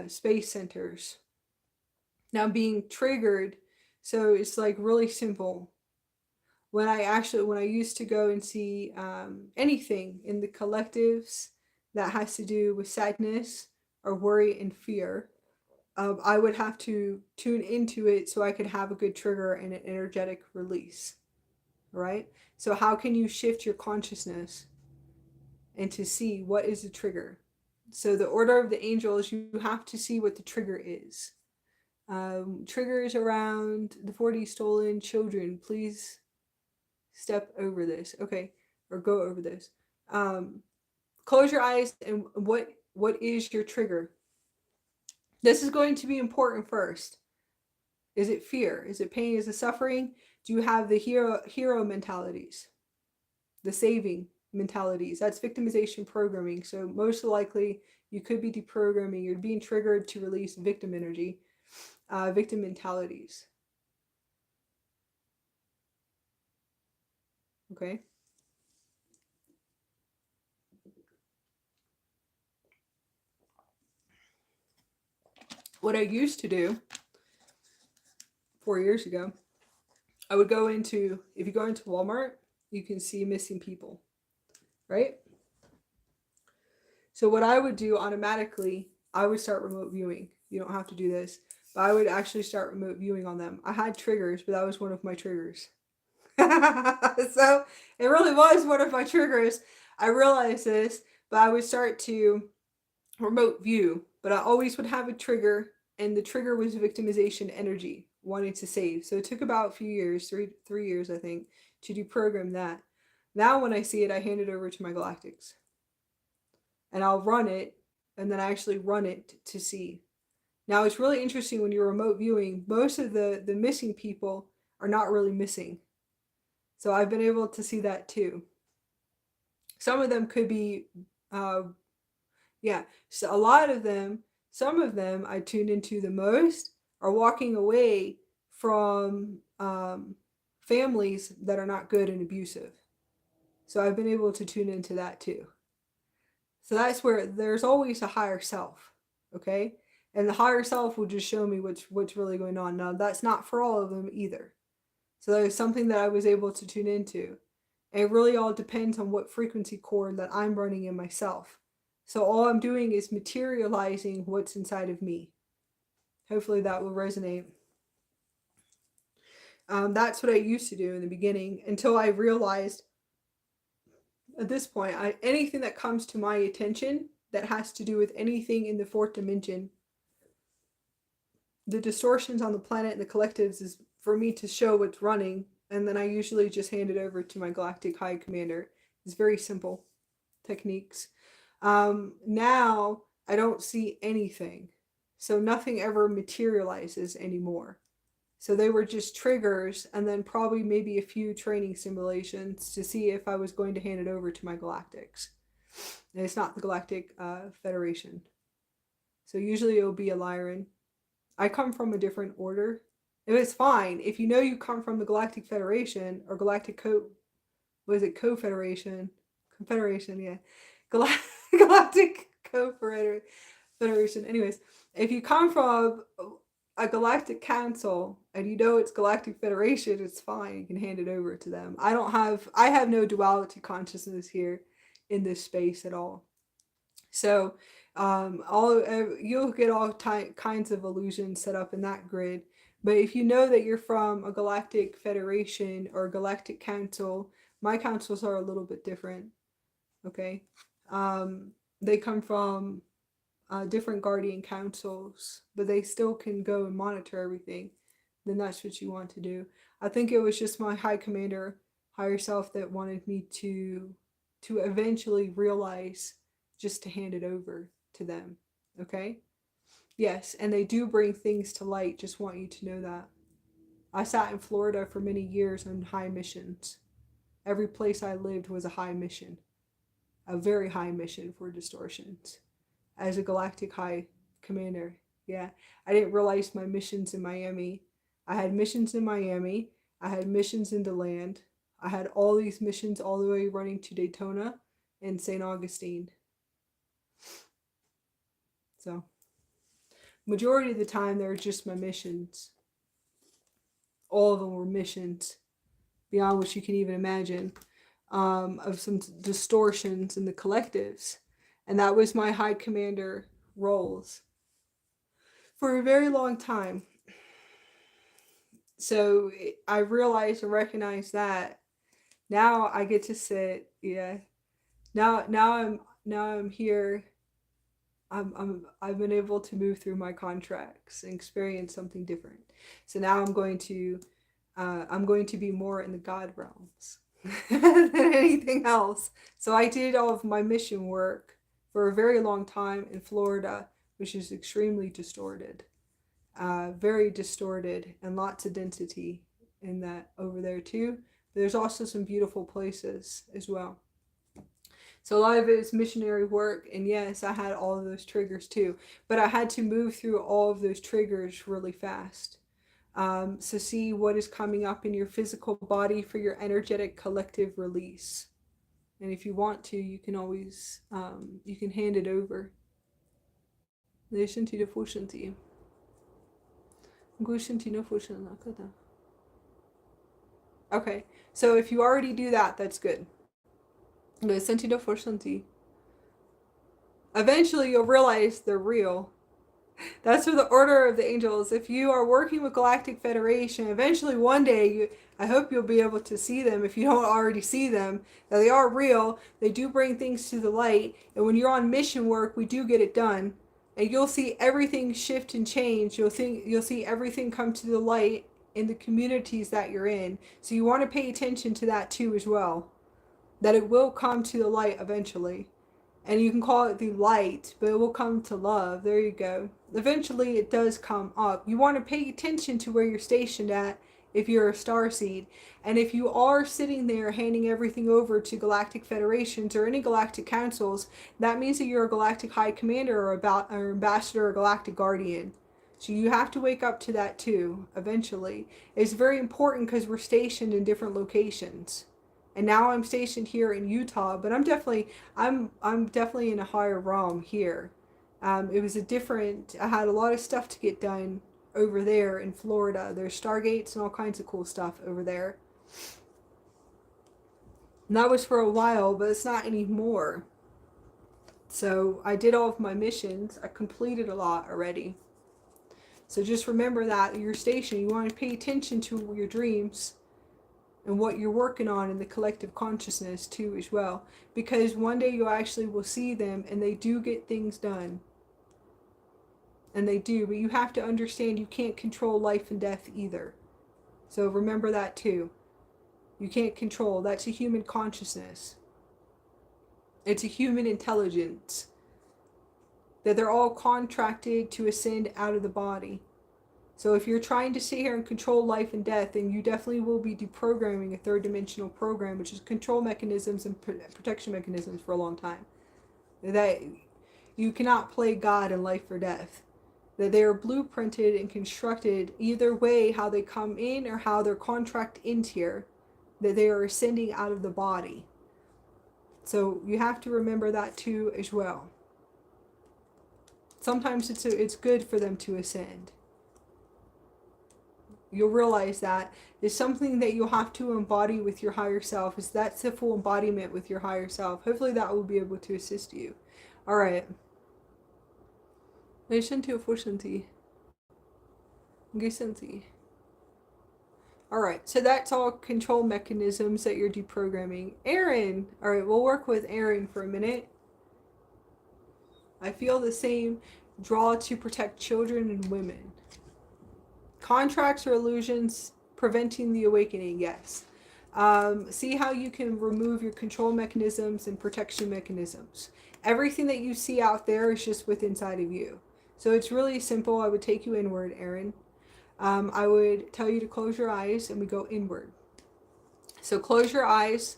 space centers. Now being triggered, so it's like really simple. When I used to go and see anything in the collectives that has to do with sadness or worry and fear, I would have to tune into it so I could have a good trigger and an energetic release, right? So how can you shift your consciousness and to see what is the trigger? So the order of the angels, you have to see what the trigger is. Triggers around the 40 stolen children, please step over this. Okay, or go over this. Close your eyes, and what is your trigger? This is going to be important first. Is it fear? Is it pain? Is it suffering? Do you have the hero mentalities? The saving mentalities? That's victimization programming. So most likely you could be deprogramming. You're being triggered to release victim energy, victim mentalities. Okay. What I used to do 4 years ago, I would go into, if you go into Walmart, you can see missing people, right? So what I would do automatically, I would start remote viewing. You don't have to do this, but I would actually start remote viewing on them. I had triggers, but that was one of my triggers. So it really was one of my triggers. I realized this, but I would start to remote view, but I always would have a trigger, and the trigger was victimization energy, wanting to save. So it took about a few years, three years, I think, to deprogram that. Now when I see it, I hand it over to my Galactics. And I'll run it, and then I actually run it to see. Now it's really interesting when you're remote viewing, most of the missing people are not really missing. So I've been able to see that too. Some of them could be, yeah, so a lot of them, some of them I tuned into the most are walking away from families that are not good and abusive. So I've been able to tune into that too. So that's where there's always a higher self, okay? And the higher self will just show me what's really going on. Now that's not for all of them either. So that was something that I was able to tune into. And it really all depends on what frequency chord that I'm running in myself. So all I'm doing is materializing what's inside of me. Hopefully that will resonate. That's what I used to do in the beginning until I realized at this point, anything that comes to my attention that has to do with anything in the fourth dimension, the distortions on the planet and the collectives is for me to show what's running, and then I usually just hand it over to my Galactic High Commander. It's very simple techniques. Now I don't see anything, so nothing ever materializes anymore. So they were just triggers, and then probably maybe a few training simulations to see if I was going to hand it over to my Galactics. And it's not the Galactic Federation. So usually it'll be a Lyran. I come from a different order. It was fine. If you know you come from the Galactic Federation or Galactic Co-Federation? Confederation, yeah. Galactic Co-Federation. Anyways, if you come from a Galactic Council and you know it's Galactic Federation, it's fine. You can hand it over to them. I have no duality consciousness here in this space at all. So you'll get all kinds of illusions set up in that grid. But if you know that you're from a Galactic Federation or a Galactic Council, my councils are a little bit different. Okay, they come from different guardian councils, but they still can go and monitor everything. Then that's what you want to do. I think it was just my high commander, higher self, that wanted me to eventually realize just to hand it over to them. Okay? Yes, and they do bring things to light. Just want you to know that. I sat in Florida for many years on high missions. Every place I lived was a high mission. A very high mission for distortions. As a Galactic High Commander. Yeah, I didn't realize my missions in Miami. I had missions in Miami. I had missions in DeLand. I had all these missions all the way running to Daytona and St. Augustine. So, majority of the time, they were just my missions. All of them were missions, beyond what you can even imagine, of some distortions in the collectives. And that was my high commander roles for a very long time. So I realized and recognized that. Now I get to sit, yeah. Now I'm here. I've been able to move through my contracts and experience something different. So now I'm going to be more in the God realms than anything else. So I did all of my mission work for a very long time in Florida, which is extremely distorted, very distorted, and lots of density in that over there too. But there's also some beautiful places as well. So a lot of it is missionary work, and yes, I had all of those triggers too, but I had to move through all of those triggers really fast. So see what is coming up in your physical body for your energetic collective release. And if you want to, you can always, you can hand it over. Okay, so if you already do that, that's good. Eventually you'll realize they're real. That's for the order of the angels. If you are working with Galactic Federation, eventually one day, I hope you'll be able to see them if you don't already see them. That they are real. They do bring things to the light. And when you're on mission work, we do get it done. And you'll see everything shift and change. You'll see everything come to the light in the communities that you're in. So you want to pay attention to that too as well. That it will come to the light eventually. And you can call it the light, but it will come to love. There you go. Eventually it does come up. You want to pay attention to where you're stationed at if you're a Starseed. And if you are sitting there handing everything over to galactic federations or any galactic councils, that means that you're a galactic high commander or ambassador or galactic guardian. So you have to wake up to that too, eventually. It's very important because we're stationed in different locations. And now I'm stationed here in Utah, but I'm definitely in a higher realm here. It was I had a lot of stuff to get done over there in Florida. There's Stargates and all kinds of cool stuff over there. And that was for a while, but it's not anymore. So I did all of my missions. I completed a lot already. So just remember that your station, you want to pay attention to your dreams and what you're working on in the collective consciousness too as well. Because one day you actually will see them and they do get things done. And they do, but you have to understand you can't control life and death either. So remember that too. You can't control. That's a human consciousness. It's a human intelligence. That they're all contracted to ascend out of the body. So if you're trying to sit here and control life and death, then you definitely will be deprogramming a third dimensional program, which is control mechanisms and protection mechanisms for a long time. That you cannot play God in life or death. That they are blueprinted and constructed either way, how they come in or how their contract ends here, that they are ascending out of the body. So you have to remember that too as well. Sometimes it's good for them to ascend. You'll realize that is something that you'll have to embody with your higher self. That's the full embodiment with your higher self. Hopefully that will be able to assist you. All right. Alright, so that's all control mechanisms that you're deprogramming. Aaron! Alright, we'll work with Aaron for a minute. I feel the same draw to protect children and women. Contracts or illusions preventing the awakening, yes. See how you can remove your control mechanisms and protection mechanisms. Everything that you see out there is just within inside of you. So it's really simple. I would take you inward, Aaron. I would tell you to close your eyes and we go inward. So close your eyes,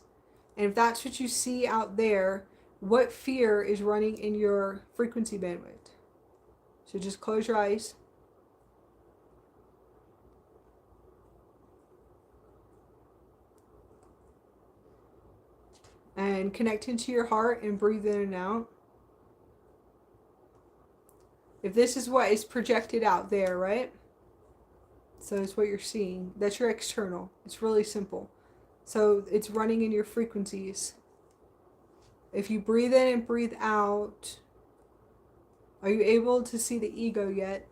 and if that's what you see out there, what fear is running in your frequency bandwidth? So just close your eyes. And connect into your heart and breathe in and out. If this is what is projected out there, right? So it's what you're seeing. That's your external. It's really simple. So it's running in your frequencies. If you breathe in and breathe out, are you able to see the ego yet?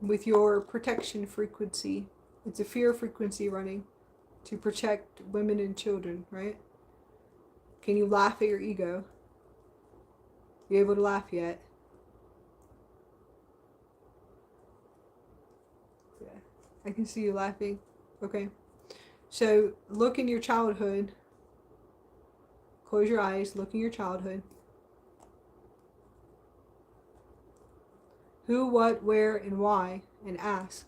With your protection frequency. It's a fear frequency running to protect women and children, right? Can you laugh at your ego? You able to laugh yet? Yeah, I can see you laughing. Okay. So look in your childhood. Close your eyes, look in your childhood. Who, what, where, and why, and ask.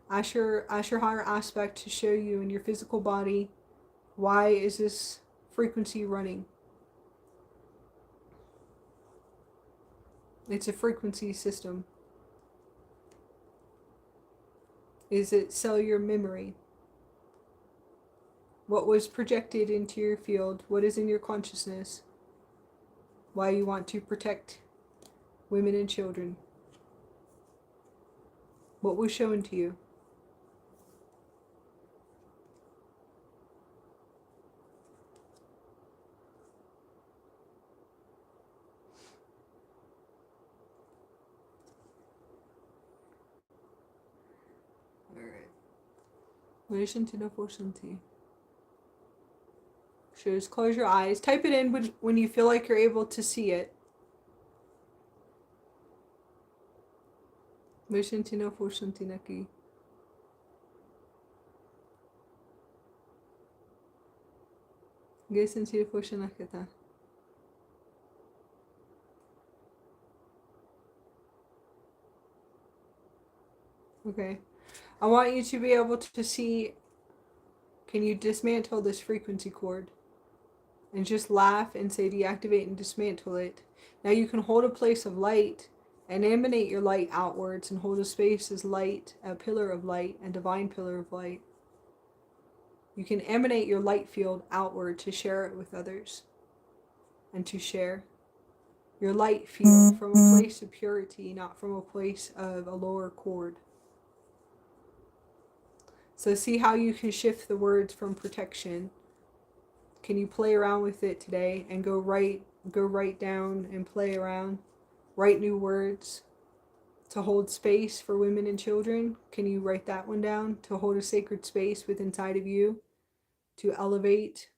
Ask your higher aspect to show you in your physical body, why is this frequency running? It's a frequency system. Is it cellular memory? What was projected into your field? What is in your consciousness? Why you want to protect women and children? What was shown to you? Alright. Just close your eyes. Type it in when you feel like you're able to see it. Okay. I want you to be able to see, can you dismantle this frequency cord? And just laugh and say deactivate and dismantle it. Now you can hold a place of light and emanate your light outwards and hold a space as light, a pillar of light, a divine pillar of light. You can emanate your light field outward to share it with others and to share your light field from a place of purity, not from a place of a lower chord. So see how you can shift the words from protection. Can you play around with it today and go write down and play around? Write new words to hold space for women and children. Can you write that one down? To hold a sacred space within inside of you, to elevate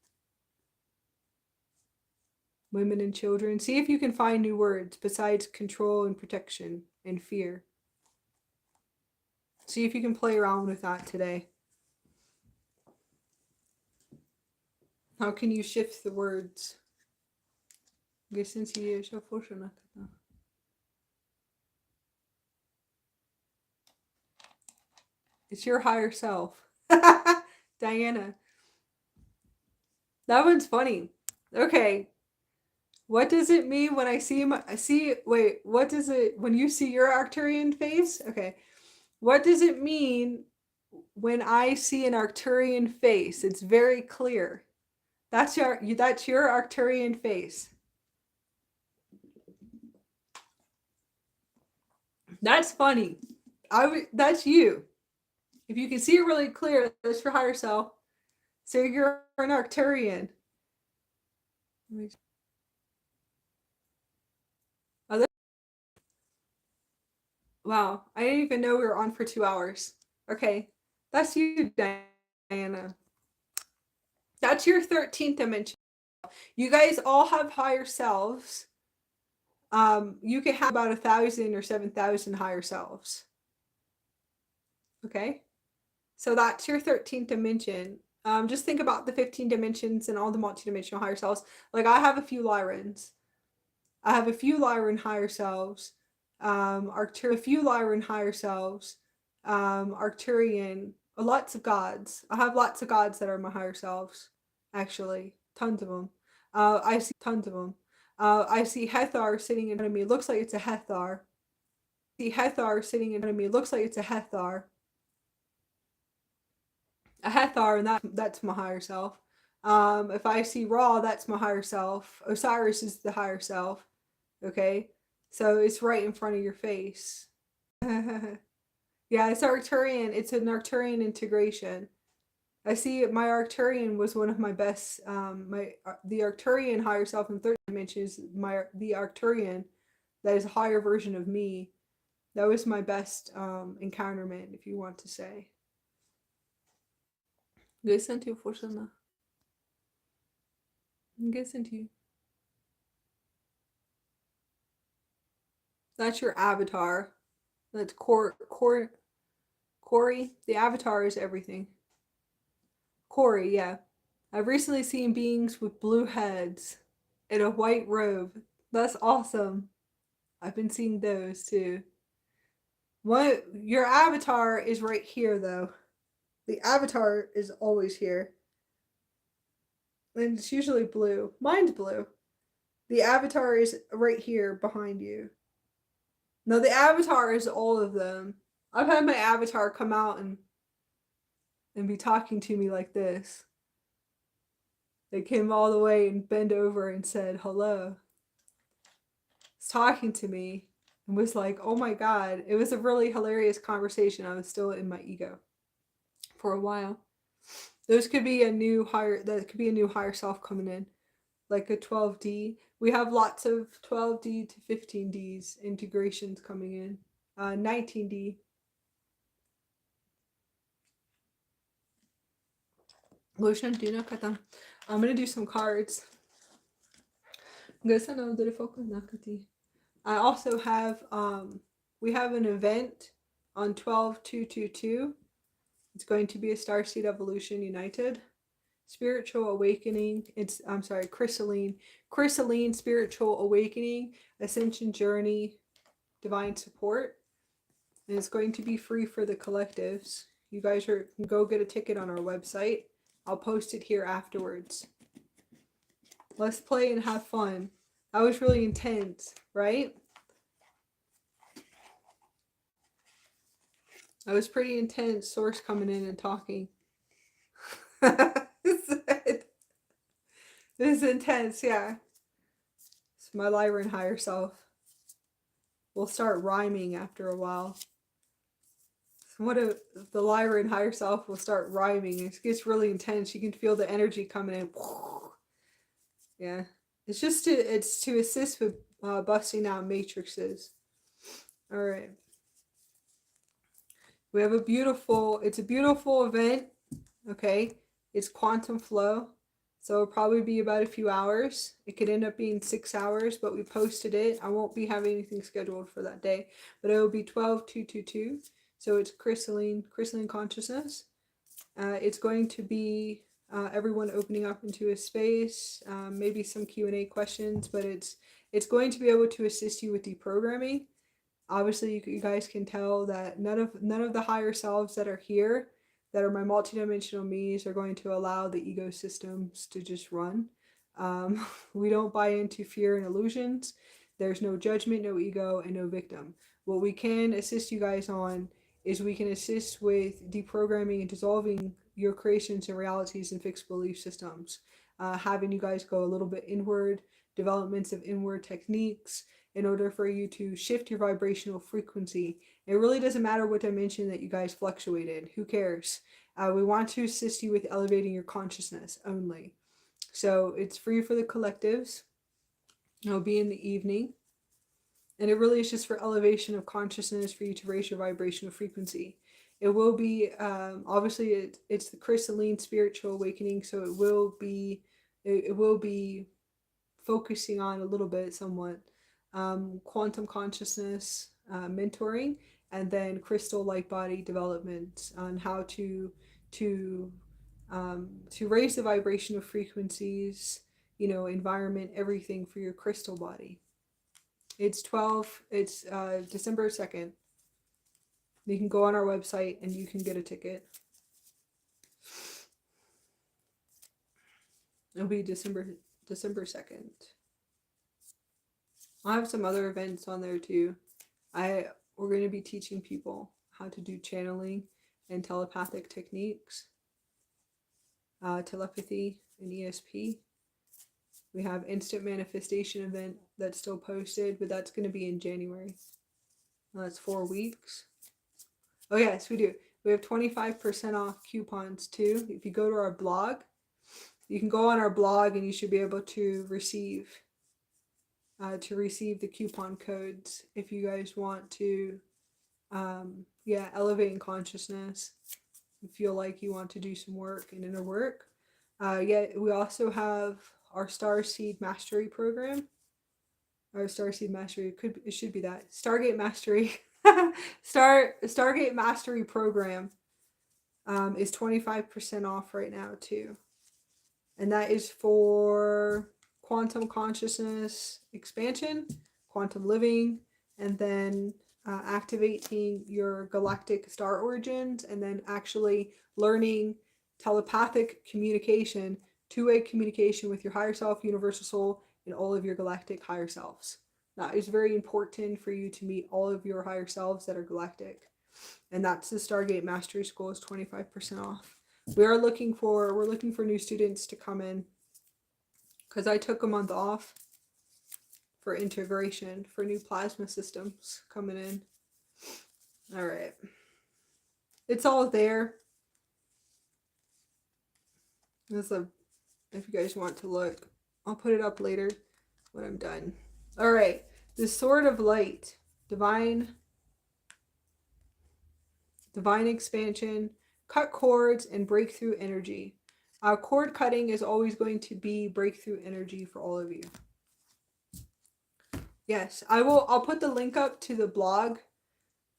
women and children. See if you can find new words besides control and protection and fear. See if you can play around with that today. How can you shift the words? It's your higher self. Diana. That one's funny. Okay. What does it mean when what does it, when you see your Arcturian face? Okay. What does it mean when I see an Arcturian face? It's very clear. That's your Arcturian face. That's funny. That's you. If you can see it really clear, that's your higher self. So you're an Arcturian. Wow, I didn't even know we were on for 2 hours. Okay, that's you, Diana. That's your 13th dimension. You guys all have higher selves. You can have about 1,000 or 7,000 higher selves. Okay, so that's your 13th dimension. Just think about the 15 dimensions and all the multidimensional higher selves. Like I have a few Lyrans. I have a few Lyran higher selves. A few Lyran higher selves. Arcturian. Lots of gods. I have lots of gods that are my higher selves. Actually, tons of them. I see tons of them. I see Hethar sitting in front of me. It looks like it's a Hethar. I see Hethar sitting in front of me. It looks like it's a Hethar. A Hethar, and that's my higher self. If I see Ra, that's my higher self. Osiris is the higher self. Okay, so it's right in front of your face. Yeah, it's Arcturian. It's an Arcturian integration. I see my Arcturian was one of my best. The Arcturian higher self in third dimension is the Arcturian that is a higher version of me. That was my best encounterment, if you want to say. Listen to fortuna. Listen to you. That's your avatar. That's Corey. The avatar is everything. Corey, yeah. I've recently seen beings with blue heads in a white robe. That's awesome. I've been seeing those too. Your avatar is right here though. The avatar is always here. And it's usually blue. Mine's blue. The avatar is right here behind you. No, the avatar is all of them. I've had my avatar come out and be talking to me like this. They came all the way and bent over and said hello. Was talking to me and was like, oh my god. It was a really hilarious conversation. I was still in my ego for a while. That could be a new higher self coming in. Like a 12D. We have lots of 12D to 15Ds integrations coming in. 19D. I'm gonna do some cards. I also have we have an event on 12/2/22. It's going to be a Starseed Evolution United. Spiritual Awakening. Krystalline Spiritual Awakening, Ascension Journey, Divine Support. And it's going to be free for the collectives. You guys can go get a ticket on our website. I'll post it here afterwards. Let's play and have fun. That was really intense, right? That was pretty intense, Source coming in and talking. This is intense, yeah. It's my Lyran higher self. We'll start rhyming after a while. What if the Lyran higher self will start rhyming? It gets really intense. You can feel the energy coming in. Yeah. It's just to assist with busting out matrices. All right. We have it's a beautiful event. Okay. It's quantum flow. So it'll probably be about a few hours. It could end up being 6 hours, but we posted it. I won't be having anything scheduled for that day, but it will be 12-222. So it's crystalline consciousness. It's going to be everyone opening up into a space, maybe some Q&A questions, but it's going to be able to assist you with deprogramming. Obviously, you guys can tell that none of the higher selves that are here, that are my multidimensional me's, are going to allow the ego systems to just run. We don't buy into fear and illusions. There's no judgment, no ego, and no victim. What we can assist you guys on is we can assist with deprogramming and dissolving your creations and realities and fixed belief systems, having you guys go a little bit inward, developments of inward techniques in order for you to shift your vibrational frequency. It really doesn't matter what dimension that you guys fluctuated. Who cares? We want to assist you with elevating your consciousness only. So it's free for the collectives. It'll be in the evening. And it really is just for elevation of consciousness, for you to raise your vibrational frequency. It will be, obviously, it's the crystalline spiritual awakening, so it will be focusing on a little bit, somewhat, quantum consciousness mentoring, and then crystal light body development on how to raise the vibrational frequencies, environment, everything for your crystal body. It's December 2nd. You can go on our website and you can get a ticket. It'll be December 2nd. I'll have some other events on there too. We're going to be teaching people how to do channeling and telepathic techniques, telepathy and ESP. We have instant manifestation event that's still posted, but that's going to be in January. That's 4 weeks. Oh yes, we do. We have 25% off coupons too. If you go to our blog, you can go on our blog and you should be able to receive the coupon codes if you guys want to elevate in consciousness. You feel like you want to do some work and inner work. We also have our Starseed Mastery program. Our Starseed Mastery, it should be that. Stargate Mastery. Stargate Mastery program is 25% off right now too. And that is for quantum consciousness expansion, quantum living, and then activating your galactic star origins, and then actually learning telepathic communication, two-way communication with your higher self, universal soul, and all of your galactic higher selves. That is very important for you to meet all of your higher selves that are galactic. And that's the Stargate Mastery School, is 25% off. We're looking for new students to come in, because I took a month off for integration, for new plasma systems coming in. All right. It's all there. If you guys want to look, I'll put it up later when I'm done. All right. The Sword of Light, divine expansion, cut cords and breakthrough energy. Cord cutting is always going to be breakthrough energy for all of you. Yes, I'll put the link up to the blog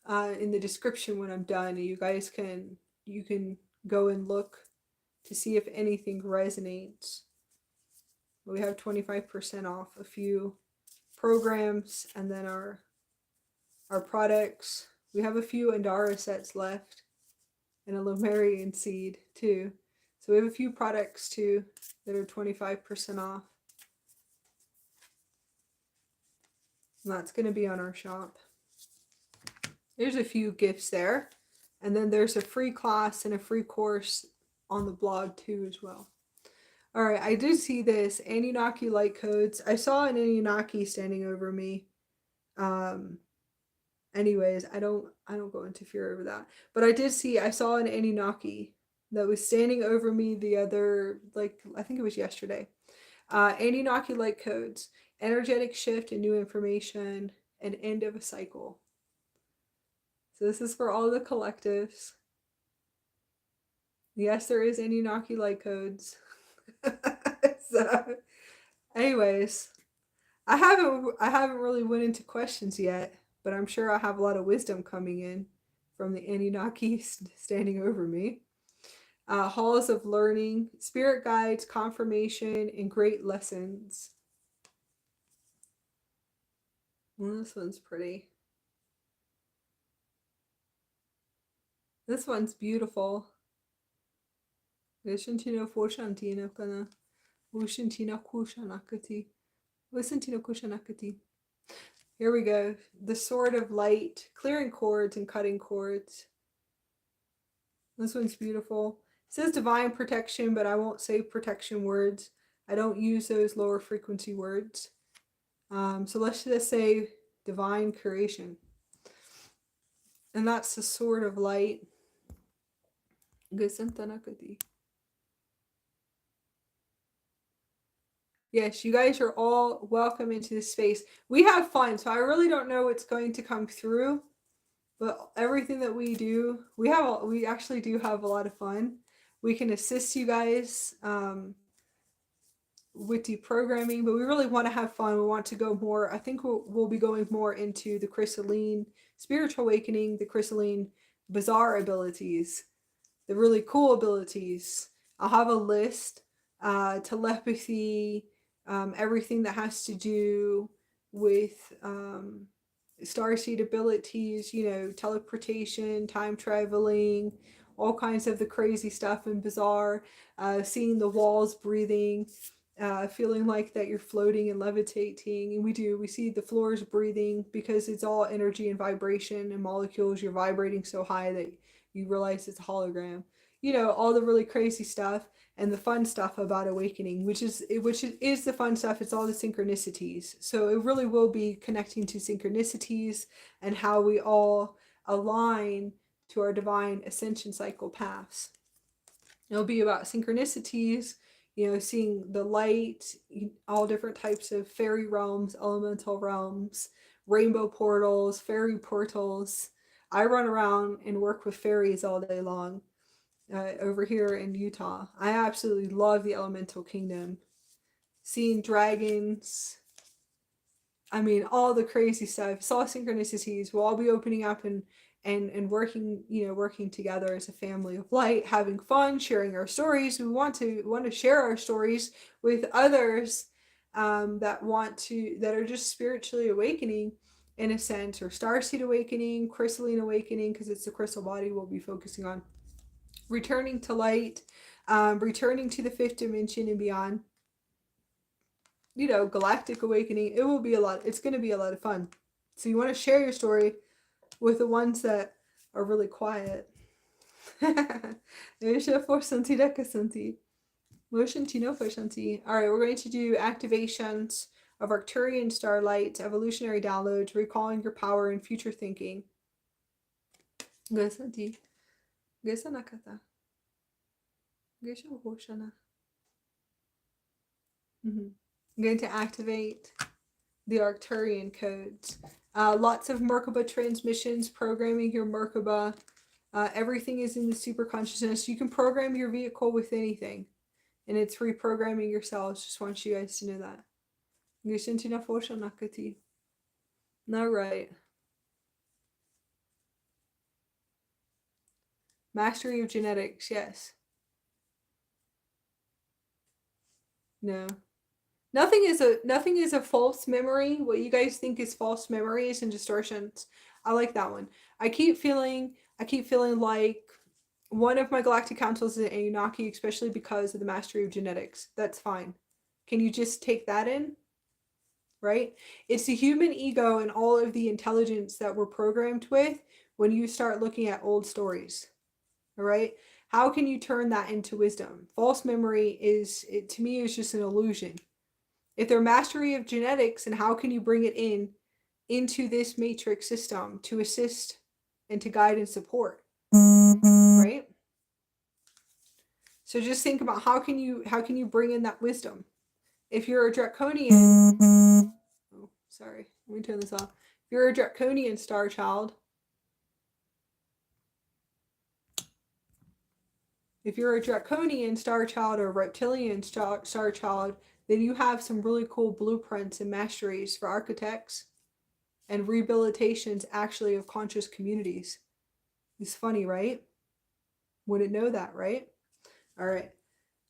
in the description when I'm done. You guys can go and look to see if anything resonates. We have 25% off a few programs, and then our products. We have a few Andara sets left and a Lemurian seed too. So we have a few products too that are 25% off. And that's going to be on our shop. There's a few gifts there. And then there's a free class and a free course on the blog too as well. All right, I did see this Anunnaki light codes. I saw an Anunnaki standing over me. Anyways, I don't go into fear over that. But I saw an Anunnaki that was standing over me the other, like, I think it was yesterday. Anunnaki light codes, energetic shift and new information, and end of a cycle. So this is for all the collectives. Yes, there is Anunnaki light codes. So, anyways, I haven't really went into questions yet, but I'm sure I have a lot of wisdom coming in from the Anunnaki standing over me. Halls of learning, spirit guides, confirmation, and great lessons. Well, this one's pretty. This one's beautiful. Here we go. The sword of light, clearing cords and cutting cords. This one's beautiful. It says divine protection, but I won't say protection words. I don't use those lower frequency words. So let's just say divine creation. And that's the sword of light. Yes, you guys are all welcome into this space. We have fun, so I really don't know what's going to come through, but everything that we do, we actually do have a lot of fun. We can assist you guys with deprogramming, but we really want to have fun. We want to go more. I think we'll be going more into the Krystalline spiritual awakening, the Krystalline bizarre abilities, the really cool abilities. I'll have a list, telepathy, everything that has to do with starseed abilities, teleportation, time traveling, all kinds of the crazy stuff and bizarre, seeing the walls breathing, feeling like that you're floating and levitating. And we see the floors breathing because it's all energy and vibration and molecules. You're vibrating so high that you realize it's a hologram. All the really crazy stuff and the fun stuff about awakening, which is the fun stuff. It's all the synchronicities. So it really will be connecting to synchronicities and how we all align to our divine ascension cycle paths. It'll be about synchronicities, seeing the light, all different types of fairy realms, elemental realms, rainbow portals, fairy portals. I run around and work with fairies all day long. Over here in Utah. I absolutely love the elemental kingdom. Seeing dragons. I mean, all the crazy stuff. Saw synchronicities. We'll all be opening up and working, working together as a family of light, having fun, sharing our stories. We want to share our stories with others that are just spiritually awakening in a sense, or starseed awakening, crystalline awakening, because it's the crystal body we'll be focusing on. Returning to light, returning to the fifth dimension and beyond. Galactic awakening. It will be a lot. It's going to be a lot of fun. So you want to share your story with the ones that are really quiet. All right, we're going to do activations of Arcturian starlights, evolutionary downloads, recalling your power and future thinking. I'm going to activate the Arcturian codes. Lots of Merkaba transmissions, programming your Merkaba. Everything is in the super consciousness. You can program your vehicle with anything, and it's reprogramming yourselves. Just want you guys to know that. All right. Mastery of genetics, yes. No. Nothing is a false memory. What you guys think is false memories and distortions. I like that one. I keep feeling like one of my galactic councils is an Anunnaki, especially because of the mastery of genetics. That's fine. Can you just take that in? Right? It's the human ego and all of the intelligence that we're programmed with when you start looking at old stories. All right? How can you turn that into wisdom? False memory is, to me, is just an illusion. If they're mastery of genetics, and how can you bring it into this matrix system to assist and to guide and support? Right? So just think about how can you bring in that wisdom? If you're a draconian, oh, sorry, let me turn this off. If you're a draconian star child, or a reptilian star child, then you have some really cool blueprints and masteries for architects and rehabilitations actually of conscious communities. It's funny, right? Wouldn't know that, right? All right.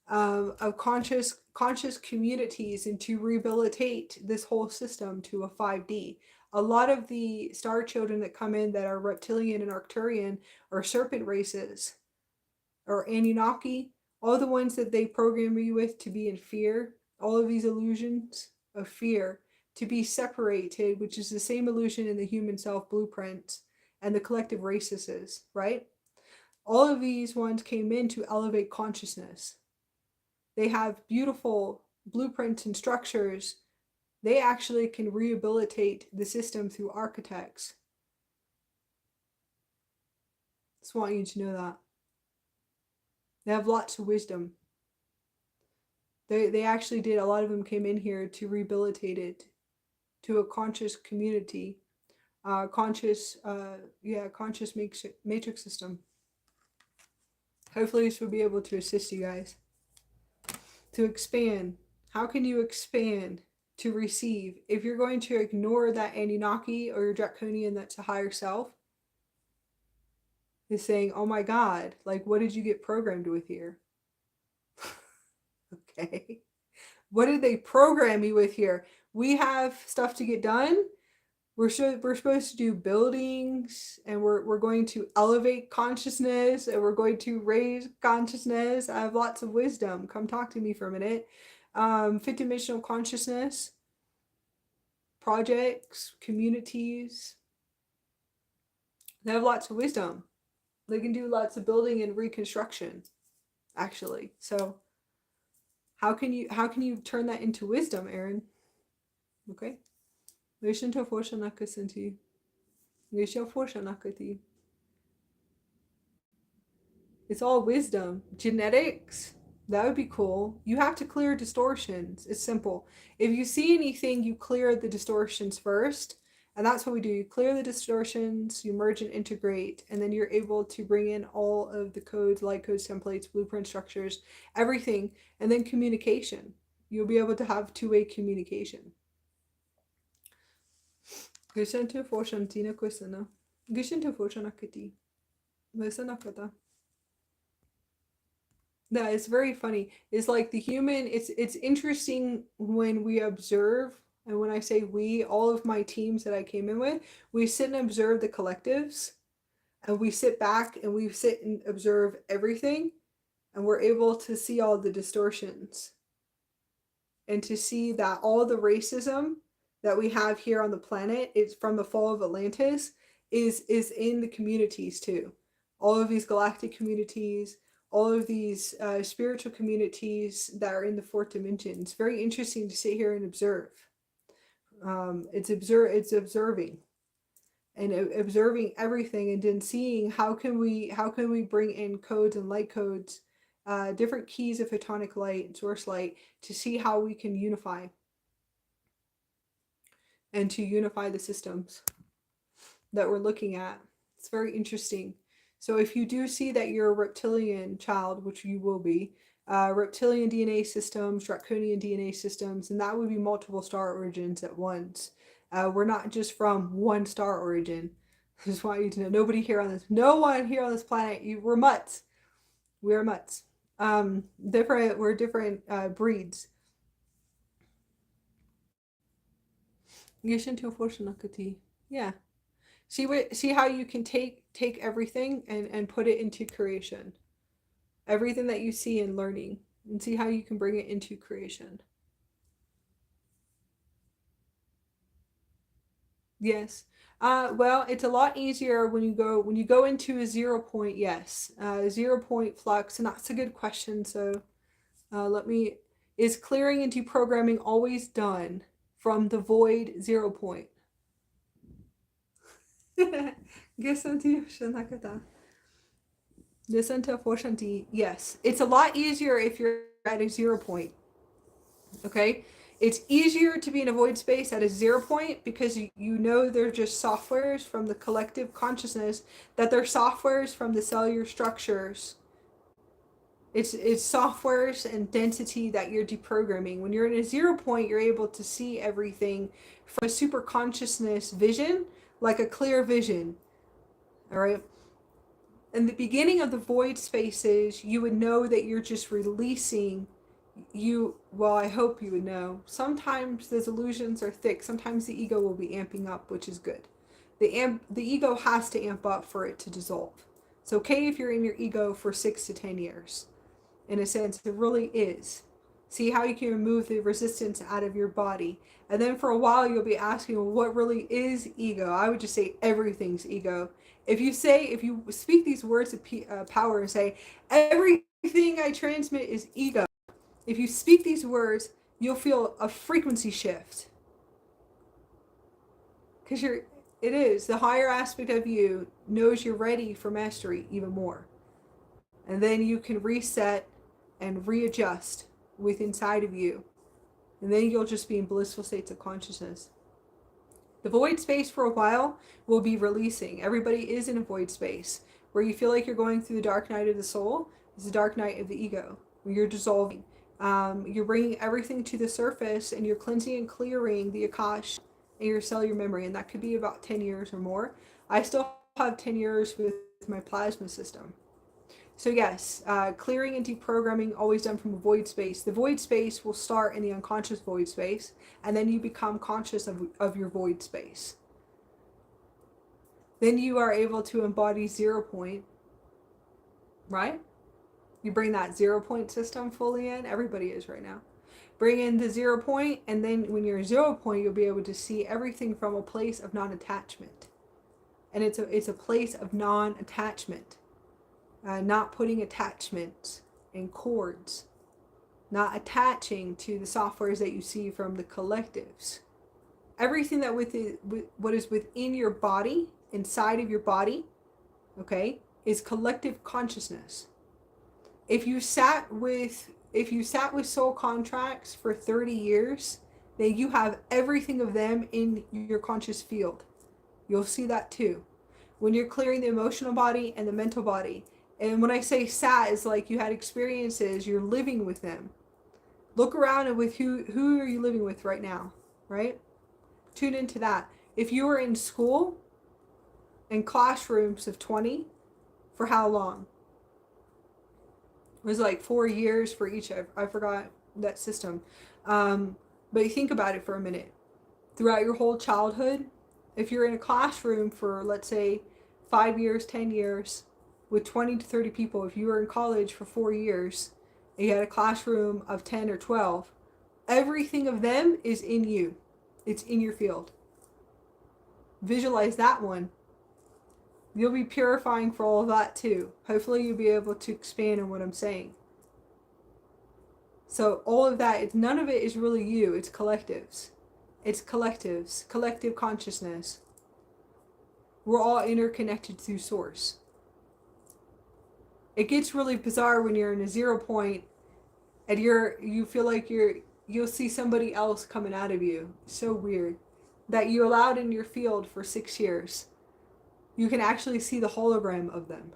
Of conscious communities, and to rehabilitate this whole system to a 5D. A lot of the star children that come in that are reptilian and Arcturian or serpent races or Anunnaki, all the ones that they program you with to be in fear, all of these illusions of fear, to be separated, which is the same illusion in the human self blueprint and the collective races, right? All of these ones came in to elevate consciousness. They have beautiful blueprints and structures. They actually can rehabilitate the system through architects. Just want you to know that. They have lots of wisdom. They actually did, a lot of them came in here to rehabilitate it to a conscious community, conscious matrix system. Hopefully this will be able to assist you guys. To expand. How can you expand to receive? If you're going to ignore that Anunnaki or your Draconian that's a higher self, is saying, oh my God, like, what did you get programmed with here? Okay. What did they program you with here? We have stuff to get done. We're supposed to do buildings, and we're going to elevate consciousness, and we're going to raise consciousness. I have lots of wisdom. Come talk to me for a minute. Fifth dimensional consciousness, projects, communities. They have lots of wisdom. They can do lots of building and reconstruction, actually. So how can you turn that into wisdom, Aaron? Okay. It's all wisdom. Genetics, that would be cool. You have to clear distortions. It's simple. If you see anything, you clear the distortions first. And that's what we do. You clear the distortions, you merge and integrate, and then you're able to bring in all of the codes, light codes, templates, blueprint structures, everything, and then communication. You'll be able to have two-way communication. Yeah, it's very funny. It's like the human, it's interesting when we observe, and when I say we, all of my teams that I came in with, we sit and observe the collectives, and we sit back and we sit and observe everything, and we're able to see all the distortions and to see that all the racism that we have here on the planet, it's from the fall of Atlantis, is in the communities too. All of these galactic communities, all of these spiritual communities that are in the fourth dimension. It's very interesting to sit here and observe. It's observing and observing everything, and then seeing how can we bring in codes and light codes, different keys of photonic light and source light, to see how we can unify and to unify the systems that we're looking at. It's very interesting. So if you do see that you're a reptilian child, which you will be, reptilian DNA systems, draconian DNA systems, and that would be multiple star origins at once. We're not just from one star origin. I just want you to know, no one here on this planet, we're mutts. We are mutts. We're different breeds. Yeah. See how you can take everything and put it into creation. Everything that you see in learning, and see how you can bring it into creation. Yes. Well, it's a lot easier when you go into a 0 point. Yes, 0 point flux, and that's a good question. So, let me. Is clearing and deprogramming always done from the void 0 point? Yes, it's a lot easier if you're at a 0 point. Okay, it's easier to be in a void space at a 0 point because you know they're just softwares from the collective consciousness, that they're softwares from the cellular structures. It's softwares and density that you're deprogramming. When you're in a 0 point, you're able to see everything from a super consciousness vision, like a clear vision. All right. In the beginning of the void spaces, you would know that you're just releasing. Well, I hope you would know. Sometimes those illusions are thick. Sometimes the ego will be amping up, which is good. The ego has to amp up for it to dissolve. It's okay if you're in your ego for 6 to 10 years. In a sense, it really is. See how you can remove the resistance out of your body. And then for a while, you'll be asking, well, what really is ego? I would just say everything's ego. If you speak these words of power and say, everything I transmit is ego. If you speak these words, you'll feel a frequency shift. Because it is. The higher aspect of you knows you're ready for mastery even more. And then you can reset and readjust with inside of you. And then you'll just be in blissful states of consciousness. The void space for a while will be releasing. Everybody is in a void space. Where you feel like you're going through the dark night of the soul is the dark night of the ego. Where you're dissolving. You're bringing everything to the surface, and you're cleansing and clearing the Akasha and your cellular memory. And that could be about 10 years or more. I still have 10 years with my plasma system. So yes, clearing and deprogramming always done from a void space. The void space will start in the unconscious void space, and then you become conscious of your void space. Then you are able to embody 0 point, right? You bring that 0 point system fully in. Everybody is right now. Bring in the 0 point, and then when you're 0 point, you'll be able to see everything from a place of non-attachment. And it's a place of non-attachment. Not putting attachments and cords, not attaching to the softwares that you see from the collectives. Everything that what is within your body, inside of your body, okay, is collective consciousness. If you sat with soul contracts for 30 years, then you have everything of them in your conscious field. You'll see that too. When you're clearing the emotional body and the mental body. And when I say sat, it's like you had experiences, you're living with them. Look around and with who are you living with right now, right? Tune into that. If you were in school, in classrooms of 20, for how long? It was like 4 years for each. I forgot that system. But you think about it for a minute. Throughout your whole childhood, if you're in a classroom for, let's say, 5 years, 10 years, with 20 to 30 people, if you were in college for 4 years, and you had a classroom of 10 or 12, everything of them is in you. It's in your field. Visualize that one. You'll be purifying for all of that too. Hopefully you'll be able to expand on what I'm saying. So all of that, none of it is really you. It's collectives. It's collectives. Collective consciousness. We're all interconnected through source. It gets really bizarre when you're in a 0 point and you feel like you'll see somebody else coming out of you. So weird. That you allowed in your field for 6 years. You can actually see the hologram of them.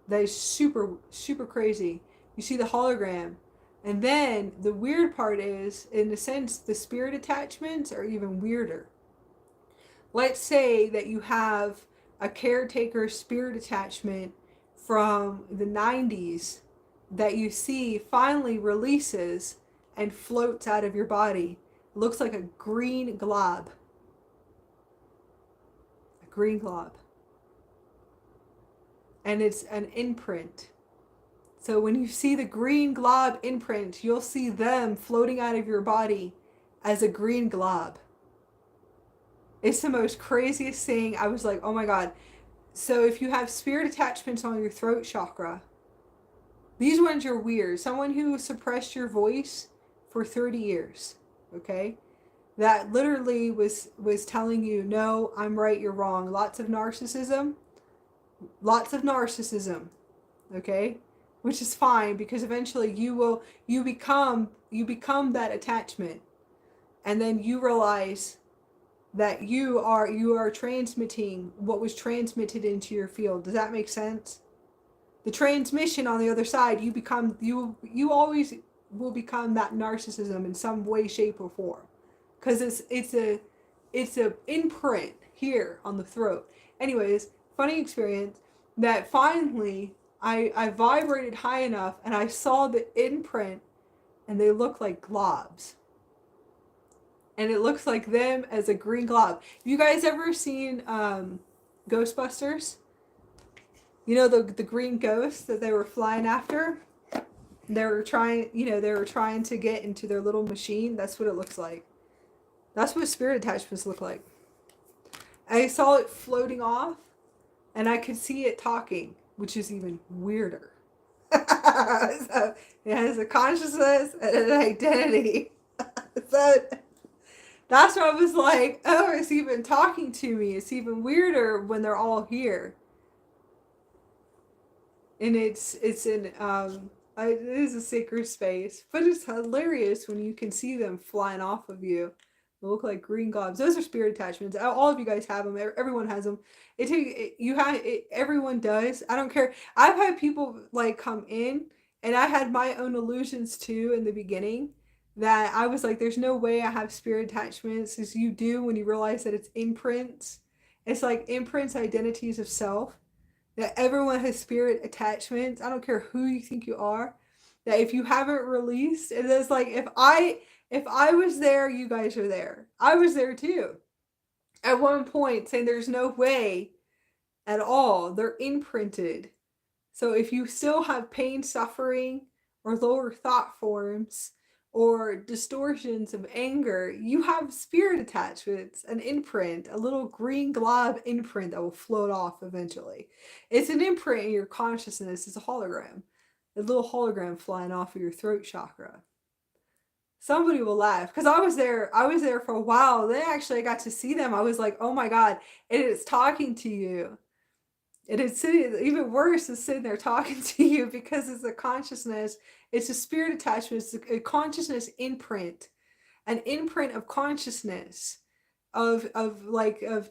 That is super, super crazy. You see the hologram. And then the weird part is, in a sense, the spirit attachments are even weirder. Let's say that you have a caretaker spirit attachment from the 90s that you see finally releases and floats out of your body. It looks like a green glob. A green glob. And it's an imprint. So when you see the green glob imprint, you'll see them floating out of your body as a green glob. It's the most craziest thing. I was like, oh my God. So if you have spirit attachments on your throat chakra, these ones are weird. Someone who suppressed your voice for 30 years, okay? That literally was telling you, no, I'm right, you're wrong. Lots of narcissism, okay? Which is fine, because eventually you become that attachment. And then you realize that you are transmitting what was transmitted into your field. Does that make sense? The transmission on the other side, you always will become that narcissism in some way, shape, or form, because it's a imprint here on the throat. Anyways, funny experience that finally I vibrated high enough and I saw the imprint, and they look like globs. And it looks like them as a green glob. Have you guys ever seen Ghostbusters? You know the green ghosts that they were flying after? They were trying to get into their little machine. That's what it looks like. That's what spirit attachments look like. I saw it floating off, and I could see it talking, which is even weirder. So it has a consciousness and an identity. So that's why I was like, oh, it's even talking to me. It's even weirder when they're all here. And it is a sacred space, but it's hilarious when you can see them flying off of you. They look like green globs. Those are spirit attachments. All of you guys have them. Everyone has them. Everyone does. I don't care. I've had people like come in, and I had my own illusions too in the beginning, that I was like, there's no way I have spirit attachments, as you do when you realize that it's imprints. It's like imprints, identities of self. That everyone has spirit attachments. I don't care who you think you are. That if you haven't released, it is like, if I was there, you guys are there. I was there too. At one point, saying there's no way at all. They're imprinted. So if you still have pain, suffering, or lower thought forms, or distortions of anger, you have spirit attachments, an imprint, a little green glob imprint that will float off eventually. It's an imprint in your consciousness. It's a hologram. A little hologram flying off of your throat chakra. Somebody will laugh, because I was there for a while. Then actually I got to see them. I was like, oh my God, it is talking to you. And it's sitting, even worse is sitting there talking to you, because it's a consciousness. It's a spirit attachment. It's a consciousness imprint, an imprint of consciousness, of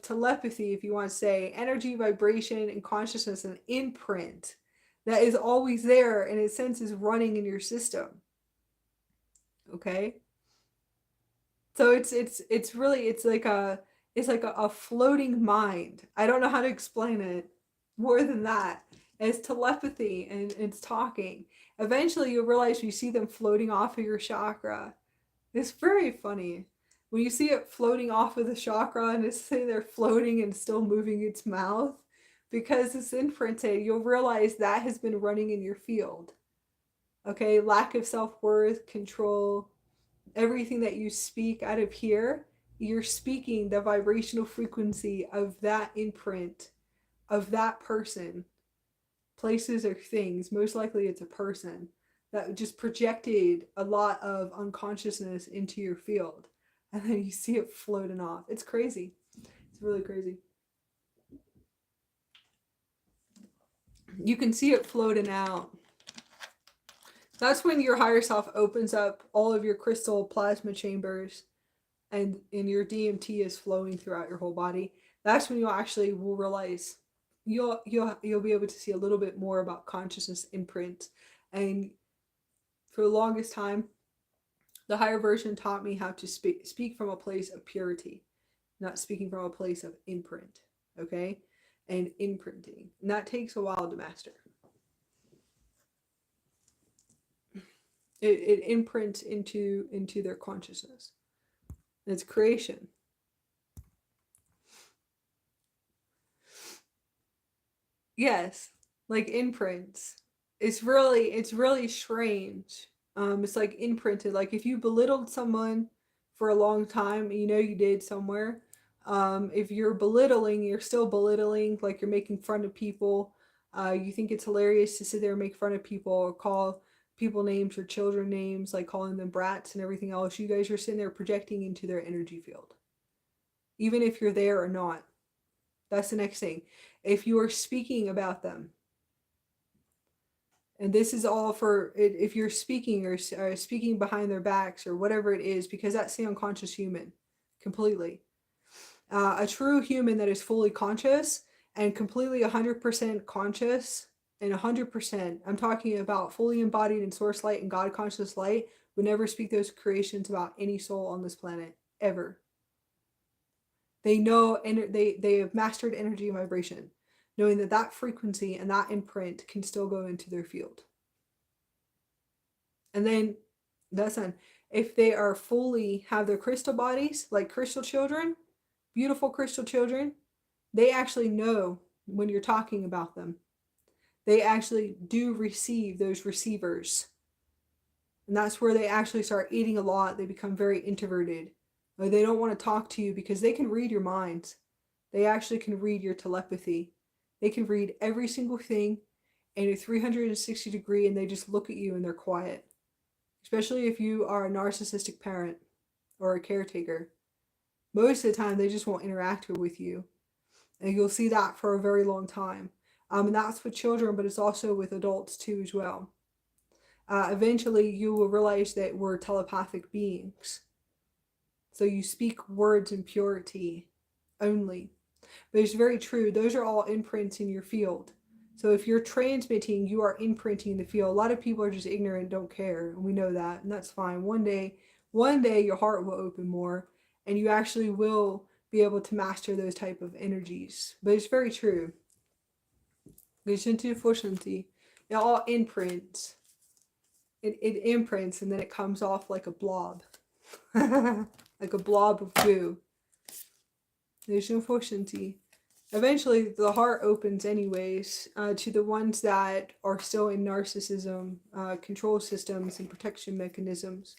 telepathy, if you want to say, energy, vibration, and consciousness, an imprint that is always there, and in a sense is running in your system. Okay. So it's really, it's like a floating mind. I don't know how to explain it more than that. It's telepathy, and it's talking. Eventually you'll realize you see them floating off of your chakra. It's very funny. When you see it floating off of the chakra and it's sitting there floating and still moving its mouth, because it's imprinted, you'll realize that has been running in your field. Okay, lack of self-worth, control, everything that you speak out of here, you're speaking the vibrational frequency of that imprint, of that person, places, or things. Most likely it's a person that just projected a lot of unconsciousness into your field, and then you see it floating off. It's crazy. It's really crazy. You can see it floating out. That's when your higher self opens up all of your crystal plasma chambers, and your DMT is flowing throughout your whole body. That's when you actually will realize you'll be able to see a little bit more about consciousness imprint. And for the longest time, the higher version taught me how to speak from a place of purity, not speaking from a place of imprint. Okay, and imprinting, and that takes a while to master. It imprints into their consciousness. It's creation. Yes, like imprints. It's really strange. It's like imprinted. Like if you belittled someone for a long time, you know you did somewhere. If you're belittling, you're still belittling. Like you're making fun of people. You think it's hilarious to sit there and make fun of people or call people names or children names, like calling them brats and everything else. You guys are sitting there projecting into their energy field, even if you're there or not. That's the next thing. If you are speaking about them, and this is all for if you're speaking or speaking behind their backs or whatever it is, because that's the unconscious human completely. A true human that is fully conscious and completely 100% conscious and 100%, I'm talking about fully embodied in source light and God conscious light, would never speak those creations about any soul on this planet ever. They know, and they have mastered energy and vibration, knowing that that frequency and that imprint can still go into their field. And then that's on. If they are fully have their crystal bodies, like crystal children, beautiful crystal children, they actually know when you're talking about them. They actually do receive those receivers. And that's where they actually start eating a lot. They become very introverted. Or they don't want to talk to you because they can read your minds. They actually can read your telepathy. They can read every single thing in a 360 degree, and they just look at you and they're quiet. Especially if you are a narcissistic parent or a caretaker. Most of the time, they just won't interact with you. And you'll see that for a very long time. And that's with children, but it's also with adults too as well. Eventually, you will realize that we're telepathic beings. So you speak words in purity only. But it's very true. Those are all imprints in your field. So if you're transmitting, you are imprinting the field. A lot of people are just ignorant, don't care, and we know that, and that's fine. One day your heart will open more, and you actually will be able to master those type of energies. But it's very true. It all imprints. It imprints, and then it comes off like a blob. Like a blob of goo. There's no fortunity. Eventually, the heart opens anyways to the ones that are still in narcissism, control systems, and protection mechanisms,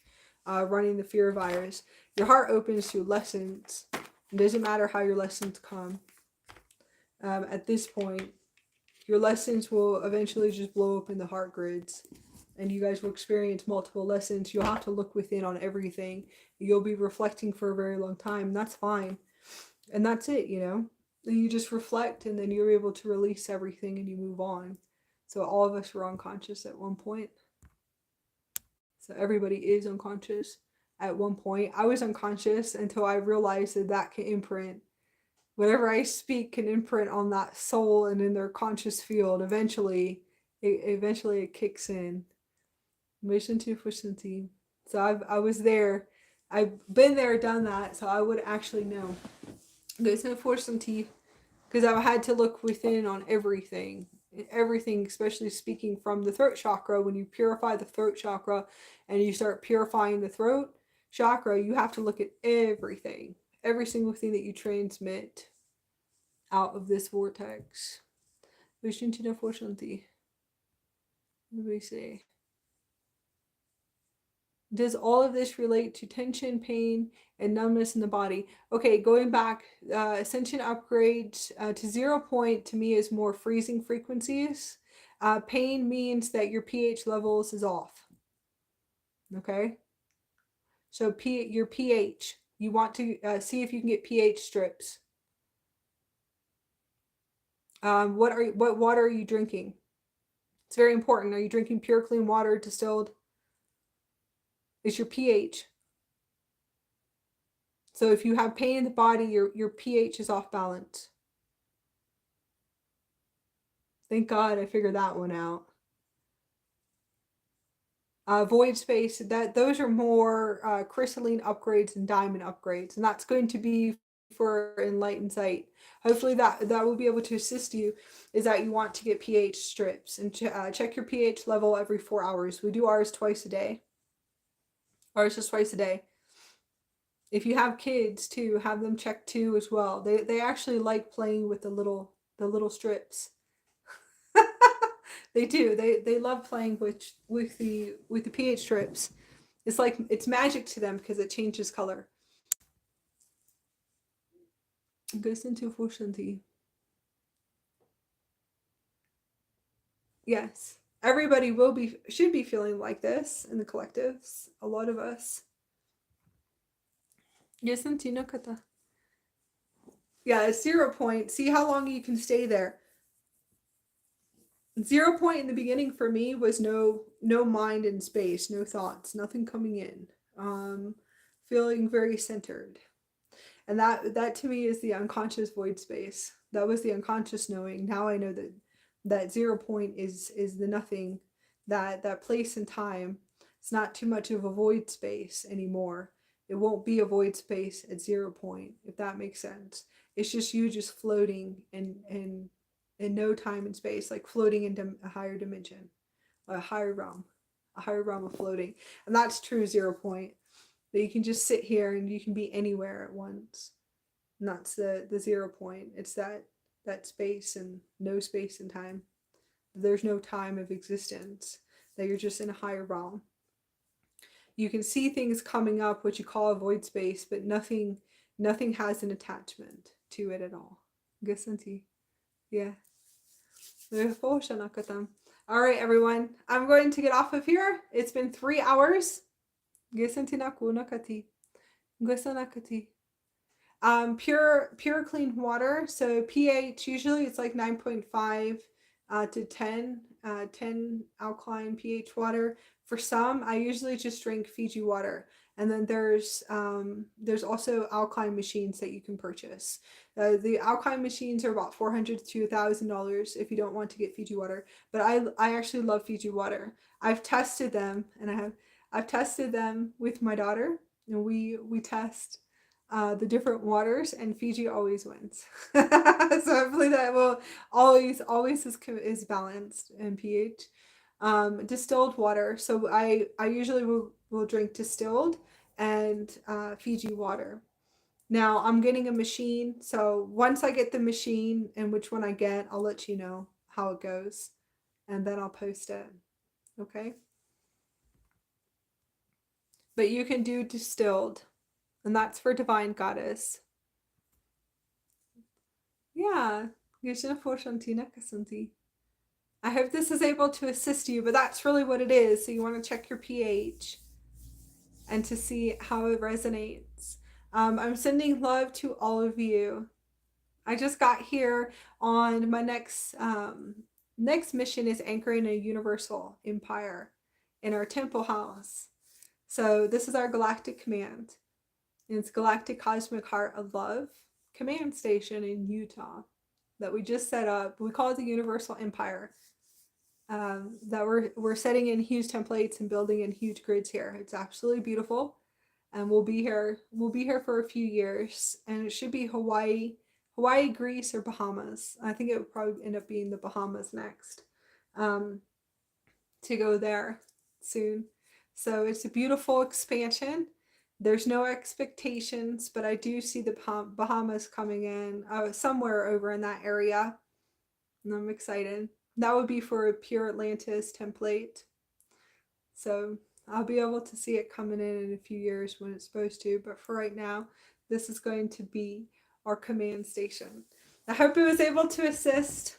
running the fear virus. Your heart opens to lessons. It doesn't matter how your lessons come. At this point, your lessons will eventually just blow up in the heart grids. And you guys will experience multiple lessons. You'll have to look within on everything. You'll be reflecting for a very long time. And that's fine. And that's it, you know. You just reflect, and then you're able to release everything and you move on. So all of us were unconscious at one point. So everybody is unconscious at one point. I was unconscious until I realized that that can imprint. Whatever I speak can imprint on that soul and in their conscious field. Eventually it kicks in. Mission to efficiency. So I was there. I've been there, done that, so I would actually know. There's no efficiency because I've had to look within on everything. Everything, especially speaking from the throat chakra. When you purify the throat chakra and you start purifying the throat chakra, you have to look at everything. Every single thing that you transmit out of this vortex. Mission to efficiency. What do we say? Does all of this relate to tension, pain, and numbness in the body? Okay, going back, Ascension upgrades to 0 point to me is more freezing frequencies. Pain means that your pH levels is off. Okay? So your pH, you want to see if you can get pH strips. What water are you drinking? It's very important. Are you drinking pure, clean water, distilled? Is your pH. So if you have pain in the body, your pH is off balance. Thank God I figured that one out. Void space, those are more crystalline upgrades and diamond upgrades, and that's going to be for enlightened sight. Hopefully that will be able to assist you, is that you want to get pH strips and check your pH level every 4 hours. We do ours twice a day. Ours just twice a day. If you have kids too, have them checked too as well. They actually like playing with the little strips. They do. They love playing with the pH strips. It's like it's magic to them because it changes color. Goes into Foshanti. Yes. Everybody should be feeling like this in the collectives. A lot of us. Yes, no kata. Yeah, it's 0 point. See how long you can stay there. 0 point in the beginning for me was no mind in space, no thoughts, nothing coming in. Feeling very centered. And that to me is the unconscious void space. That was the unconscious knowing. Now I know that 0 point is the nothing, that place and time. It's not too much of a void space anymore. It won't be a void space at 0 point, if that makes sense. It's just you just floating in no time and space, like floating into a higher dimension, a higher realm of floating. And that's true 0 point. That you can just sit here and you can be anywhere at once. And that's the 0 point. It's that space and no space and time. There's no time of existence. That you're just in a higher realm. You can see things coming up, what you call a void space, but nothing has an attachment to it at all. Gasanti. Yeah. All right, everyone. I'm going to get off of here. It's been 3 hours. Pure clean water. So pH usually it's like 9.5 to 10 alkaline pH water. For some, I usually just drink Fiji water. And then there's also alkaline machines that you can purchase. The alkaline machines are about $400 to $1,000 if you don't want to get Fiji water. But I actually love Fiji water. I've tested them, and I've tested them with my daughter, and we test the different waters, and Fiji always wins. So hopefully that will always is balanced in pH. Distilled water. So I usually will drink distilled and Fiji water. Now I'm getting a machine, so once I get the machine and which one I get, I'll let you know how it goes, and then I'll post it. Okay? But you can do distilled, and that's for Divine Goddess. Yeah. I hope this is able to assist you, but that's really what it is. So you want to check your pH and to see how it resonates. I'm sending love to all of you. I just got here on my next mission is anchoring a universal empire in our temple house. So this is our galactic command. And it's Galactic Cosmic Heart of Love command station in Utah that we just set up. We call it the Universal Empire. That we're setting in huge templates and building in huge grids here. It's absolutely beautiful, and we'll be here for a few years, and it should be Hawaii, Greece, or Bahamas. I think it would probably end up being the Bahamas next, to go there soon. So it's a beautiful expansion. There's no expectations, but I do see the Bahamas coming in somewhere over in that area, and I'm excited. That would be for a pure Atlantis template. So I'll be able to see it coming in a few years when it's supposed to. But for right now, this is going to be our command station. I hope it was able to assist.